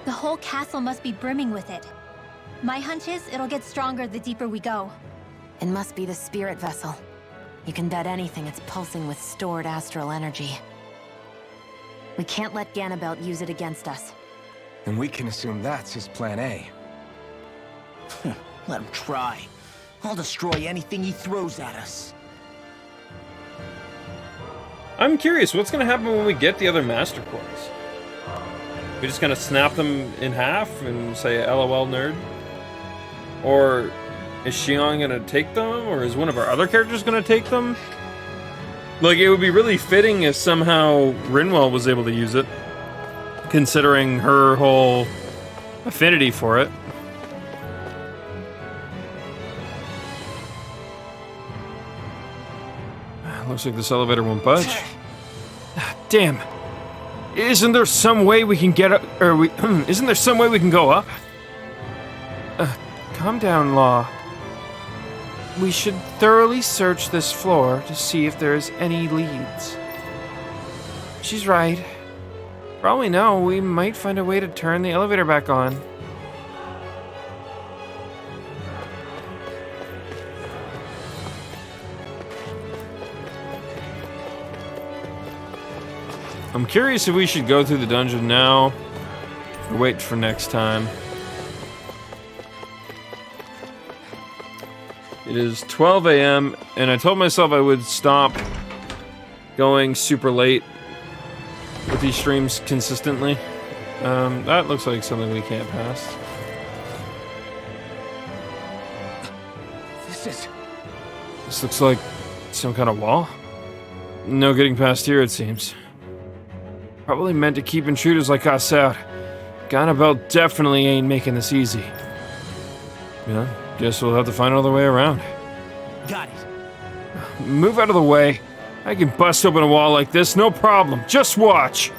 The whole castle must be brimming with it. My hunch is it'll get stronger the deeper we go. It must be the spirit vessel. You can bet anything it's pulsing with stored astral energy. We can't let Ganabelt use it against us. And we can assume that's his plan A. Let him try. I'll destroy anything he throws at us. I'm curious, what's gonna happen when we get the other Master Cores? We just gonna snap them in half and say LOL nerd? Or is Xion gonna take them? Or is one of our other characters gonna take them? Like, it would be really fitting if somehow Rinwell was able to use it, considering her whole affinity for it. Looks like this elevator won't budge. Damn. Isn't there some way we can get up, or isn't there some way we can go up? Calm down, Law. We should thoroughly search this floor to see if there's any leads. She's right. For all we know, we might find a way to turn the elevator back on. I'm curious if we should go through the dungeon now or wait for next time. It is 12 a.m. and I told myself I would stop going super late with these streams consistently. That looks like something we can't pass. This looks like some kind of wall. No getting past here, it seems. Probably meant to keep intruders like us out. Ganabelt definitely ain't making this easy. Yeah, guess we'll have to find another way around. Got it. Move out of the way. I can bust open a wall like this, no problem. Just watch.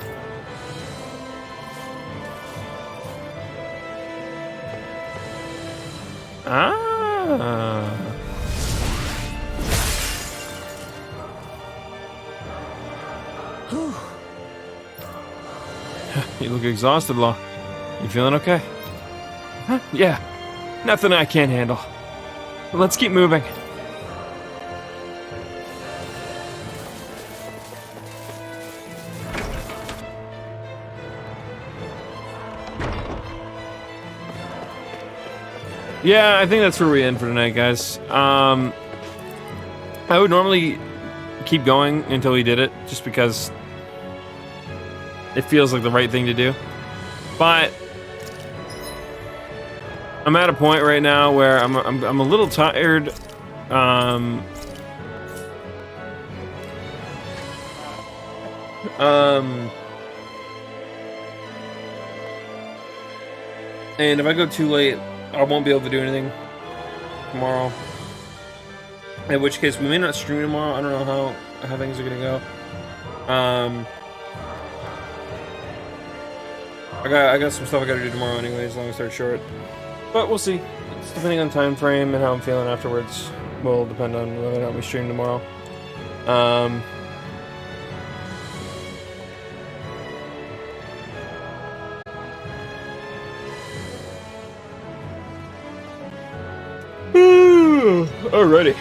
Ah. You look exhausted, Law. You feeling okay? Huh? Yeah. Nothing I can't handle. Let's keep moving. Yeah, I think that's where we end for tonight, guys. I would normally keep going until we did it, just because it feels like the right thing to do. But I'm at a point right now where I'm a little tired. And if I go too late, I won't be able to do anything tomorrow. In which case, we may not stream tomorrow. I don't know how things are gonna go. I got some stuff I gotta do tomorrow anyways, long story short. But we'll see. It's depending on time frame and how I'm feeling afterwards. Will depend on whether or not we stream tomorrow. Alrighty.